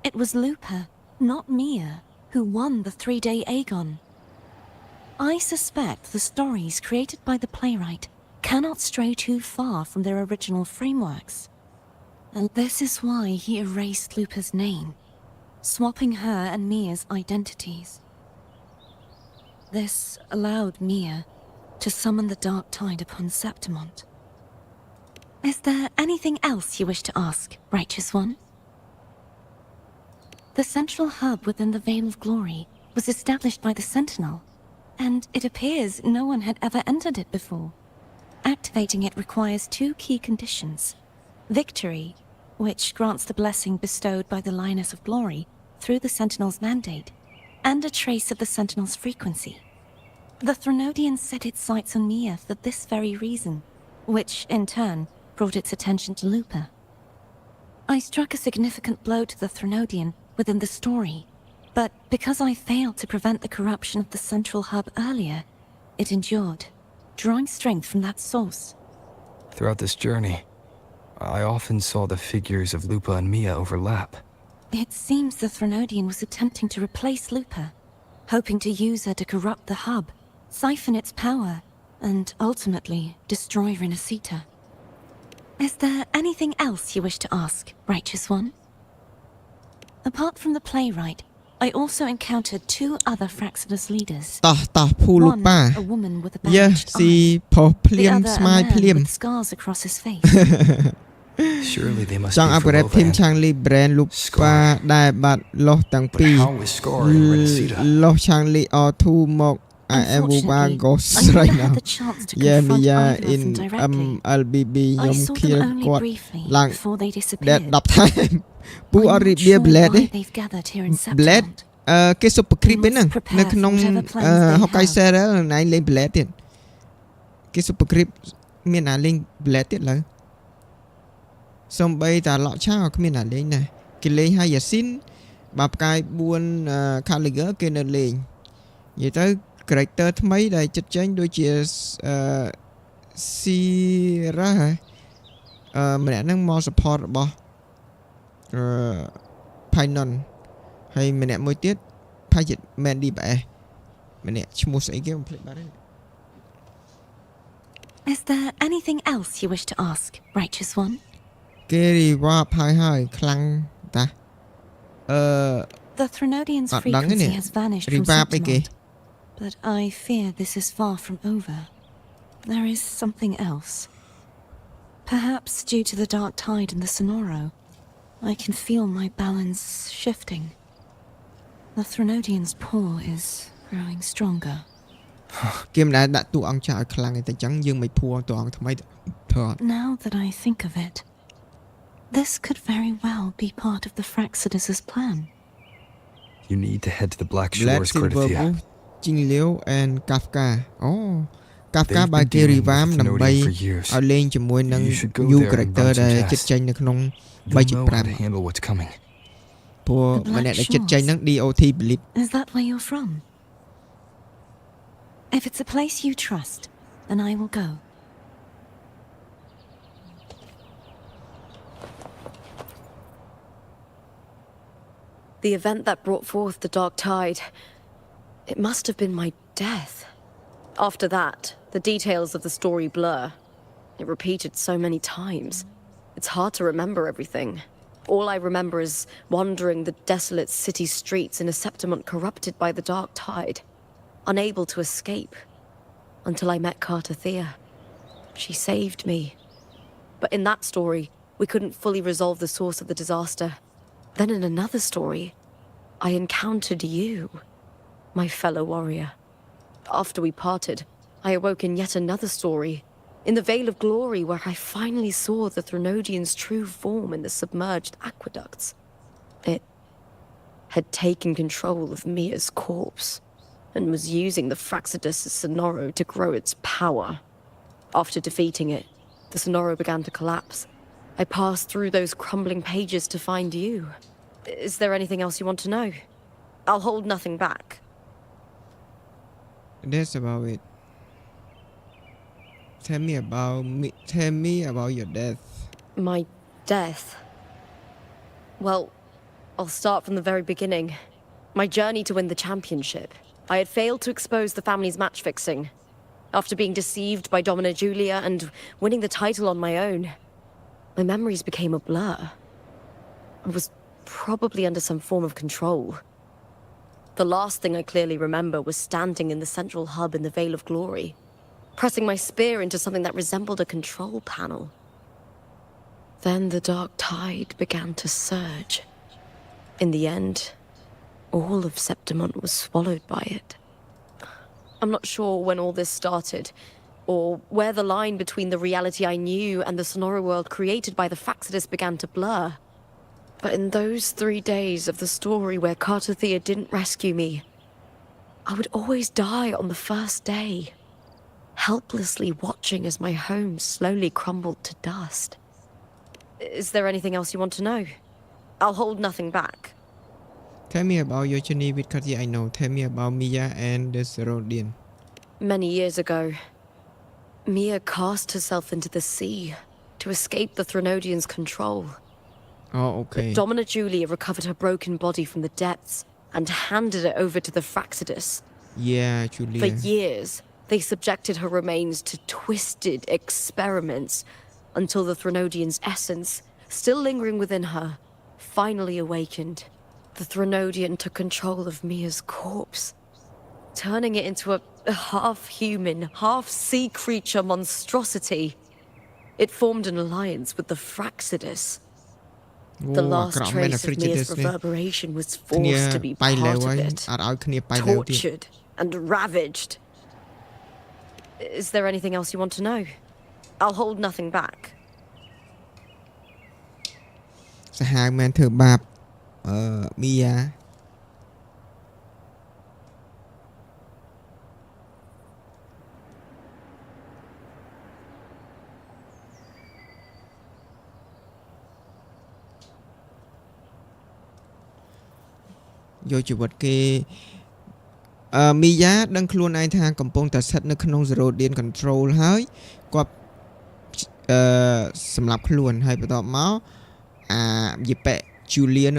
It was Lupa, not Mia, who won the 3-day Aegon. I suspect the stories created by the playwright cannot stray too far from their original frameworks. And this is why he erased Lupa's name, swapping her and Mia's identities. This allowed Mia to summon the Dark Tide upon Septimont. Is there anything else you wish to ask, Righteous One? The central hub within the Veil of Glory was established by the Sentinel, and it appears no one had ever entered it before. Activating it requires 2 key conditions: victory, which grants the blessing bestowed by the Lioness of Glory through the Sentinel's mandate, and a trace of the Sentinel's frequency. The Threnodian set its sights on Mia for this very reason, which, in turn, brought its attention to Lupa. I struck a significant blow to the Threnodian within the story, but because I failed to prevent the corruption of the central hub earlier, it endured, drawing strength from that source. Throughout this journey, I often saw the figures of Lupa and Mia overlap. It seems the Threnodian was attempting to replace Lupa, hoping to use her to corrupt the hub, siphon its power, and ultimately destroy Renacita. Is there anything else you wish to ask, Righteous One? Apart from the playwright, I also encountered 2 other Fraxidus leaders. One, a woman with a bandaged eye. The other, a man with scars across his face. Surely they must ចង់ be from upgrade ភីម Lovan. ឆាងលី brand លូប៉ាដែលបាត់លោះទាំង But ពីរ how is Scar in Renacita? លោះឆាងលី R2 មក I am Wuba Ghost I right never now. had the chance to Yeah, confront Mia either of in them directly. LBB I ខ្ញុំ saw គៀល them only គាត់ briefly ឡើង before they ដែល disappeared. 10 time ពូអត់ I'm រៀ not បៀ sure blade ទេ why they've gathered here in blade Septimont. គេសុបគ្រីប We ហ្នឹង must prepare នៅក្នុង for whatever plans they have. ហុកកាយ serial ណៃលេង blade ទៀតគេសុបគ្រីបមានណាលេង blade ទៀតឡើយសំបីតាឡក់ឆាក៏គ្មានណាលេងដែរគេលេង Hyacinth បើផ្កាយ4 Caliger គេនៅលេងនិយាយទៅ character ថ្មីដែលចិត្តចេញដូចជាSira ម្នាក់ហ្នឹងមក support របស់Painon ហើយម្នាក់មួយទៀតផាច់ Mandy BS ម្នាក់ឈ្មោះស្អីគេខ្ញុំភ្លេចបាត់ហើយ Is there anything else you wish to ask, Righteous One? គេ reward ហើយខ្លាំងតា The Threnodian's អត់ដឹងទេ frequency has vanished from reward អីគេ Septimont, but I fear this is far from over. There is something else. Perhaps due to the dark tide in the Sonoro, I can feel my balance shifting. The Threnodian's pull is growing stronger. គេមិនដែលដាក់តួអង្គចាស់ឲ្យខ្លាំងទេតែអញ្ចឹងយើងមិនភួរតួអង្គថ្មីទៅ Now that I think of it, this could very well be part of the Fraxidus's plan. You need to head to the Black Black Shores, Silver Cordelia. Bush ជីងលាវ and Kafka អូ Kafka They've បើ been គេ dealing with revamp the ដើម្បី Thenodian for years. ឲ្យលេងជាមួយនឹង You should go new there and character run some ដែល tests. ចិត្តចេញនៅក្នុង You'll know how to 3.5 handle what's coming. ព្រោះ The Black ម្នាក់ដែលចិត្ត Shores. ចេញហ្នឹង DOT believe Is that where you're from? If it's a place you trust, then I will go. The event that brought forth the Dark Tide, it must have been my death. After that, the details of the story blur. It repeated so many times. It's hard to remember everything. All I remember is wandering the desolate city streets in a Septimont corrupted by the Dark Tide, unable to escape, until I met Cartathea. She saved me. But in that story, we couldn't fully resolve the source of the disaster. Then in another story, I encountered you, my fellow warrior. After we parted, I awoke in yet another story, in the Veil of Glory, where I finally saw the Thenodian's true form in the submerged aqueducts. It had taken control of Mia's corpse, and was using the Fraxidus' Sonoro to grow its power. After defeating it, the Sonoro began to collapse. I passed through those crumbling pages to find you. Is there anything else you want to know? I'll hold nothing back. that's about it tell me about your death My death. Well, I'll start from the very beginning. My journey to win the championship. I had failed to expose the family's match fixing. After being deceived by Domina Julia and winning the title on my own, my memories became a blur. I was probably under some form of control. The last thing I clearly remember was standing in the central hub in the Veil of Glory, pressing my spear into something that resembled a control panel. Then the Dark Tide began to surge. In the end, all of Septimont was swallowed by it. I'm not sure when all this started, or where the line between the reality I knew and the Sonora world created by the Fraxidus began to blur. But in those 3 days of the story where Cartathea didn't rescue me, I would always die on the first day, helplessly watching as my home slowly crumbled to dust. Is there anything else you want to know? I'll hold nothing back. tell me about your journey with Katia. I know tell me about Mia and the Serodian. Many years ago, Mia cast herself into the sea to escape the Thenodian's control. Oh, okay. But Domina Julia recovered her broken body from the depths and handed it over to the Fraxidus. Yeah, For Julia. years, they subjected her remains to twisted experiments until the Thenodian's essence, still lingering within her, finally awakened. The Thenodian took control of Mia's corpse, turning it into a half-human, half-sea creature monstrosity. It formed an alliance with the Fraxidus. The last trace of Mia's reverberation was forced to be part of it, tortured and ravaged. Is there anything else you want to know? I'll hold nothing back. សាហាវមែនធ្វើបាបមីយ៉ាយកជីវិតគេមីយ៉ាដឹងខ្លួនឯងថាកំពុងតែស្ថិតនៅក្នុង Zerodian Control ហើយគាត់សម្រាប់ខ្លួនហើយបន្ទាប់មកយីប៉ែ Julian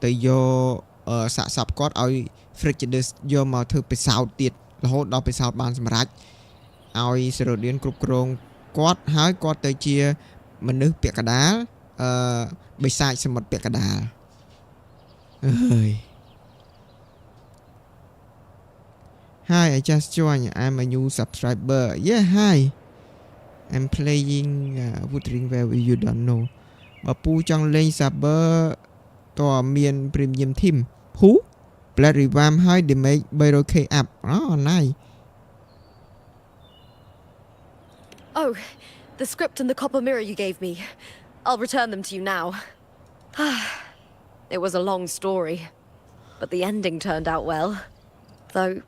ទៅយកសាកសពគាត់ឲ្យ Frigidus យកមកធ្វើពិសោធន៍ទៀតរហូតដល់ពិសោធន៍បានសម្រេចឲ្យ Zerodian គ្រប់គ្រងគាត់ហើយគាត់ទៅជាមនុស្សពាក់កណ្ដាលបិសាចសមុទ្រពាក់កណ្ដាលអើយHi, I just joined. I'm a new subscriber. Yeah, hi. I'm playing Wuthering Well if you don't know. បើពូចង់លេង Saber តើមាន Premium Team. Who? Black Revamp ហើយ Damage 300k up. Oh, nice. Oh, The script and the copper mirror you gave me. I'll return them to you now. It was a long story, but the ending turned out well. Though,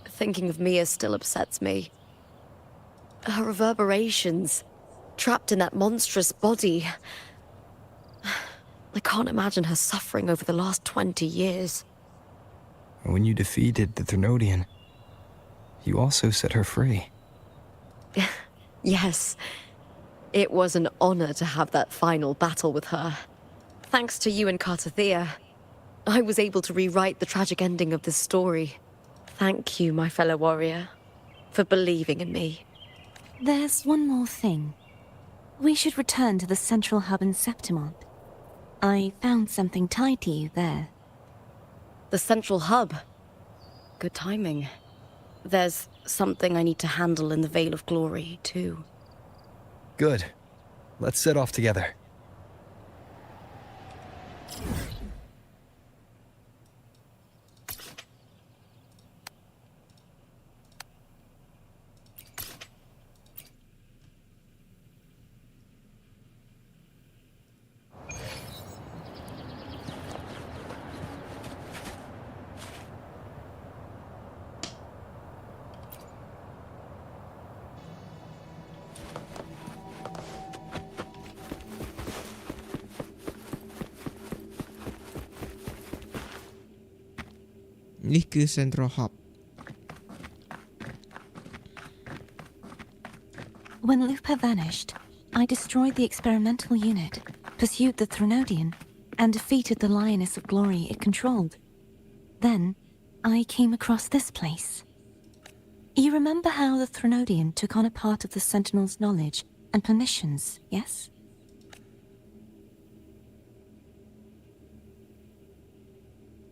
thinking of Mia still upsets me. Her reverberations, trapped in that monstrous body. I can't imagine her suffering over the last 20 years. When you defeated the Threnodian, you also set her free. Yes. It was an honor to have that final battle with her. Thanks to you and 𝐻𝐈𝐕𝐄, I was able to rewrite the tragic ending of this story. Thank you, my fellow warrior, for believing in me. There's one more thing. We should return to the central hub in Septimont. I found something tied to you there. The central hub. Good timing. There's something I need to handle in the Veil of Glory, too. Good. Let's set off together. This is Central Hub. When Lupa vanished, I destroyed the experimental unit, pursued the Threnodian, and defeated the Lioness of Glory it controlled. Then, I came across this place. You remember how the Threnodian took on a part of the Sentinel's knowledge and permissions, yes?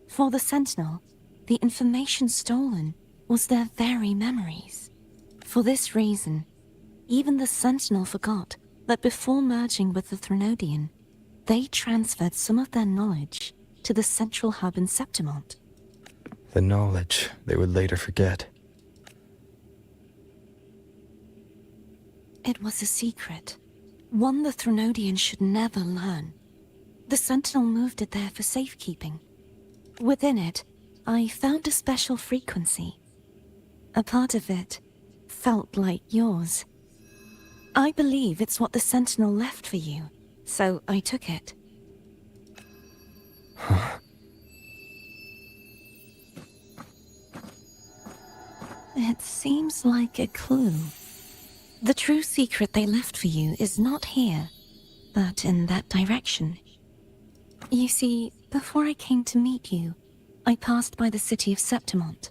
For the Sentinel, the information stolen was their very memories. For this reason, even the Sentinel forgot that before merging with the Threnodian, they transferred some of their knowledge to the central hub in Septimont. The knowledge they would later forget. It was a secret, one the Threnodian should never learn. The Sentinel moved it there for safekeeping. Within it, I found a special frequency. A part of it felt like yours. I believe it's what the Sentinel left for you, so I took it. It seems like a clue. The true secret they left for you is not here, but in that direction. You see, before I came to meet you, I passed by the city of Septimont.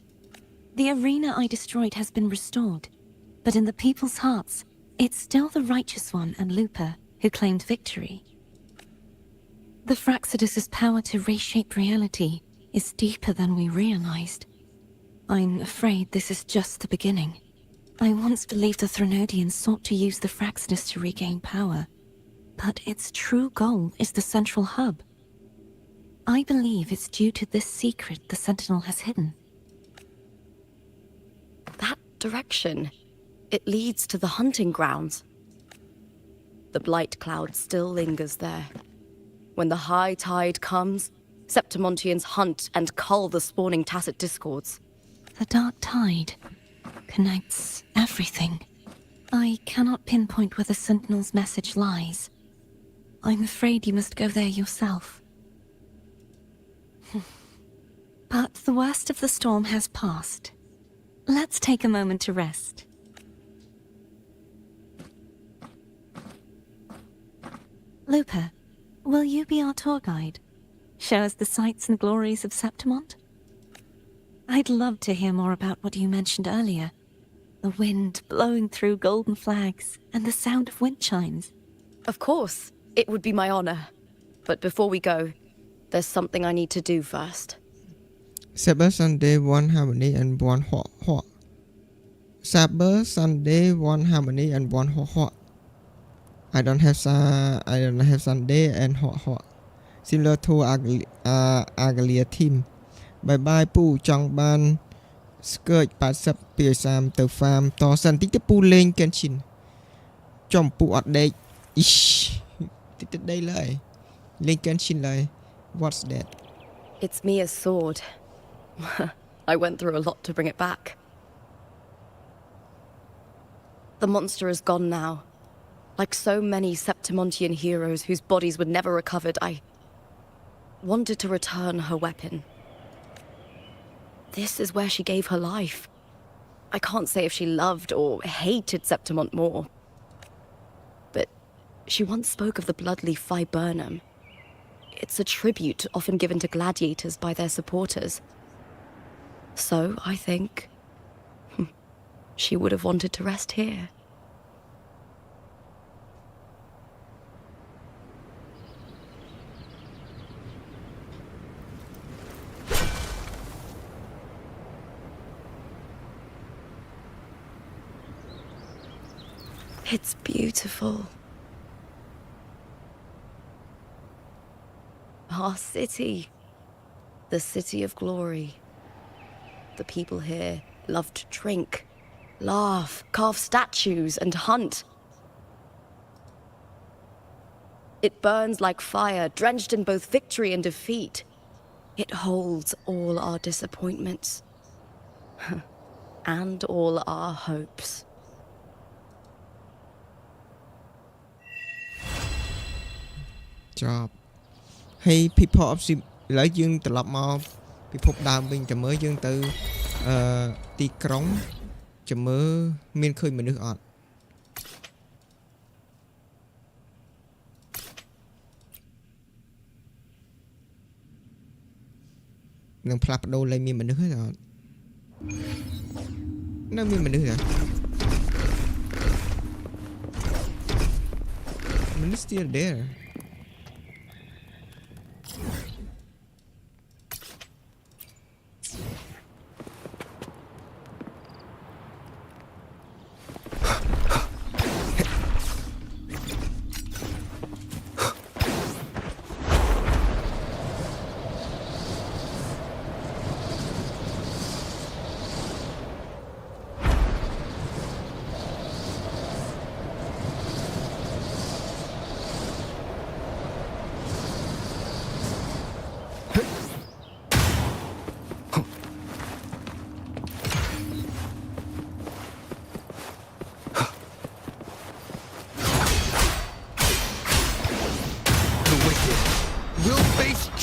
The arena I destroyed has been restored, but in the people's hearts, it's still the Righteous One and Lupa who claimed victory. The Fraxidus' power to reshape reality is deeper than we realized. I'm afraid this is just the beginning. I once believed the Threnodians sought to use the Fraxidus to regain power, but its true goal is the central hub. I believe it's due to this secret the Sentinel has hidden. That direction, it leads to the hunting grounds. The blight cloud still lingers there. When the high tide comes, Septimontians hunt and cull the spawning tacit discords. The dark tide connects everything. I cannot pinpoint where the Sentinel's message lies. I'm afraid you must go there yourself. But the worst of the storm has passed. Let's take a moment to rest. Lupa, will you be our tour guide? Show us the sights and glories of Septimont? I'd love to hear more about what you mentioned earlier. The wind blowing through golden flags and the sound of wind chimes. Of course, it would be my honor. But before we go, there's something I need to do first. Saber Sunday, one harmony and one hot. Saber Sunday, one harmony and one hot. I don't have Sunday and hot. Similar to Agalia team. Bye bye ពូចង់បាន skirt 80 ពី30ទៅ farm តសិនតិចទៅពូលេង Genshin Chom pu ọt đê. Ish. Tít đây lời. Lên Genshin lời. What's that? It's Mia's sword. I went through a lot to bring it back. The monster is gone now. Like so many Septimontian heroes whose bodies were never recovered, I wanted to return her weapon. This is where she gave her life. I can't say if she loved or hated Septimont more. But she once spoke of the bloodleaf viburnum. It's a tribute often given to gladiators by their supporters. So, I think she would have wanted to rest here. It's beautiful. Our city. The city of glory. The people here love to drink, laugh, carve statues, and hunt. It burns like fire, drenched in both victory and defeat. It holds all our disappointments. And all our hopes. Job. Hey people of Sim ឥឡូវយើងត្រឡប់មកពិភពដើមវិញចាំមើលយើងទៅទីក្រុងចាំមើលមានឃើញមនុស្សអត់នឹងផ្លាស់ប្ដូរលេខមានមនុស្សទេអត់នៅមានមនុស្សទេមនុស្ស still there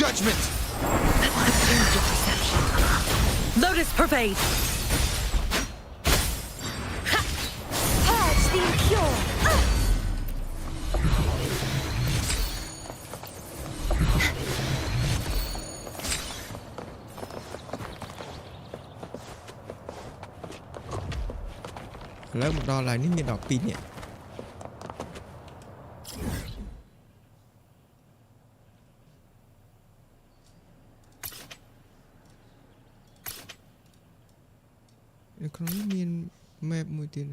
Judgment! Your perception. Lotus pervade! Purge the impure! ឥឡូវមកដល់ហើយនេះមាន12នាក់ក្នុងនេះមាន map មួយទៀត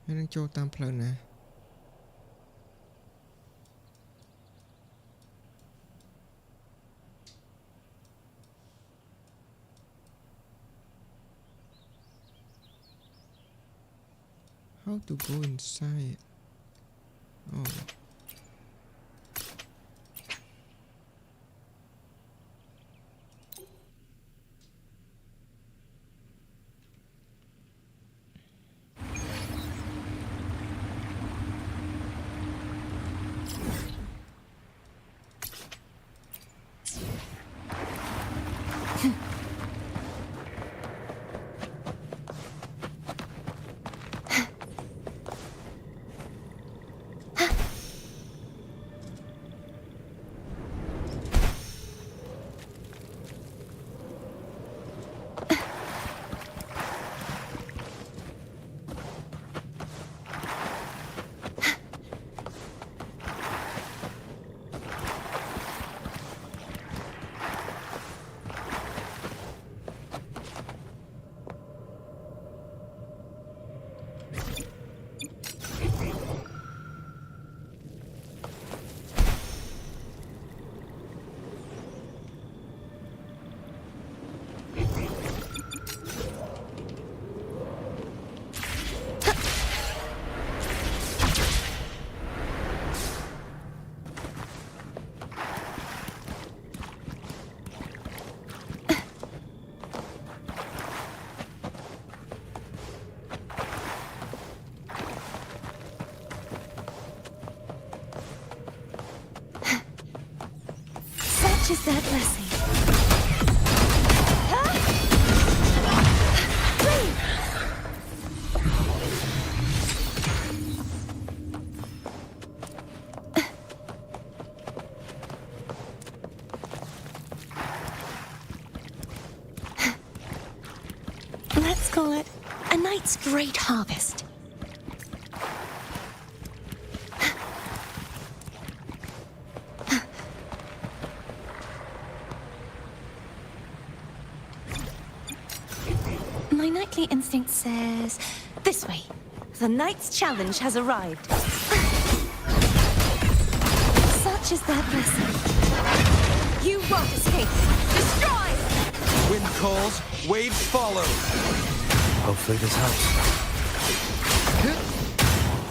ហើយនឹងចូលតាមផ្លូវណា How to go inside? Oh. Such is their blessing. Let's call it a night's great harvest. My nightly instinct says, this way. The night's challenge has arrived. Such is their blessing. You won't escape. Destroy! Wind calls, waves follow. Hopefully this helps.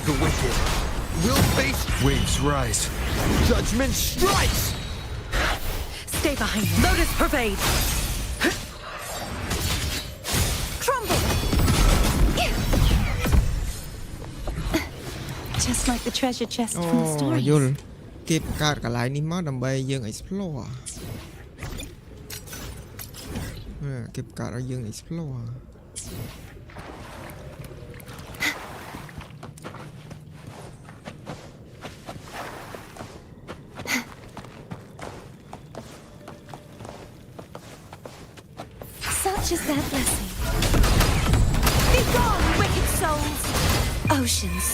The wicked will face waves rise. Judgment strikes! Stay behind me. Lotus pervade. Crumble. Just like the treasure chest from the អូ stories. យល់គេបង្កើតកន្លែងនេះមកដើម្បីយើង explore គេបង្កើតឲ្យយើង explore Such is their blessing. Be gone, wicked souls! Oceans,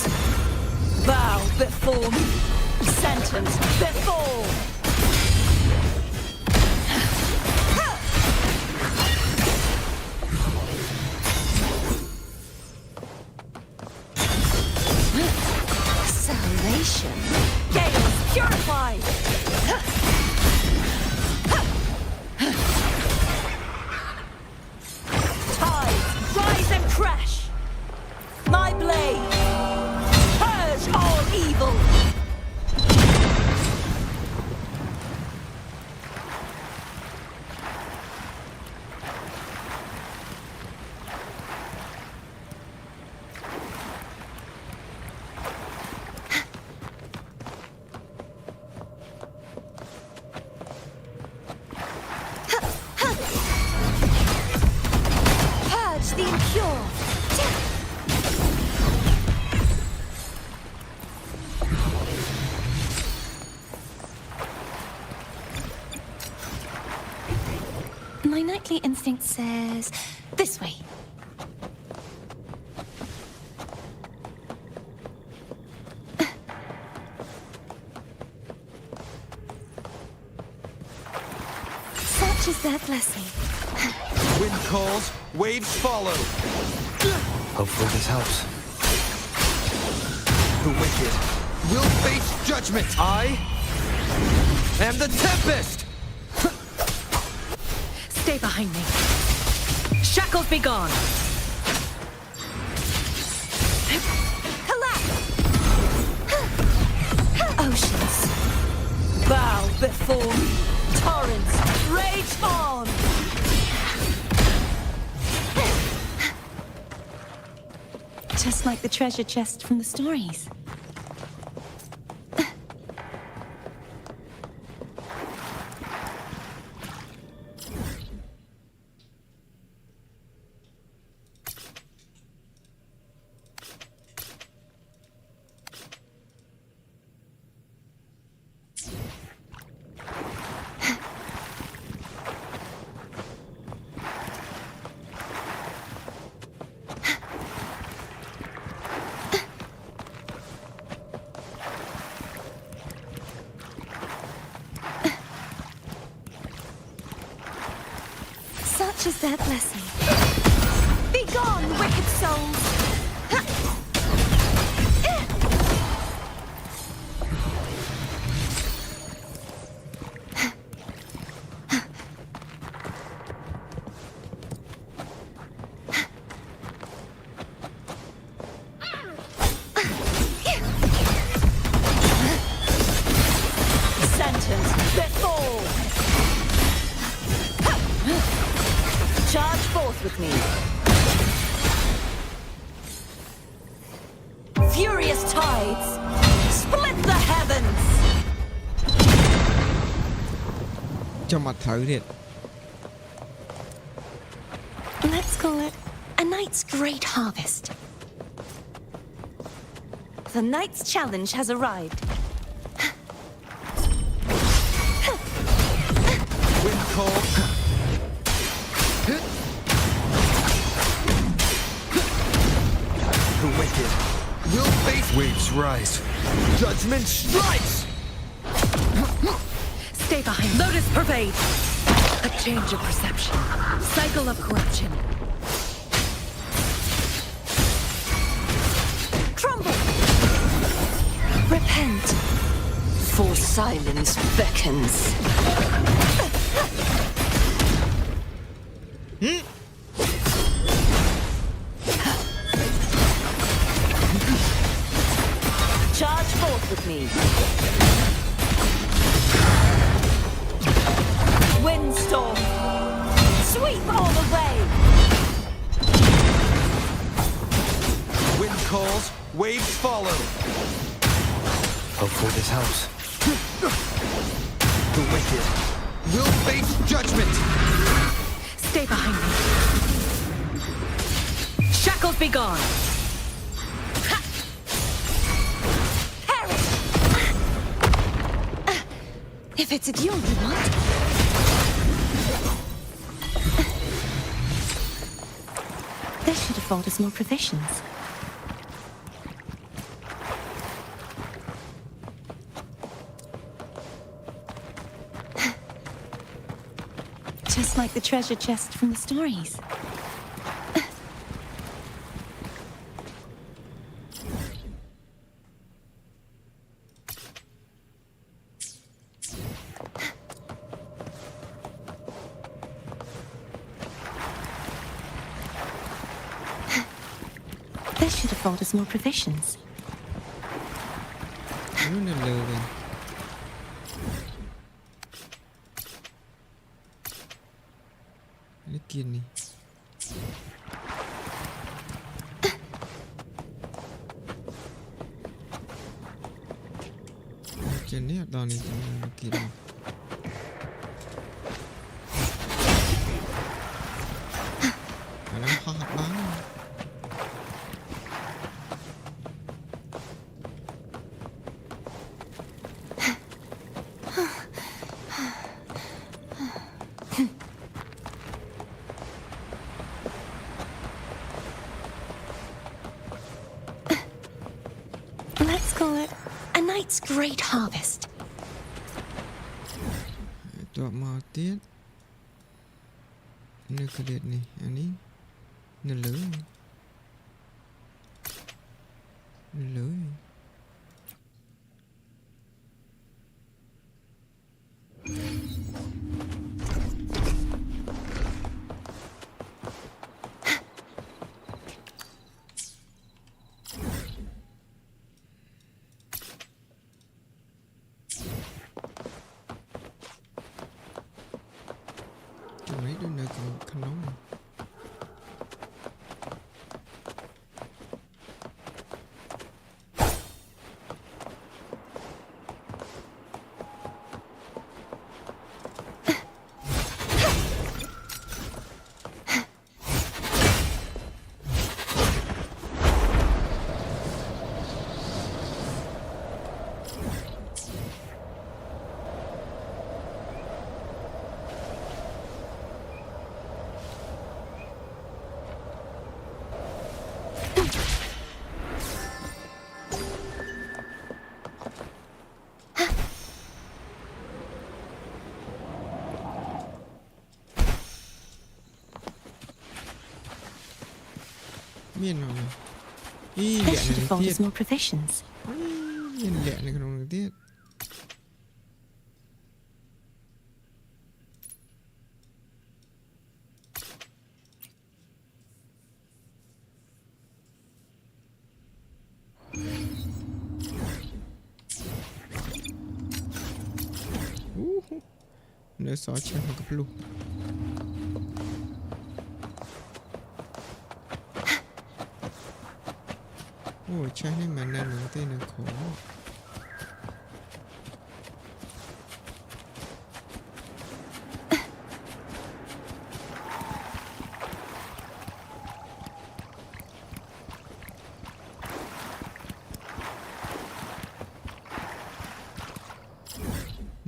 Bow before me. Sentence before. salvation. Gales purified. Tides rise and crash. My blade. Purge all evil. Purge the impure. My nightly instinct says, this way. Such is their blessing. Wind calls, waves follow. Hopefully this helps. The wicked will face judgment. I am the Tempest! Stay behind me. Shackles be gone. Collapse! Oceans, Bow before me. Torrents rage on. just like the treasure chest from the stories. Such is their blessing. Be gone, wicked souls! Sentence before. Charge forth with me. Furious tides, split the heavens. cho mặt thử thiệt. Let's call it a night's great harvest. The night's challenge has arrived. Wind call. The wicked will face waves rise. Judgment strikes. Stay behind. Lotus pervade. A change of perception. Cycle of corruption. Crumble! Repent. For silence beckons. Charge forth with me. Windstorm. Sweep all the way. Wind calls, waves follow. Hopefully this helps. The wicked will face judgment. Stay behind me. Shackles be gone. If it's a duel you want. They should afford us more provisions. Just like the treasure chest from the stories. They should afford us more provisions. Nó lừa rồi. Lấy kia này. Trên này đòn này kia này. Nó khó học bán. Let's call it a night's great harvest. Tọa mò tiết. Nơi cái liệt này, anh ấy. Nó lớn. Nó lớn. Mấy đứa này còn khăn nóng này. Miền nào này. Ý They lẹ should này afford tiết. us more provisions. Miền lẹ này còn tiết. Nơi xó chân một cặp luôn. Ôi trái này mà nè nướng tên là khổ.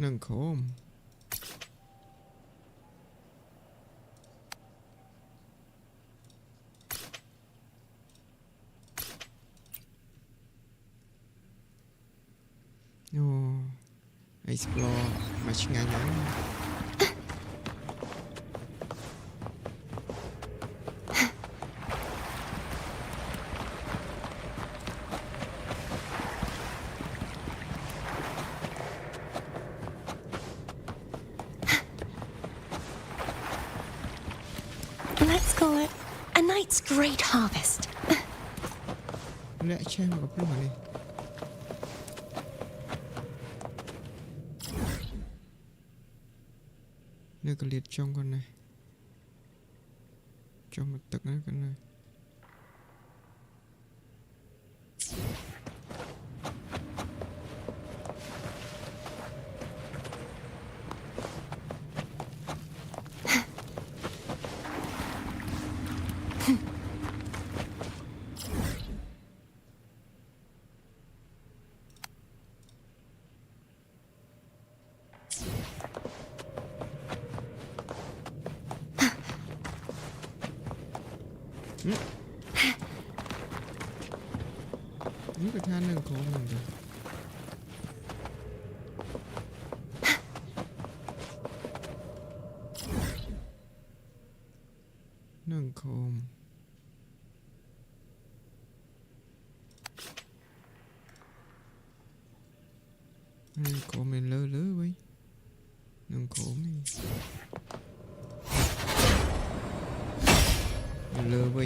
nâng khóm explore មកឆ្ងាញ់ហ្នឹង Let's call it a night's great harvest. លាក់ឆេះមកព្រោះនេះ នៅកលៀតចុងគាត់ណាចុងមកទឹកណាគាត់ណា นี่ก็ท่าหนึ่งของมันจ้ะหนึ่งโคมหนึ่งโคมเป็นเลอะๆไว้หนึ่งโคมนี่เลอะไว้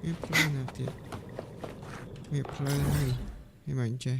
Cái play nào thì cái play này cái bạn chơi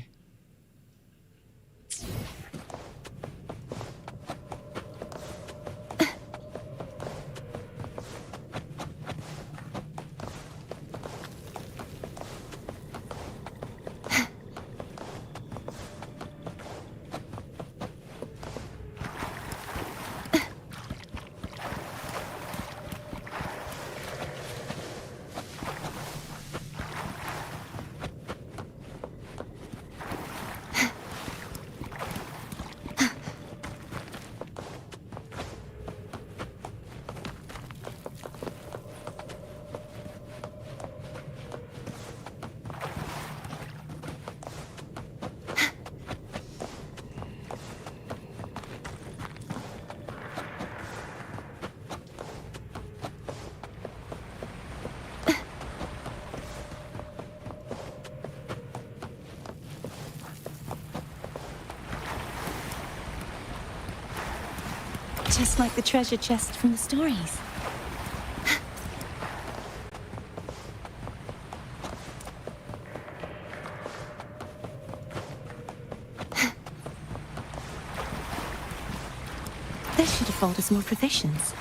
Just like the treasure chest from the stories. This should afford us more provisions.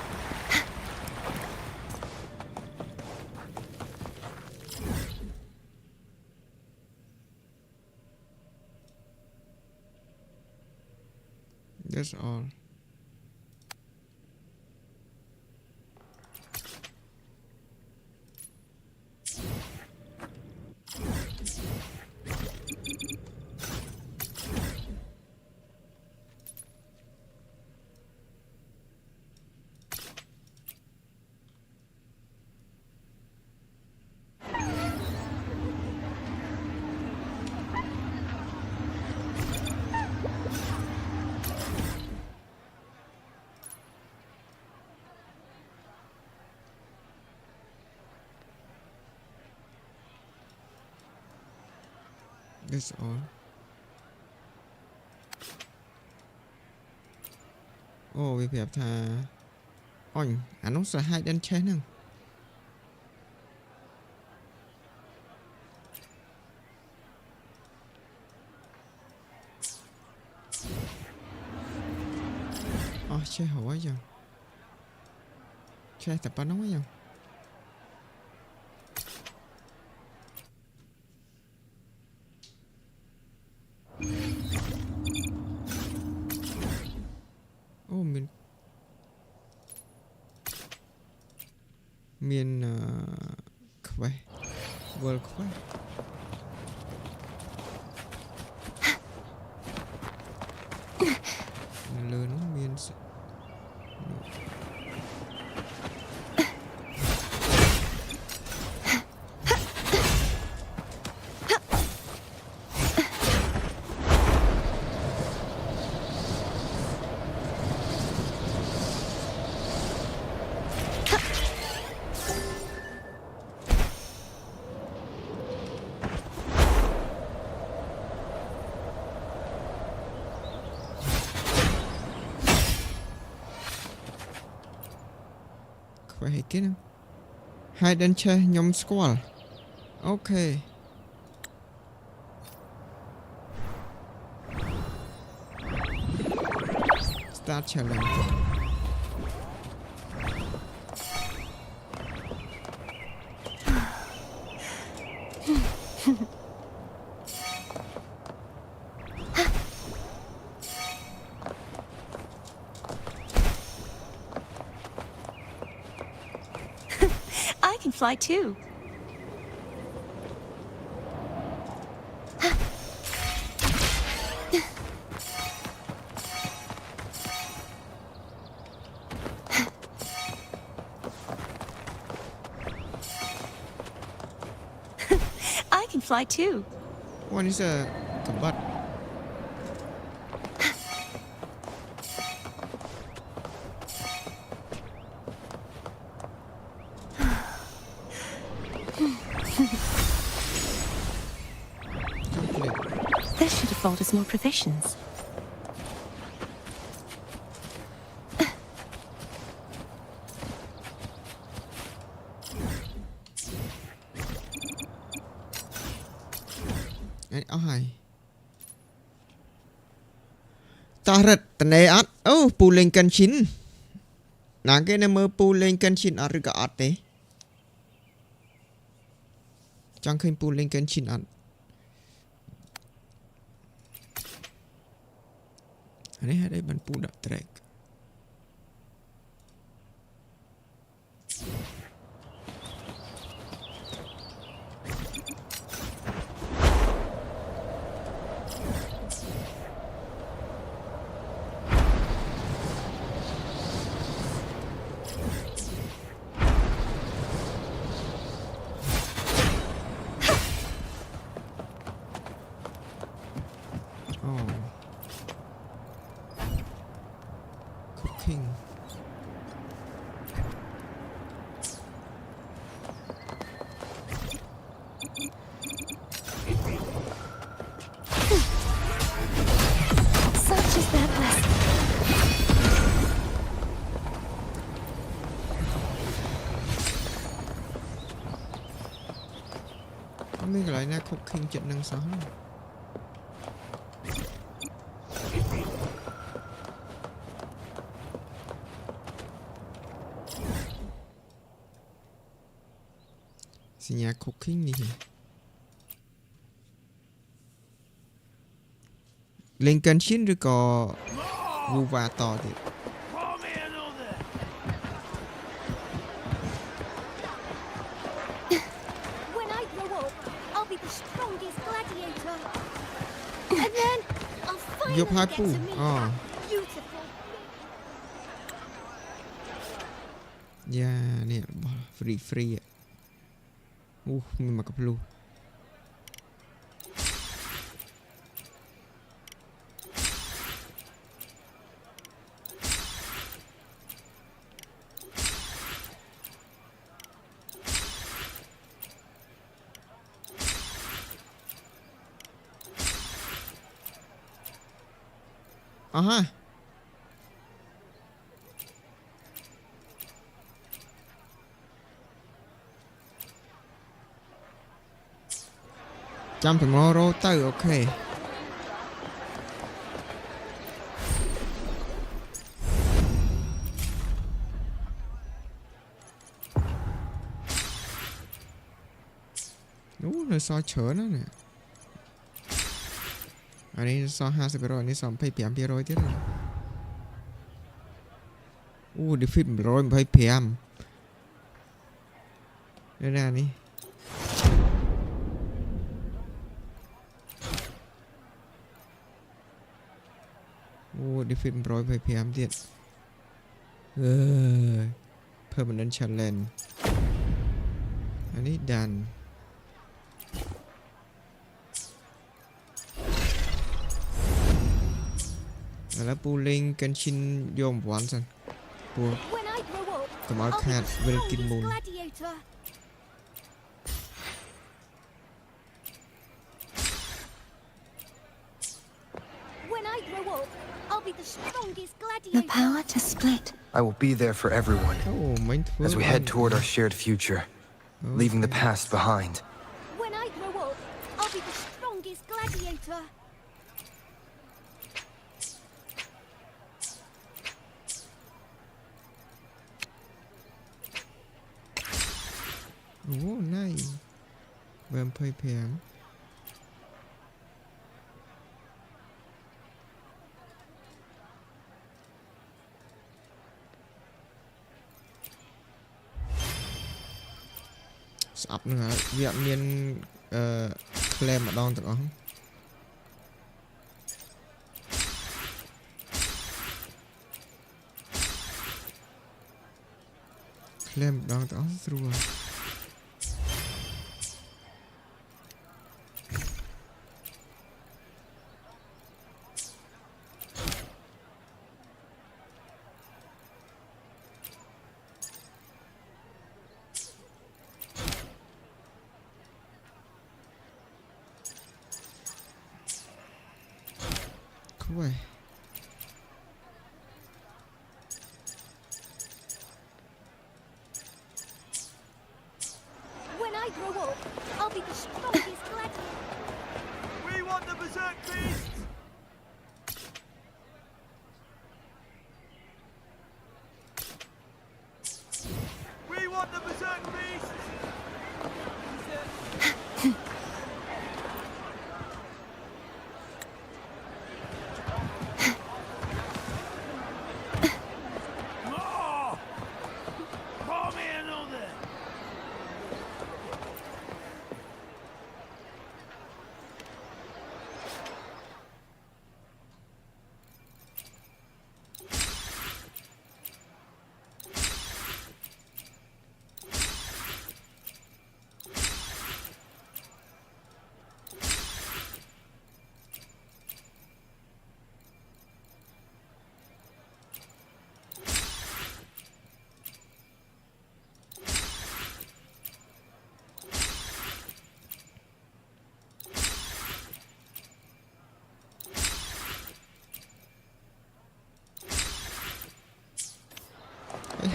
That's all. That's all. Ồ, việc đẹp thà. Ôi, nó sẽ hai đến chế nè. chơi hỏi giờ chơi tập nói giờ ô miền khỏe world khỏe lớn miền khỏe hay kia nào hai đến chơi nhóm squall ok start challenge I can fly too. I can fly too. one is a combat This should afford us more provisions. ai ta rất tệ ắt ô pu lên Genshin nàng cái này mơ pu lên Genshin ở cái ắt đấy chẳng khinh pu lên Genshin ắt anh ấy đây bạn pu đặt track cooking Such is their blessing. không biết lại na cooking chuyện năng sáu sinh nhà cooking đi lên Genshin rồi có vu vạ to thì When I grow up, I'll be the strongest gladiator. And then I'll finally Dục hai get pu to meet that beautiful. yeah nè free ạ mình mặc cặp luôn ha chăm tomorrow tới ok นู้นซอเฉินนั่นเนี่ยอันนี้ซอ50%อันนี้ซอ25%ទៀតអូdefeat 125នេះនេះអូ defeat 125ទៀតpermanent challenge อันนี้ดันแล้วปูลิงกันชินโยมหวานสันปู When I grow up, กำเอา I'll แค be ท the เวลกิน strongest มูล gladiator. When I grow up, I'll be the strongest The gladiator. power to split. I will be there for everyone โอ้ไม่ถูก as we head toward our shared future, leaving the past behind. When I grow up, I'll be the strongest gladiator. Oh, nice. Vampire PM. Sập nữa hả? Việc miền claim mà đong được không? Claim đong được không? Through. Cool. When I grow up, I'll be the strongest gladiator. We want the berserk beasts! We want the berserk beasts! More! Pour me another!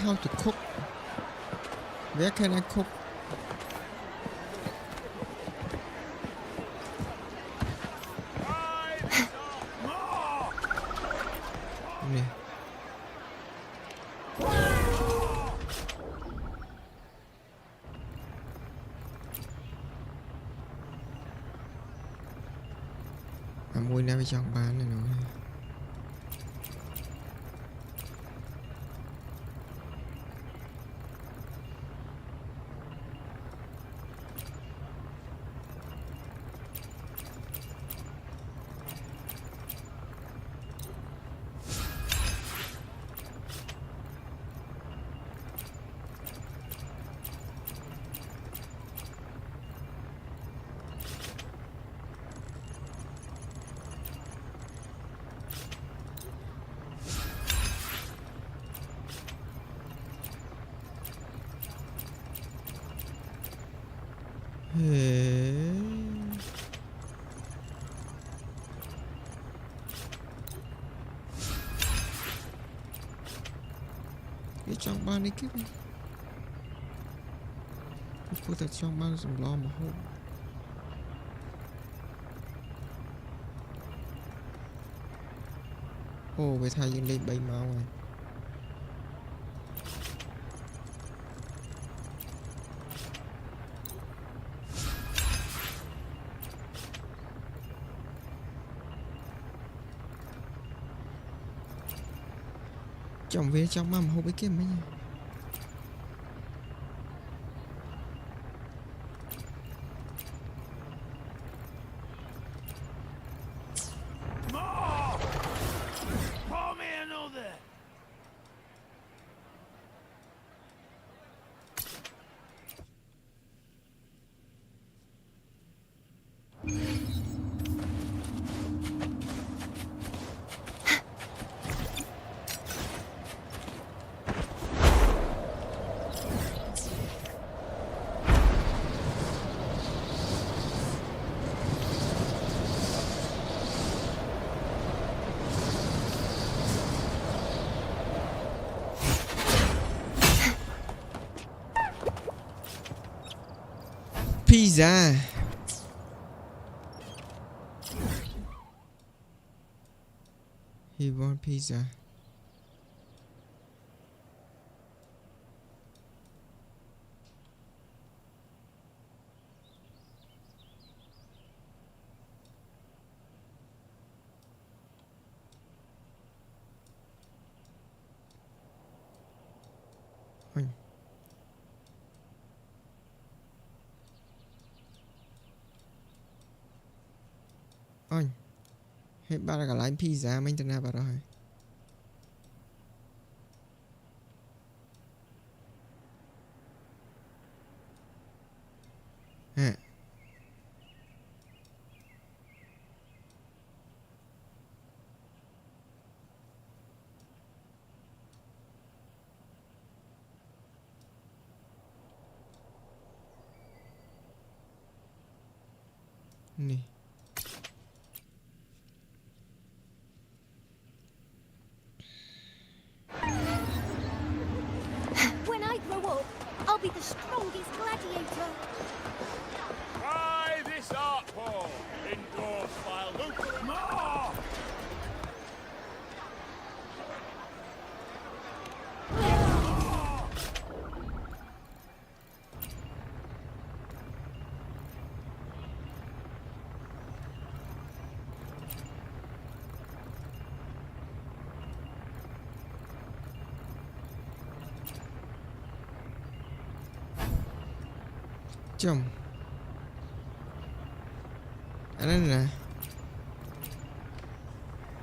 How to cook? Where can I cook? Nè. Mùi nào trong bán này nó. Cái trong ban đi kiếp đi. Cô thật trong ban dùng lo mà hôn. Ồ, về thay dựng lên bay máu này. chồng về trong mâm hộp cái kia mấy nha. Pizza. He want pizza. Ôi. Ôi. Hết ba là cả lái pizza mình tên nào vào rồi. À. Nè. When I grow up, I'll be the strongest gladiator. Try this art form, endorsed by Luke. More! Chồng.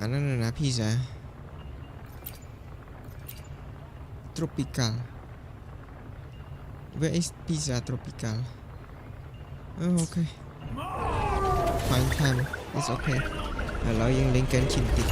Anh là pizza tropical. Where is pizza tropical? Oh, okay. Fine time. It's okay. Làยังเล่นกันชินติด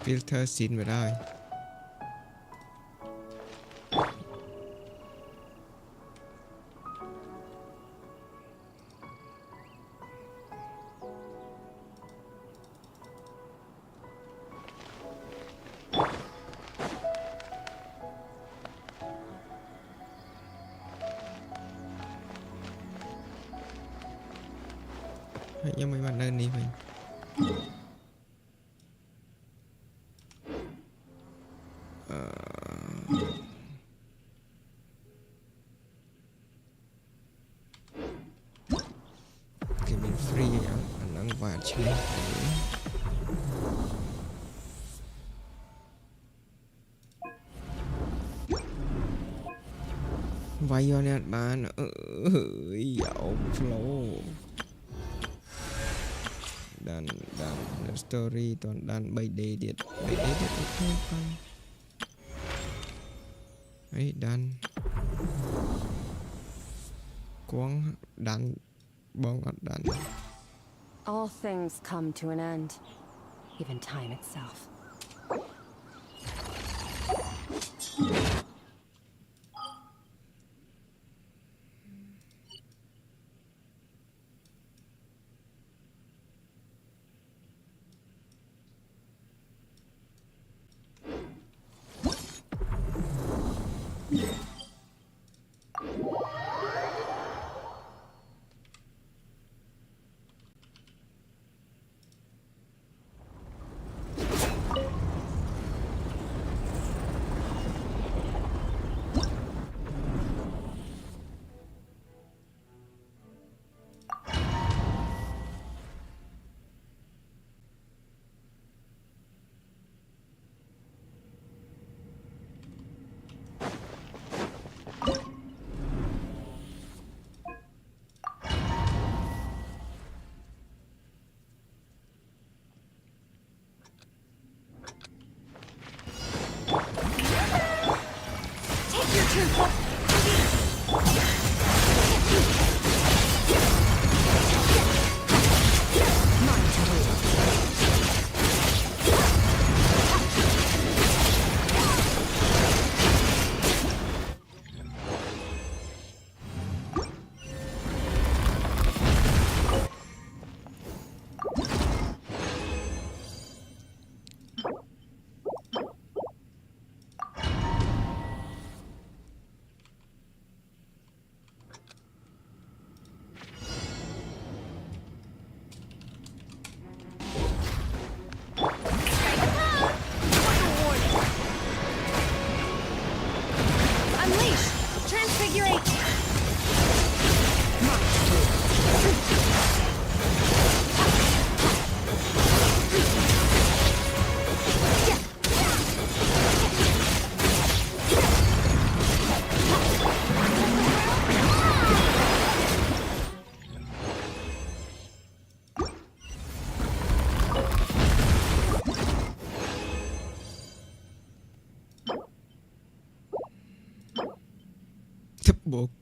filter xin vào đây. ยังไม่มาเดินนี่ไปគេមាន free អាហ្នឹងបាត់ឆ្លេះវាយយកនេះអត់បានយ៉ាអូ flow ដាន story តនដាន 3D ទៀត 3D ទៀតអូខេផងហើយដានគួងដានបងអត់ដាន All things come to an end, even time itself.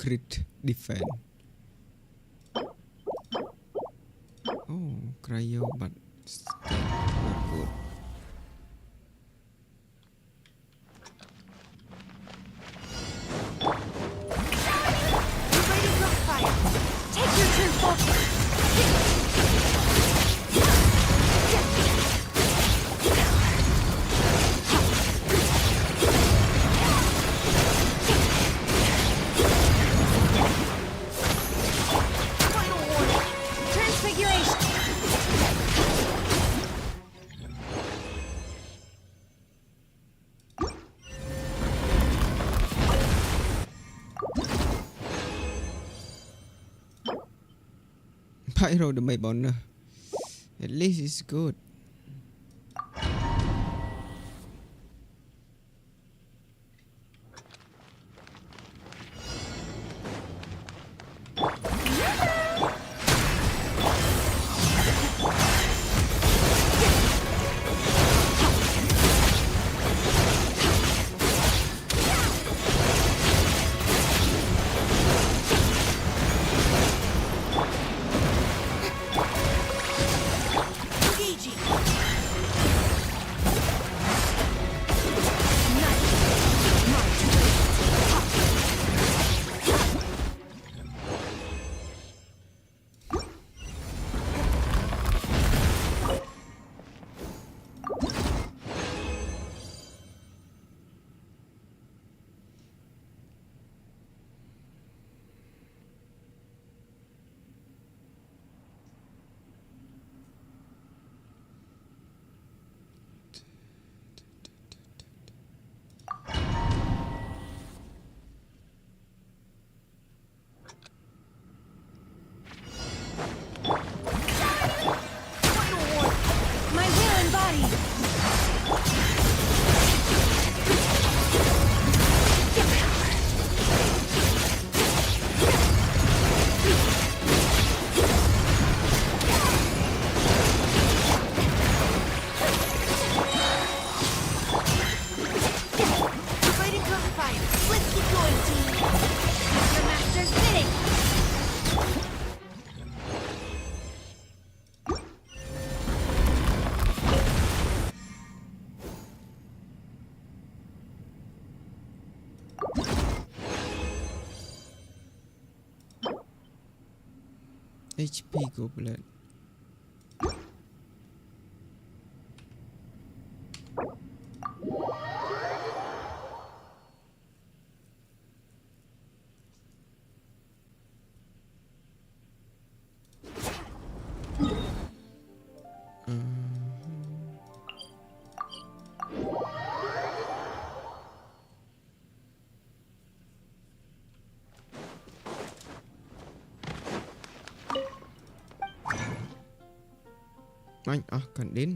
crit defense oh cryo but not good Take your turn, folks! Pyro the my bonner. At least it's good. Engaging! HP goblet. Anh cần đến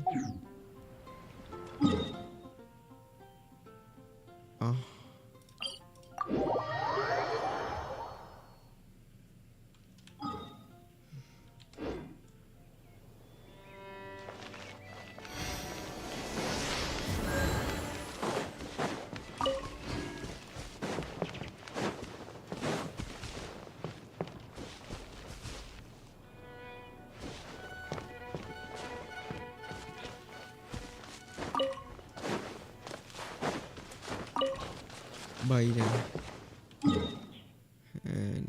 bay ra. And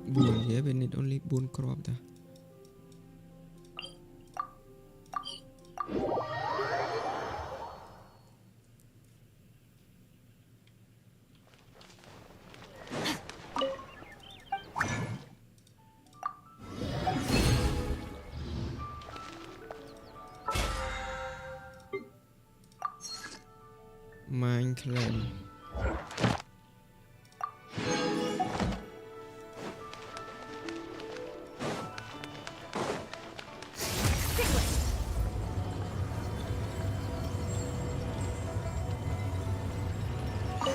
buồn yeah, we need only buồn crop ta. Mine claim.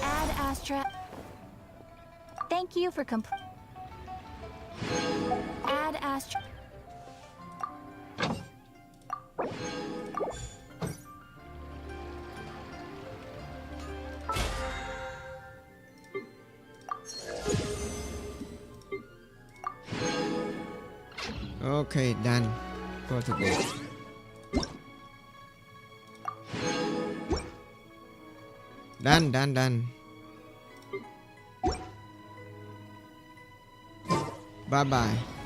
Ad Astra. Thank you for Ad Astra. Okay, done for today. Done. Bye bye.